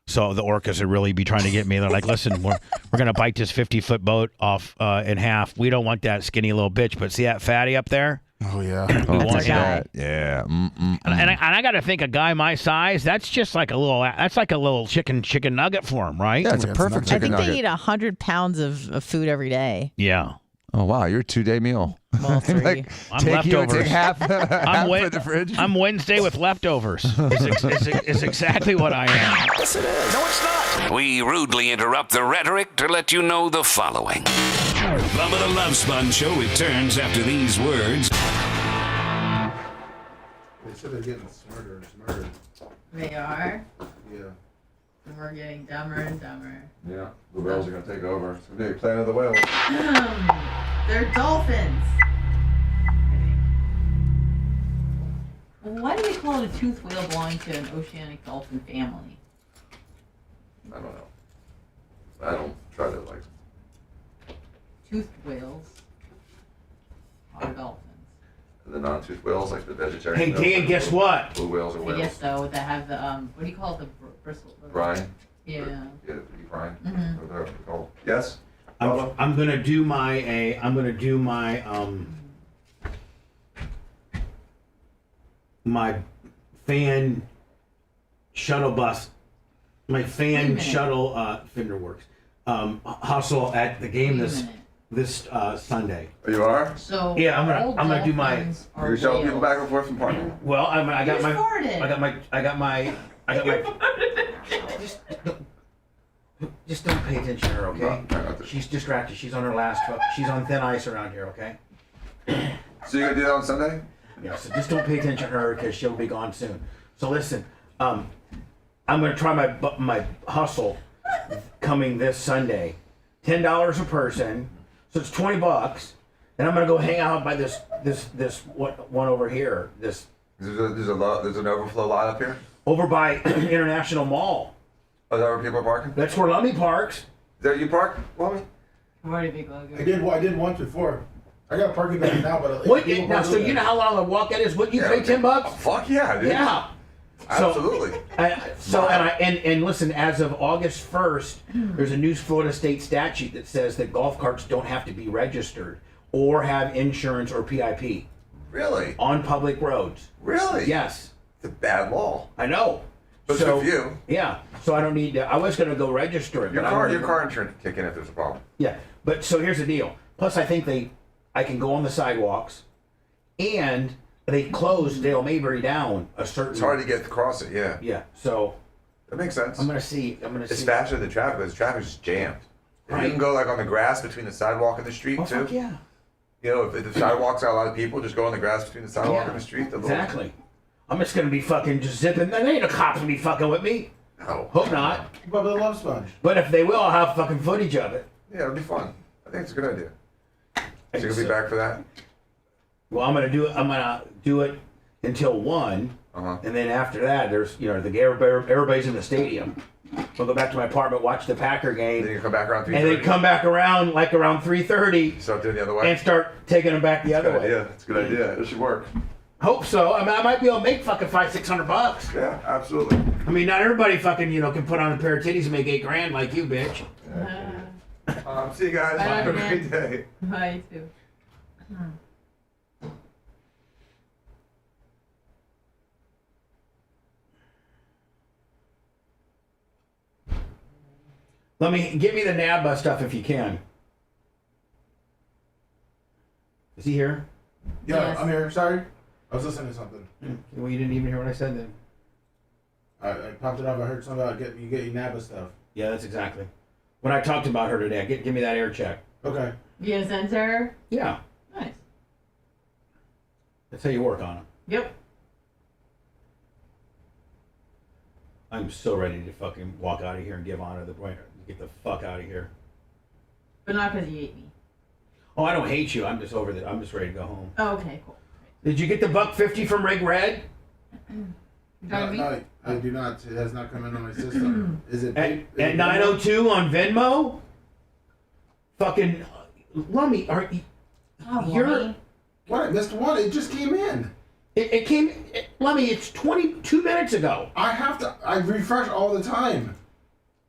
So the orcas would really be trying to get me. They're like, listen, we're going to bite this 50-foot boat off in half. We don't want that skinny little bitch. But see that fatty up there? Oh, yeah. Oh, That's our guy. Yeah. And I got to think a guy my size, that's just like a little chicken nugget for him, right? Yeah, it's a perfect I chicken think nugget. they eat 100 pounds of food every day. Yeah. Oh, wow. You're a 2-day meal. Well, 3. I'm take leftovers. half for the fridge. I'm Wednesday with leftovers. It's exactly what I am. Yes, it is. No, it's not. We rudely interrupt the rhetoric to let you know the following. Bubba the Love Sponge Show returns after these words. They said they're getting smarter and smarter. They are. Yeah. And we're getting dumber and dumber. Yeah, the whales are going to take over. It's going to be a planet of the whales. They're dolphins. Why do they call it a toothed whale belonging to an oceanic dolphin family? I don't know. I don't try to like. Toothed whales are dolphins. The non-toothed whales, like the vegetarian. Hey, whales, Dan, like guess what? Blue whales or I whales. guess so. That have the what do you call it? The bristle. Brine. Yeah. Yeah, brine. Mhm. Whatever they're called. Yes. I'm gonna do my my fan shuttle bus, my fan shuttle Finderworks hustle at the game this Sunday. Oh, you are? So yeah, I'm gonna do my. You're shuttling people back and forth from park. Well, I got my. Just don't pay attention to her, okay? She's distracted. She's on her last. She's on thin ice around here, okay? So you're gonna do that on Sunday? Yeah. So just don't pay attention to her because she'll be gone soon. So listen, I'm gonna try my hustle coming this Sunday. $10 a person, so it's $20. And I'm gonna go hang out by this one over here. There's an overflow lot up here. Over by International Mall. Oh, is that where people are parking? That's where Lummy parks. Is that you park, Lummy? Very big logo. I did once before. I got parking back now, but Now, so you know how long the walk that is? Wouldn't you pay $10? Fuck yeah, dude. Yeah. Absolutely. And listen, as of August 1st, there's a new Florida state statute that says that golf carts don't have to be registered or have insurance or PIP. Really? On public roads. Really? Yes. It's a bad law. I know. But So- it's good for you. Yeah. So I don't need to. I was going to go register it. Your but I car don't insurance will kick in if there's a problem. Yeah. But so here's the deal. Plus, I think I can go on the sidewalks, and they closed Dale Maybury down a certain. It's hard to get across it. Yeah. Yeah. So that makes sense. I'm gonna see. It's faster than traffic because traffic's just jammed. If Right. you can go like on the grass between the sidewalk and the street too. Fuck yeah. You know, if the sidewalk's got a lot of people, just go on the grass between the sidewalk and the street. Exactly. I'm just gonna be fucking just zipping. There ain't no cops gonna be fucking with me. No. Hope not. Bubba the Love Sponge. But if they will, I'll have fucking footage of it. Yeah, it'll be fun. I think it's a good idea. So you're gonna be back for that? Well, I'm gonna do it until 1, and then after that, there's everybody's in the stadium. I'll go back to my apartment, watch the Packer game. Then you come back around 3:30. And then come back around around 3:30. Start doing the other way. And start taking them back the other way. Yeah, it's a good idea. It should work. Hope so. I mean, I might be able to make fucking $500-600. Yeah, absolutely. I mean, not everybody fucking can put on a pair of titties and make $8,000 like you, bitch. See you guys. Have a great day. Bye, too. Give me the NAB stuff if you can. Is he here? Yeah, yes. I'm here. Sorry. I was listening to something. Well, you didn't even hear what I said then. I popped it up. I heard something about get your NABA stuff. Yeah, that's exactly. When I talked about her today, give me that air check. Okay. You gonna send her? Yeah. Nice. That's how you work on them. Yep. I'm so ready to fucking walk out of here and give Honor the point. Get the fuck out of here. But not because you hate me. Oh, I don't hate you. I'm just over there. I'm just ready to go home. Oh, okay, cool. Did you get the $150 from Rig Red? No, I do not. It has not come in on my system. Is it at 902 on Venmo? Fucking Lummy, are you? Lummy. What? I missed one. It just came in. It came. Lummy, it's 22 minutes ago. I refresh all the time.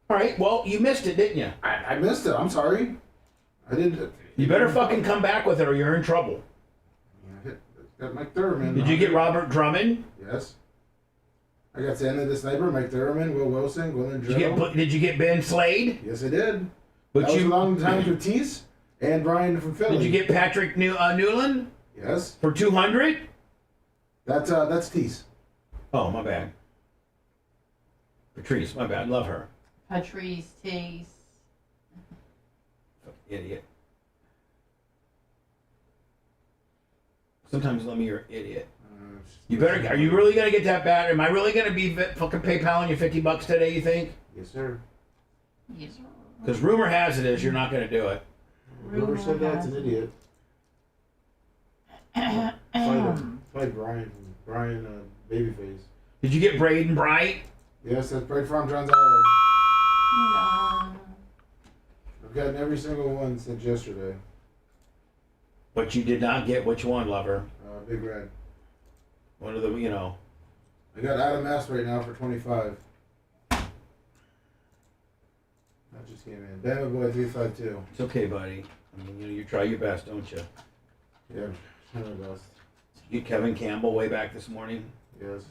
All right. Well, you missed it, didn't you? I missed it. I'm sorry. I didn't. You better fucking come back with it, or you're in trouble. Got Mike Thurman. Did you get Robert Drummond? Yes. I got Sandy the Sniper, Mike Thurman, Will Wilson, Gwendolyn Joe. Did you get Ben Slade? Yes, I did. But that was a long time for Tease and Brian from Philly. Did you get Patrick Newland? Yes. For 200? That's Tease. Oh, my bad. Patrice, my bad. Love her. Patrice, Tease. Idiot. Sometimes let me you're an idiot. You better. Are you really gonna get that bad? Am I really gonna be fucking PayPaling you $50 today? You think? Yes, sir. Yes, sir. Because rumor has it is you're not gonna do it. Rumor said that's an idiot. Fight Brian Babyface. Did you get Braden Bright? Yes, that's Braid Farm John's Island. No. I've gotten every single one since yesterday. But you did not get which one, lover? Big Red. One of the, I got Adam S right now for 25. That just came in. Bama Boy 352. It's okay, buddy. I mean, you try your best, don't you? Yeah, try my best. You get Kevin Campbell way back this morning? Yes.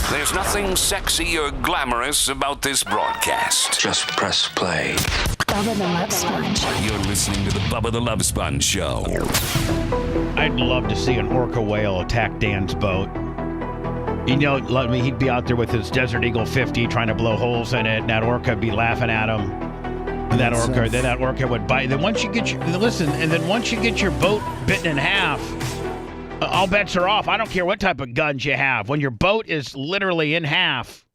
There's nothing sexy or glamorous about this broadcast. Just press play. Bubba the Love Sponge. You're listening to the Bubba the Love Sponge Show. I'd love to see an orca whale attack Dan's boat. He'd be out there with his Desert Eagle 50 trying to blow holes in it, and that orca would be laughing at him. And that orca would bite. Then once you get your boat bitten in half, all bets are off. I don't care what type of guns you have. When your boat is literally in half,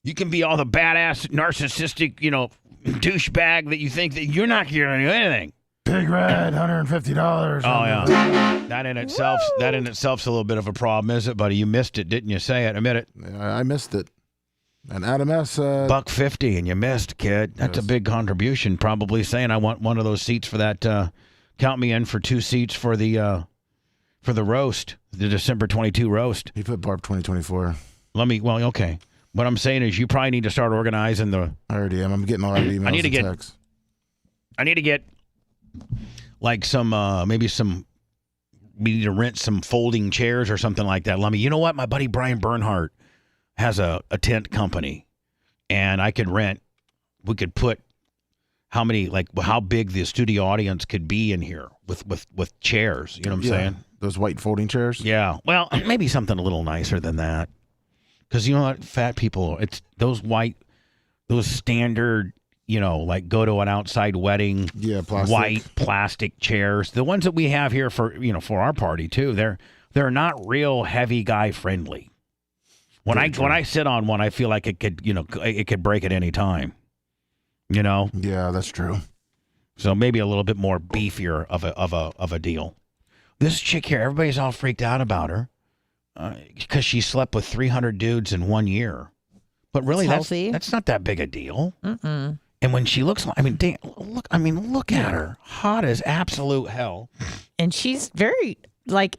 you can be all the badass, narcissistic, douchebag that you think that you're not going to do anything. Big Red, $150. Oh yeah, that in itself's a little bit of a problem, is it, buddy? You missed it, didn't you? Say it. Admit it. I missed it. And Adam S. $150, and you missed, kid. That's a big contribution. Probably saying I want one of those seats for that. Count me in for 2 seats for the roast, the December 22 roast. He put Barb 2024. Okay. What I'm saying is, you probably need to start organizing the. I already am. I'm getting a lot of emails and texts. I need to get like some maybe some. We need to rent some folding chairs or something like that. Lummy, you know what? My buddy Brian Bernhardt has a tent company, and I could rent. We could put how big the studio audience could be in here with chairs. You know what I'm saying? Those white folding chairs. Yeah. Well, maybe something a little nicer than that. Because you know what, fat people, it's those standard, like go to an outside wedding, white plastic chairs. The ones that we have here for our party too. They're not real heavy guy friendly. When I sit on one, I feel like it could break at any time. Yeah, that's true. So maybe a little bit more beefier of a deal. This chick here, everybody's all freaked out about her. Because she slept with 300 dudes in 1 year. But really, that's not that big a deal. Mm-mm. And when she looks like, look at her. Hot as absolute hell. And she's very,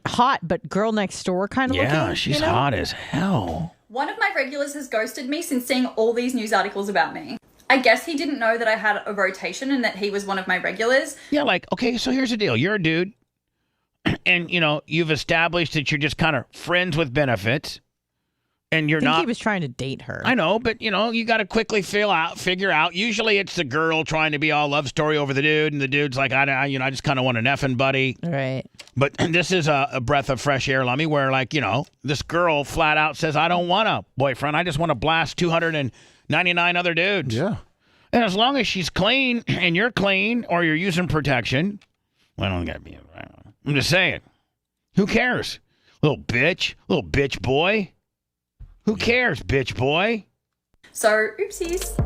hot, but girl next door kind of looking. Yeah, she's hot as hell. One of my regulars has ghosted me since seeing all these news articles about me. I guess he didn't know that I had a rotation and that he was one of my regulars. Yeah, okay, so here's the deal. You're a dude. And, you've established that you're just kind of friends with benefits. And you're not. He was trying to date her. I know, but, you got to quickly figure out. Usually it's the girl trying to be all love story over the dude. And the dude's like, I just kind of want an effing buddy. Right. But this is a breath of fresh air, Lummy, where, this girl flat out says, I don't want a boyfriend. I just want to blast 299 other dudes. Yeah. And as long as she's clean and you're clean or you're using protection, well, I don't got to be. I'm just saying. Who cares? Little bitch boy. Who cares, bitch boy? So, oopsies.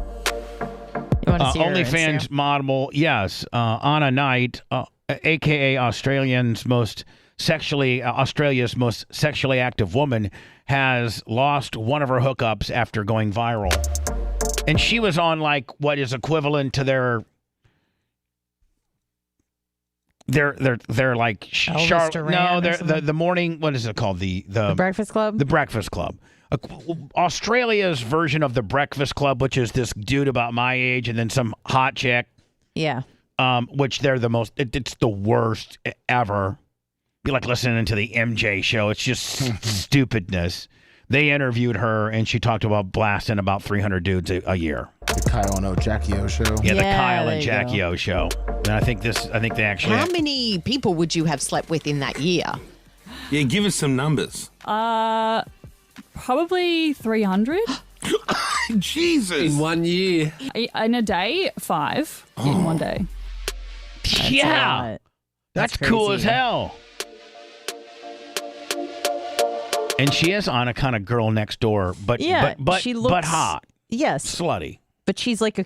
You want to see her OnlyFans model, yes. Anna Knight, a.k.a. Australia's most sexually active woman, has lost one of her hookups after going viral. And she was on, what is equivalent to their like the morning, what is it called, the Breakfast Club. The Breakfast Club, Australia's version of the Breakfast Club, which is this dude about my age and then some hot chick. Yeah. Which they're the most. It's the worst ever. Be like listening to the MJ show. It's just stupidness. They interviewed her, and she talked about blasting about 300 dudes a year. The Kyle and Jackie O show. Yeah, the Kyle and Jackie O show. And I think they actually. How many people would you have slept with in that year? Yeah, give us some numbers. Probably 300. Jesus. In 1 year. In a day, 5 in 1 day. Yeah. That's cool as hell. And she is on a kind of girl next door, but she looks, but hot. Yes. Slutty. But she's like a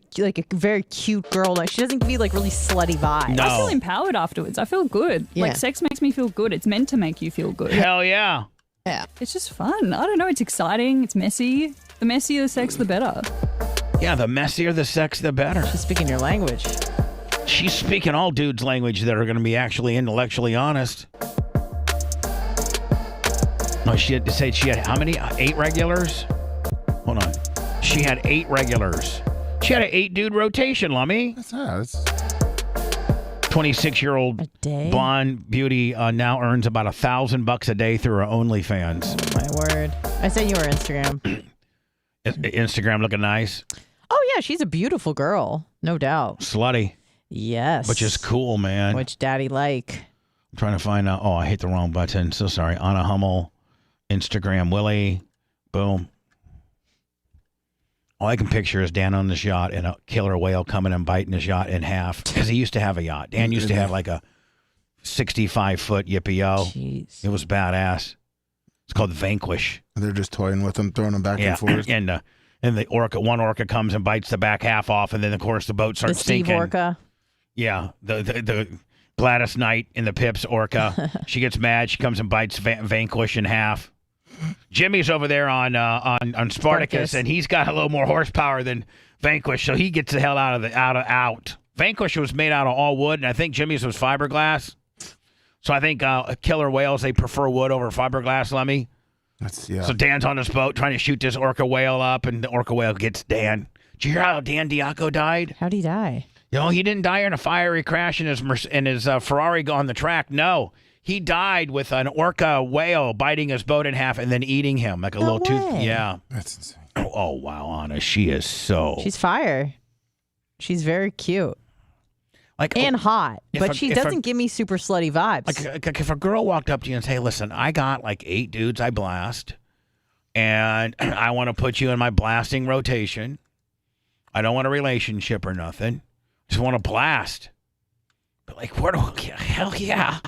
very cute girl. She doesn't give me really slutty vibes. No. I feel empowered afterwards. I feel good. Yeah. Sex makes me feel good. It's meant to make you feel good. Hell yeah. Yeah. It's just fun. I don't know. It's exciting. It's messy. The messier the sex, the better. Yeah, the messier the sex, the better. She's speaking your language. She's speaking all dudes' language that are going to be actually intellectually honest. No, she had to say she had how many? 8 regulars? Hold on. She had 8 regulars. She had an 8-dude rotation, Lummy. That's 26-year-old blonde beauty now earns about $1,000 a day through her OnlyFans. Oh, my word. I sent you her Instagram. Instagram looking nice. Oh, yeah. She's a beautiful girl. No doubt. Slutty. Yes. Which is cool, man. Which daddy like. I'm trying to find out. Oh, I hit the wrong button. So sorry. Anna Hummel. Instagram Willie. Boom. All I can picture is Dan on this yacht and a killer whale coming and biting his yacht in half. Because he used to have a yacht. Dan used to have like a 65-foot yippee-yo. Jeez. It was badass. It's called Vanquish. They're just toying with them, throwing them back and forth. And the one orca comes and bites the back half off, and then of course the boat starts sinking. Steve orca. Yeah, the Gladys Knight in the Pips orca. She gets mad. She comes and bites Vanquish in half. Jimmy's over there on Spartacus, and he's got a little more horsepower than Vanquish, so he gets the hell out. Vanquish was made out of all wood, and I think Jimmy's was fiberglass. So I think killer whales, they prefer wood over fiberglass, Lemmy. So Dan's on his boat trying to shoot this orca whale up, and the orca whale gets Dan. Did you hear how Dan Diaco died? How'd he die? He didn't die in a fiery crash in his Ferrari on the track. No, he died with an orca whale biting his boat in half and then eating him like a little tooth. Yeah, that's insane. Oh wow, Anna, she is so. She's fire. She's very cute. And hot, but she doesn't give me super slutty vibes. Like if a girl walked up to you and say, "Listen, I got like 8 dudes I blast, and I want to put you in my blasting rotation. I don't want a relationship or nothing. Just want to blast." But like, hell yeah.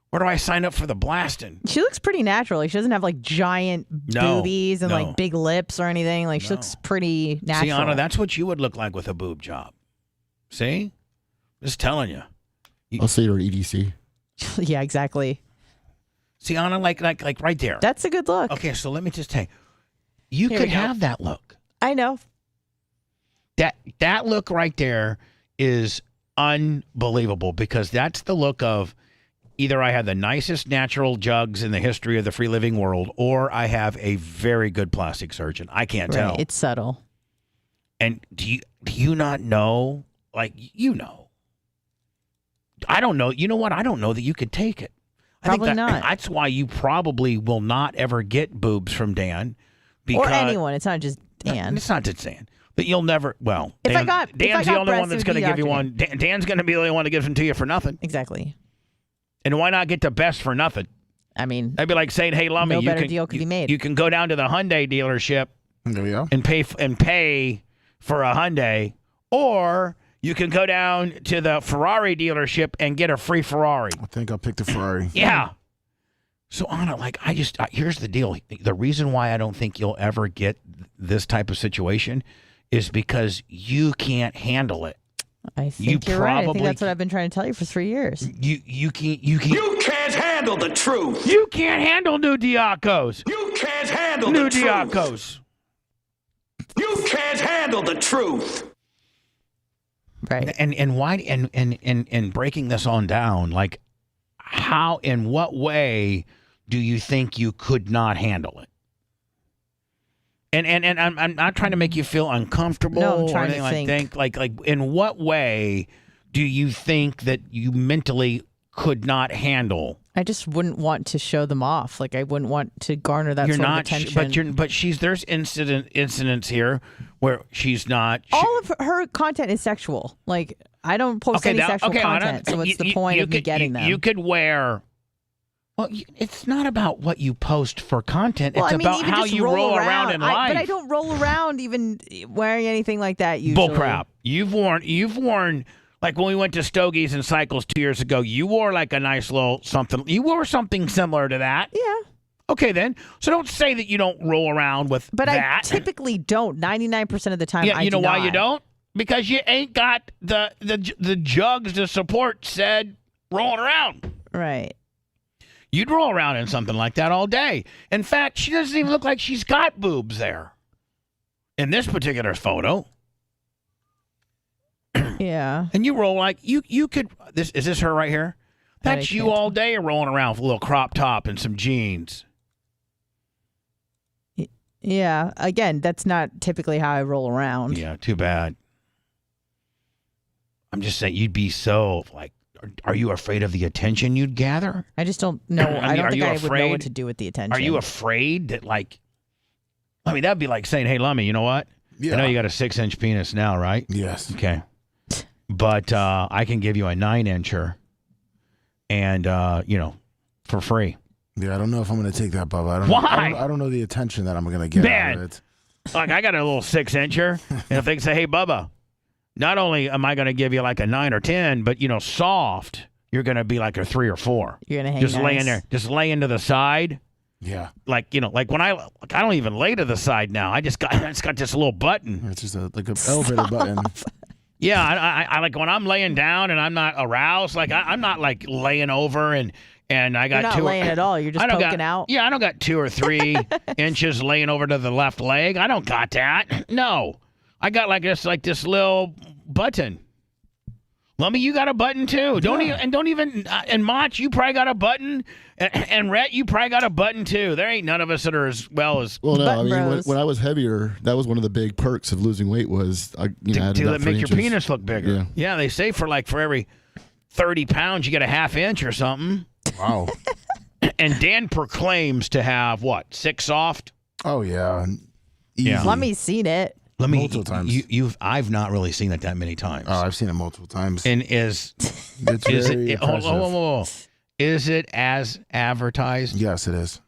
Where do I sign up for the blasting? She looks pretty natural. Like she doesn't have like giant boobies and like big lips or anything. Like she looks pretty natural. See, Anna, that's what you would look like with a boob job. See? Just telling you. I'll see her EDC. Yeah, exactly. See, Anna, like right there. That's a good look. Okay, so let me just tell you. You Here could we go. have that look. I know. That look right there is unbelievable because that's the look of either I have the nicest natural jugs in the history of the free living world or I have a very good plastic surgeon. I can't tell. It's subtle. And do you not know? Like, you know. I don't know. You know what? I don't know that you could take it. Probably not. That's why you probably will not ever get boobs from Dan. Or anyone. It's not just Dan. It's not just Dan. But you'll never, well, Dan's the only one that's going to give you one. Dan's going to be the only one to give them to you for nothing. Exactly. And why not get the best for nothing? I mean, that'd be like saying, "Hey, Lummy, no better deal could be made. You can go down to the Hyundai dealership and pay for a Hyundai, or you can go down to the Ferrari dealership and get a free Ferrari." I think I'll pick the Ferrari. Yeah. So, Anna, like, here's the deal. The reason why I don't think you'll ever get this type of situation is because you can't handle it. I think you're right. I think that's what I've been trying to tell you for 3 years. You can't handle the truth. You can't handle new Diacos. You can't handle new the truth. Diacos. You can't handle the truth. Right. And why and breaking this on down, like how in what way do you think you could not handle it? And I'm not trying to make you feel uncomfortable or anything like in what way do you think that you mentally could not handle? I just wouldn't want to show them off. Like I wouldn't want to garner that sort of attention. But there's incidents here where she's not. All of her content is sexual. Like I don't post any sexual content. So what's the point of me getting them? You could wear. Well, it's not about what you post for content. It's about how you roll around in life. But I don't roll around even wearing anything like that usually. Bull crap. You've worn like when we went to Stogie's and Cycles 2 years ago, you wore like a nice little something. You wore something similar to that. Yeah. Okay, then. So don't say that you don't roll around with but that. I typically don't. 99% of the time, yeah, you know why not. you don't? Because you ain't got the jugs to support said rolling around. Right. You'd roll around in something like that all day. In fact, she doesn't even look like she's got boobs there in this particular photo. Yeah. And you roll like you could. Is this her right here? That's you all day rolling around with a little crop top and some jeans. Yeah. Again, that's not typically how I roll around. Yeah. Too bad. I'm just saying you'd be so like. Are you afraid of the attention you'd gather? I just don't know. I don't think I would know what to afraid? do with the attention. Are you afraid that like? I mean, that'd be like saying, "Hey, Lummy, you know what? Yeah. I know you got a 6-inch penis now, right? Yes. Okay. But I can give you a 9-incher, and for free. Yeah, I don't know if I'm going to take that, Bubba. Why? I don't know the attention that I'm going to get out of it. Like I got a little 6-incher, and if they say, "Hey, Bubba, not only am I going to give you like a 9 or 10, but soft, you're going to be like a 3 or 4. You're going to hang just nice. laying there, just laying to the side." Yeah. Like when I don't even lay to the side now. I just got this little button. It's just like an elevator button. Yeah, I like when I'm laying down and I'm not aroused. Like I'm not like laying over and I got You're not laying at all. You're just poking out. Yeah, I don't got 2 or 3 inches laying over to the left leg. I don't got that. No, I got like this little button Lummy, you got a button too. And Mach, you probably got a button. And Rhett, you probably got a button too. There ain't none of us that are as well as. Well, no, I mean, when I was heavier, that was one of the big perks of losing weight was to make your penis look bigger. Yeah, they say for every 30 pounds you get a half inch or something. Wow. And Dan proclaims to have what, 6 soft? Oh yeah. Yeah. Lummy's seen it. Multiple times. I've not really seen it that many times. Oh, I've seen it multiple times. And it's very impressive. Is it as advertised? Yes, it is.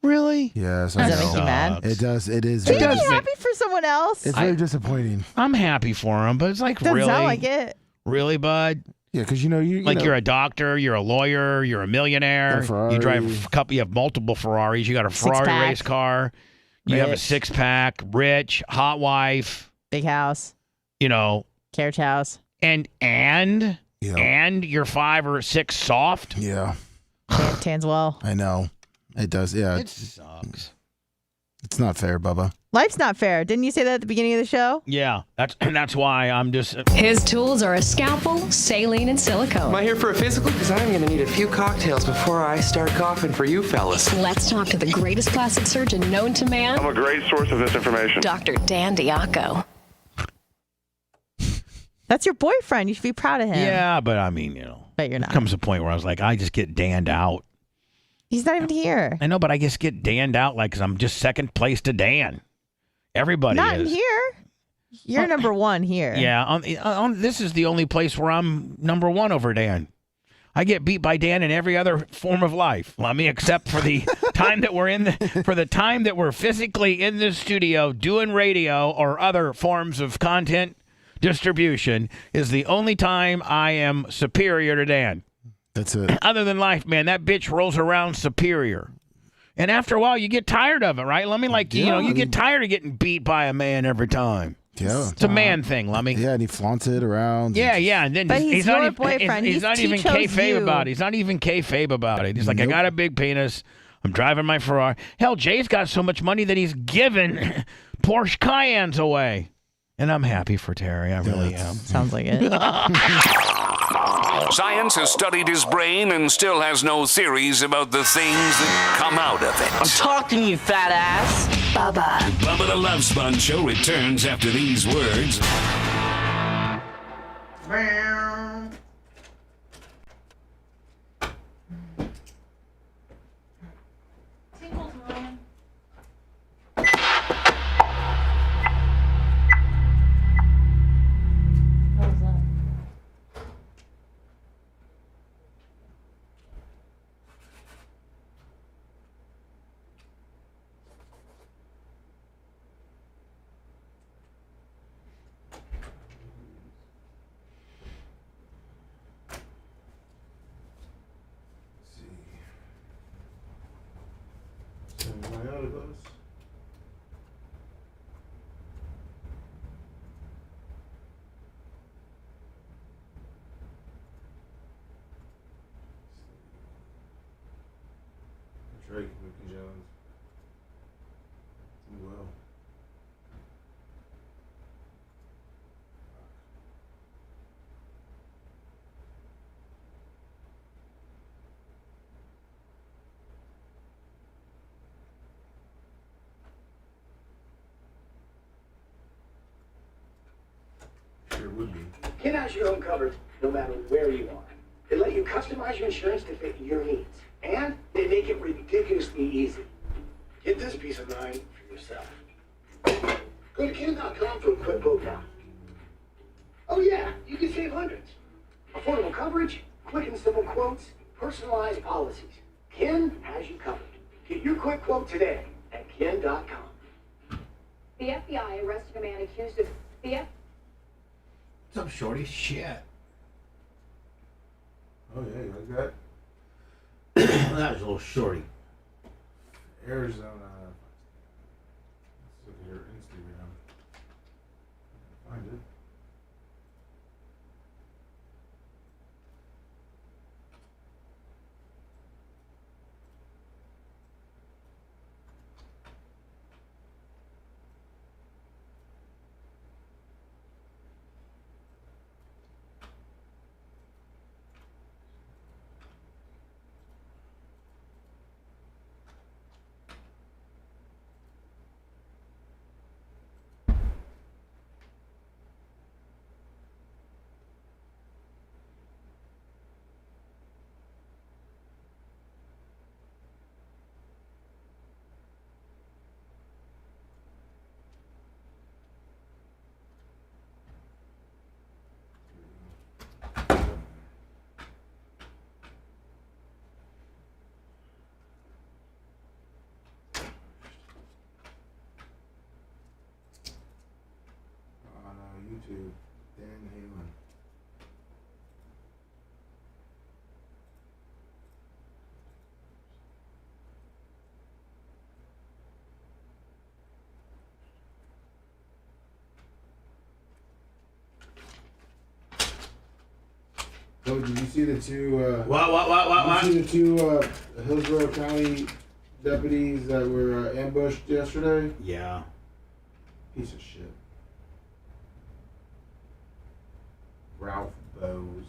Really? Yes. Does that make you mad? It does. It is. Should you be happy for someone else? It's very disappointing. I'm happy for him, but it's like, Doesn't really? sound like it. Really, bud? Yeah, because you're a doctor, you're a lawyer, you're a millionaire. You drive you have multiple Ferraris. You got a Ferrari race car. You have a 6-pack, rich, hot wife, big house. Carriage house. And you're 5 or 6 soft. Yeah. Tans well. I know. It does. Yeah. It sucks. It's not fair, Bubba. Life's not fair. Didn't you say that at the beginning of the show? Yeah. That's why I'm just. His tools are a scalpel, saline, and silicone. Am I here for a physical? Because I'm going to need a few cocktails before I start coughing for you fellas. Let's talk to the greatest plastic surgeon known to man. I'm a great source of this information. Dr. Dan Diaco. That's your boyfriend. You should be proud of him. Yeah, but I mean, But you're not. There comes a point where I was like, I just get Dan'd out. He's not even here. I know, but I just get Dan'd out because I'm just second place to Dan. Everybody not is. Not here. You're number 1 here. Yeah. This is the only place where I'm number 1 over Dan. I get beat by Dan in every other form of life. Let me except for the time that we're physically in the studio doing radio or other forms of content distribution is the only time I am superior to Dan. That's it. Other than life, man, that bitch rolls around superior. And after a while, you get tired of it, right? You get tired of getting beat by a man every time. Yeah. It's a man thing, Lummy. Yeah, and he flaunts it around. Yeah. And then but he's not your even, boyfriend. He's not even kayfabe about it. He's not even kayfabe about it. He's like, I got a big penis. I'm driving my Ferrari. Hell, Jay's got so much money that he's given Porsche Cayennes away. And I'm happy for Terry. I really am. Sounds like it. Science has studied his brain and still has no theories about the things that come out of it. I'm talking to you, fat ass. Bubba. Bubba the Love Sponge Show returns after these words. Drake, Mickey Jones. Well. Sure would be. Ken has your own coverage no matter where you are. They let you customize your insurance to fit your needs. And they make it ridiculously easy. Get this peace of mind for yourself. Go to Ken.com for a quick quote now. Oh yeah, you can save hundreds. Affordable coverage, quick and simple quotes, personalized policies. Ken has you covered. Get your quick quote today at Ken.com. The FBI arrested a man accused of theft. What's up, shorty? Shit. Oh yeah, you like that? That was a little shorty. Arizona. Let's look at your Instagram. Find it. So did you see the two? What? Did you see the two Hillsborough County deputies that were ambushed yesterday? Yeah. Piece of shit. Ralph Bowes.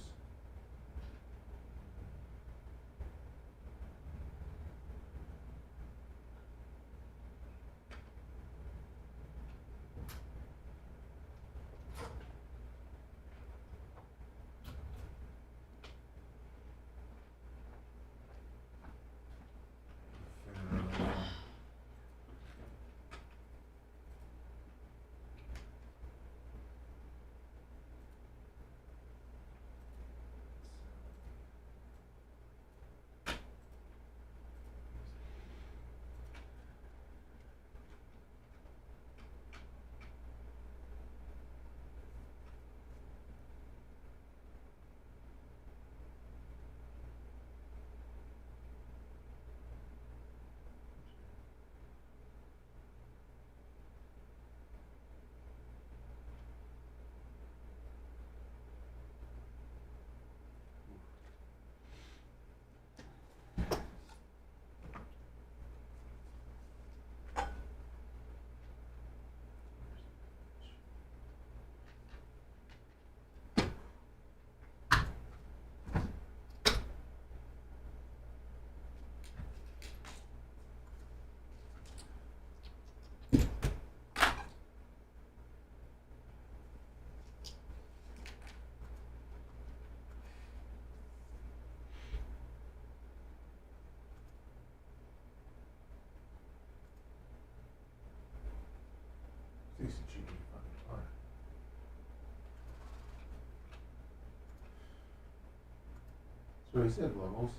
That's what he said, Levels.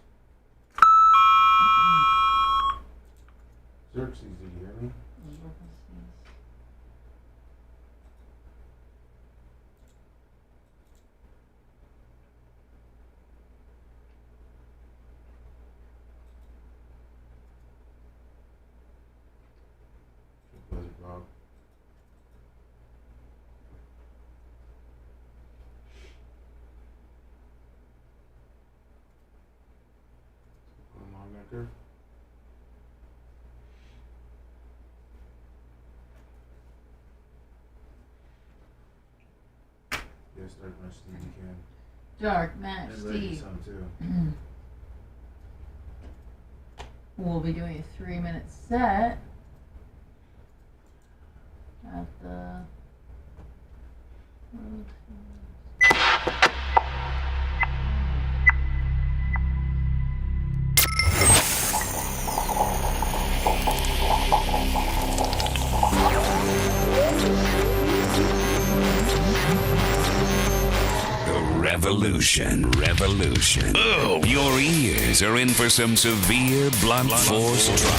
Xerxes, did you hear me? Rob. Longnecker. Yes, Dark Match Steve, you can. Dark Match And Reggie Steve. some too. We'll be doing a 3-minute set at the. Revolution. Boom. Your ears are in for some severe blunt force trauma.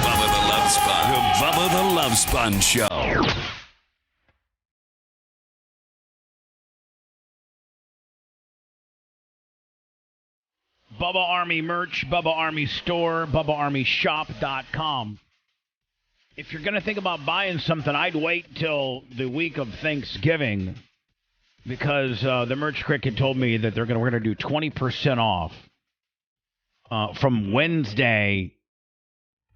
Bubba the Love Sponge. The Bubba the Love Sponge Show. Bubba Army merch, Bubba Army store, BubbaArmyShop.com. If you're going to think about buying something, I'd wait till the week of Thanksgiving because the Merch Cricket told me that we're going to do 20% off from Wednesday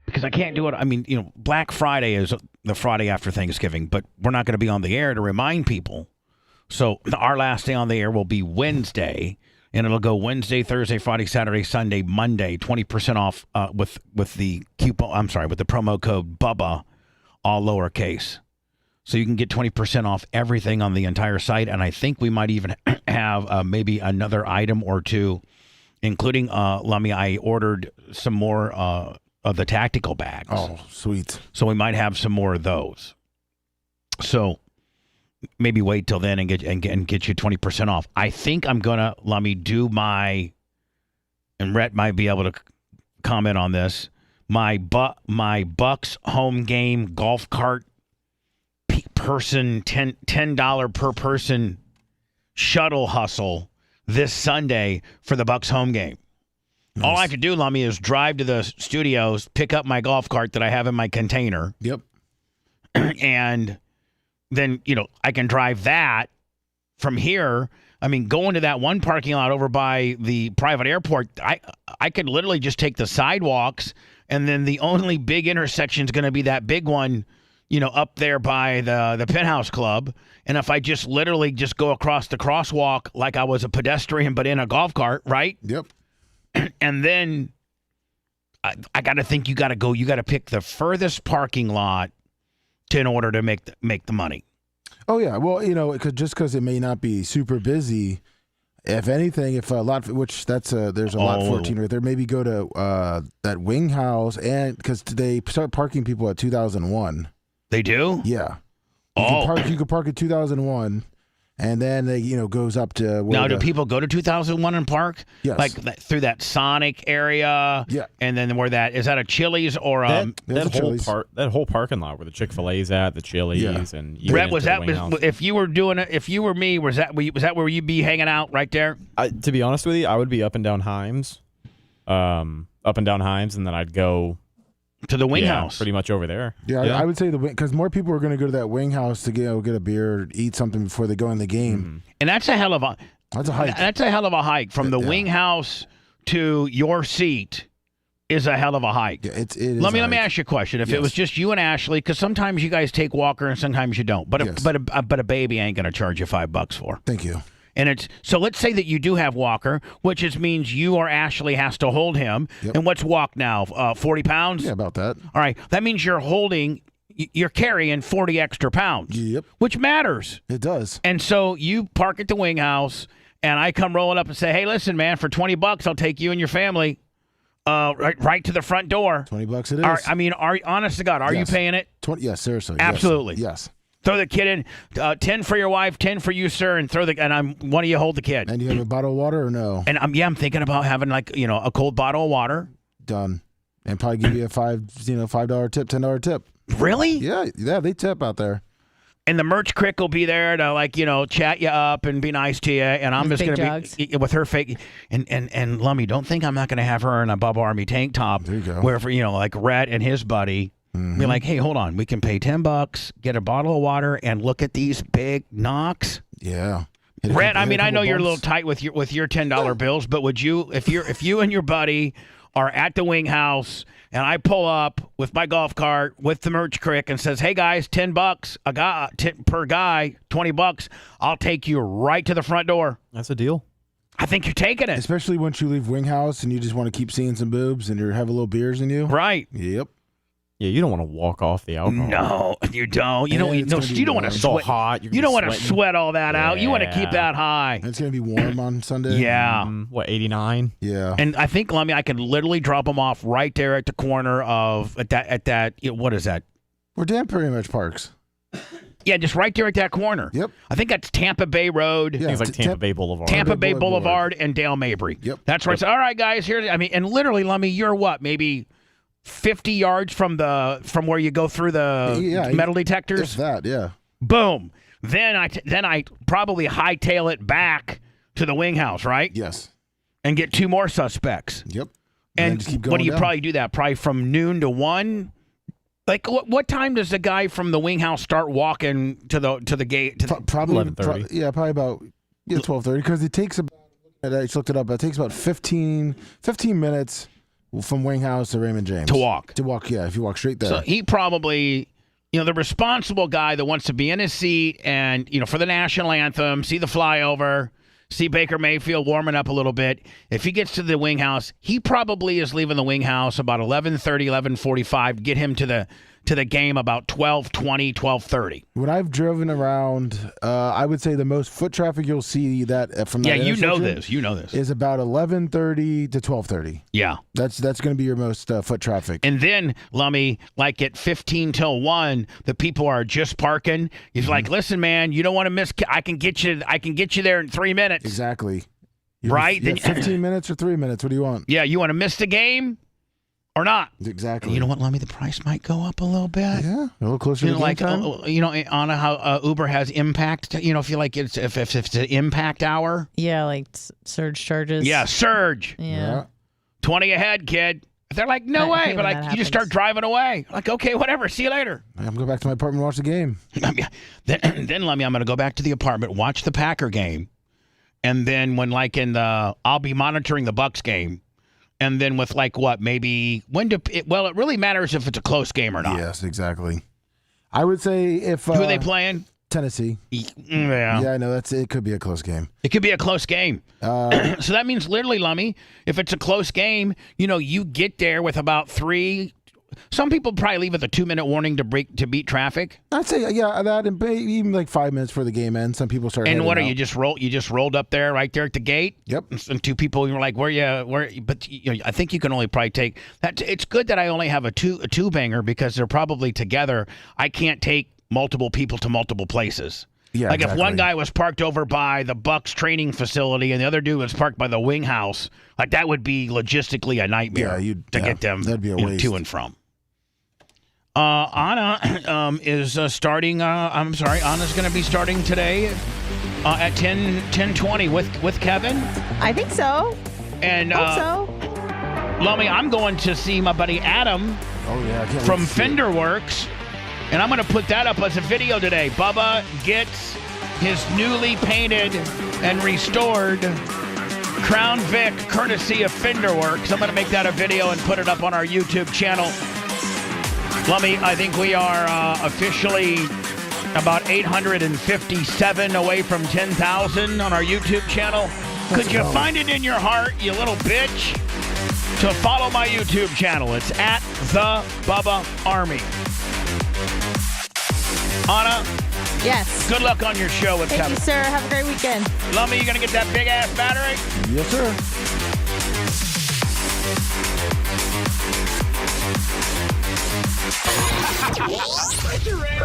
because I can't do it. I mean, Black Friday is the Friday after Thanksgiving, but we're not going to be on the air to remind people. So our last day on the air will be Wednesday. And it'll go Wednesday, Thursday, Friday, Saturday, Sunday, Monday, 20% off with the with the promo code BUBBA, all lowercase. So you can get 20% off everything on the entire site. And I think we might even have maybe another item or two, including, Lummy, I ordered some more of the tactical bags. Oh, sweet. So we might have some more of those. So maybe wait till then and get you 20% off. I think I'm gonna do and Rhett might be able to comment on this. My Bucks home game golf cart person $10 per person shuttle hustle this Sunday for the Bucks home game. Nice. All I have to do, Lummy, is drive to the studios, pick up my golf cart that I have in my container. Yep. And then, I can drive that from here I mean, going to that one parking lot over by the private airport, I could literally just take the sidewalks, and then the only big intersection is going to be that big one, up there by the Penthouse Club. And if I just literally just go across the crosswalk like I was a pedestrian but in a golf cart, right? Yep. And then I got to think you got to pick the furthest parking lot in order to make the money. Oh yeah, well because it may not be super busy. If anything, if a lot, which there's a lot 14 right there. Maybe go to that Wing House, and because they start parking people at 2001. They do? Yeah. You can park at 2001. And then they, goes up to now. Do people go to 2001 and park? Yes. Like through that Sonic area. Yeah. And then is that a Chili's or that whole parking lot where the Chick-fil-A's at, the Chili's, and Brett, if you were me, was that where you'd be hanging out right there? To be honest with you, I would be up and down Himes, and then I'd go to the Wing House, pretty much over there. Yeah, I would say because more people are going to go to that Wing House to get a beer, or eat something before they go in the game. Mm-hmm. And that's a hell of a hike. That's a hell of a hike from the Wing House to your seat. Is a hell of a hike. Yeah, it is. Let me ask you a question. If it was just you and Ashley, because sometimes you guys take Walker and sometimes you don't, but a baby ain't going to charge you $5 for. Thank you. And so let's say that you do have Walker, which means you or Ashley has to hold him. Yep. And what's Walk now? 40 pounds? Yeah, about that. All right. That means you're carrying 40 extra pounds. Yep. Which matters. It does. And so you park at the Wing House, and I come rolling up and say, hey, listen, man, for $20, I'll take you and your family right to the front door. $20 it is. Honest to God, are you paying it? Yes, seriously. Absolutely. Yes. Throw the kid in, 10 for your wife, 10 for you, sir, and one of you hold the kid. And you have a bottle of water or no? And I'm thinking about having a cold bottle of water. Done. And probably give you a $5 tip, $10 tip. Really? Yeah, they tip out there. And the merch crick will be there to chat you up and be nice to you. And I'm just going to be with her fake. And Lummy, don't think I'm not going to have her in a Bubba Army tank top. There you go. Where for like Rhett and his buddy. Mm-hmm. Be like, hey, hold on. We can pay $10, get a bottle of water, and look at these big knocks. Yeah. Rhett, I know you're a little tight with your $10 bills, but would you, if you and your buddy are at the Wing House and I pull up with my golf cart with the merch crick and says, hey guys, $10 a guy per guy, $20, I'll take you right to the front door. That's a deal. I think you're taking it. Especially once you leave Wing House and you just want to keep seeing some boobs and you have a little beers in you. Right. Yep. Yeah, you don't want to walk off the alcohol. No, you don't. You don't want to sweat. Hot. You don't want to sweat all that out. You want to keep that high. It's going to be warm on Sunday. Yeah. 89? Yeah. And I think, Lummy, I can literally drop them off right there at the corner of at that. What is that? Where Dan pretty much parks. Yeah, just right there at that corner. Yep. I think that's Tampa Bay Road. Yeah, it's like Tampa Bay Boulevard. Tampa Bay Boulevard and Dale Mabry. Yep. That's right. So, all right, guys. And literally, Lummy, you're what? Maybe 50 yards from where you go through the metal detectors. If that, yeah. Boom. Then I probably hightail it back to the Wing House, right? Yes. And get 2 more suspects. Yep. And what do you probably do that? Probably from noon to 1. Like what time does the guy from the Wing House start walking to the gate? Probably 11:30. Yeah, probably about 12:30 because it takes about. I just looked it up. It takes about 15 minutes from Wing House to Raymond James. To walk. Yeah, if you walk straight there. So he probably, the responsible guy that wants to be in his seat and, for the national anthem, see the flyover, see Baker Mayfield warming up a little bit. If he gets to the Wing House, he probably is leaving the Wing House about 11:30, 11:45, get him to the game about 12:20, 12:30. When I've driven around, I would say the most foot traffic you'll see from that you know this is about 11:30 to 12:30. Yeah, that's going to be your most foot traffic. And then Lummy, like at 15 till 1, the people are just parking. He's like, "Listen, man, you don't want to miss. I can get you there in 3 minutes." Exactly. Right? Then 15 minutes or 3 minutes. What do you want? Yeah, you want to miss the game? Or not. Exactly. And you know what, Lummy? The price might go up a little bit. Yeah, a little closer to game time. On how Uber has impact. If you like, if it's an impact hour. Yeah, like surge charges. Yeah, surge. Yeah. 20 ahead, kid. They're like, no way. But you just start driving away. Like, okay, whatever. See you later. I'm going to go back to my apartment and watch the game. Then Lummy, I'm going to go back to the apartment, watch the Packer game. and then when I'll be monitoring the Bucks game, and then with maybe it really matters if it's a close game or not. Yes, exactly. I would say if who are they playing? Tennessee. Yeah, I know it could be a close game. It could be a close game. So that means literally, Lummy, if it's a close game, you get there with about 3. Some people probably leave with a 2-minute warning to beat traffic. I'd say that, and even like 5 minutes before the game ends. Some people start. And what are out. you just rolled up there right there at the gate? Yep. And 2 people were like, where? But I think you can only probably take that. It's good that I only have a two banger because they're probably together. I can't take multiple people to multiple places. Yeah, like if one guy was parked over by the Bucks training facility and the other dude was parked by the wing house, that would be logistically a nightmare to get them that'd be a waste. To and from. Anna is starting. Anna's going to be starting today at 10:20 with Kevin. I think so. And hope so. Lummy, I'm going to see my buddy Adam. Oh yeah, from Fender Works, and I'm going to put that up as a video today. Bubba gets his newly painted and restored Crown Vic, courtesy of Fender Works. I'm going to make that a video and put it up on our YouTube channel. Lummy, I think we are officially about 857 away from 10,000 on our YouTube channel. Could you find it in your heart, you little bitch, to follow my YouTube channel? It's at The Bubba Army. Anna? Yes. Good luck on your show with Kevin. Thank you, sir. Have a great weekend. Lummy, you going to get that big-ass battery? Yes, sir.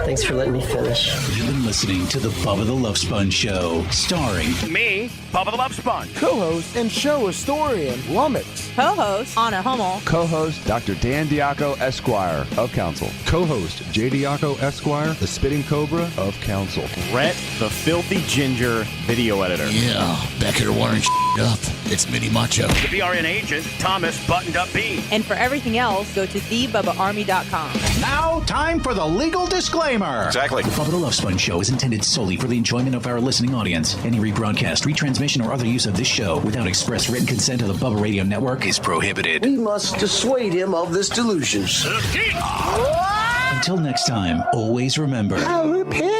Thanks for letting me finish. You've been listening to the Bubba the Love Sponge Show, starring me, Bubba the Love Sponge, co-host and show historian Lumix, co-host Anna Hummel, co-host Dr. Dan Diaco Esquire of Council, co-host J. Diaco Esquire, the Spitting Cobra of Council, Brett, the Filthy Ginger video editor. Yeah, back here wiring up. It's Mini Macho. The BRN agent, Thomas Buttoned Up B. And for everything else, go to thebubbaarmy.com. Now, time for the legal disclaimer. Exactly. The Bubba the Love Sponge Show is intended solely for the enjoyment of our listening audience. Any rebroadcast, retransmission, or other use of this show without express written consent of the Bubba Radio Network is prohibited. We must dissuade him of this delusion. Until next time, always remember. I'll repent.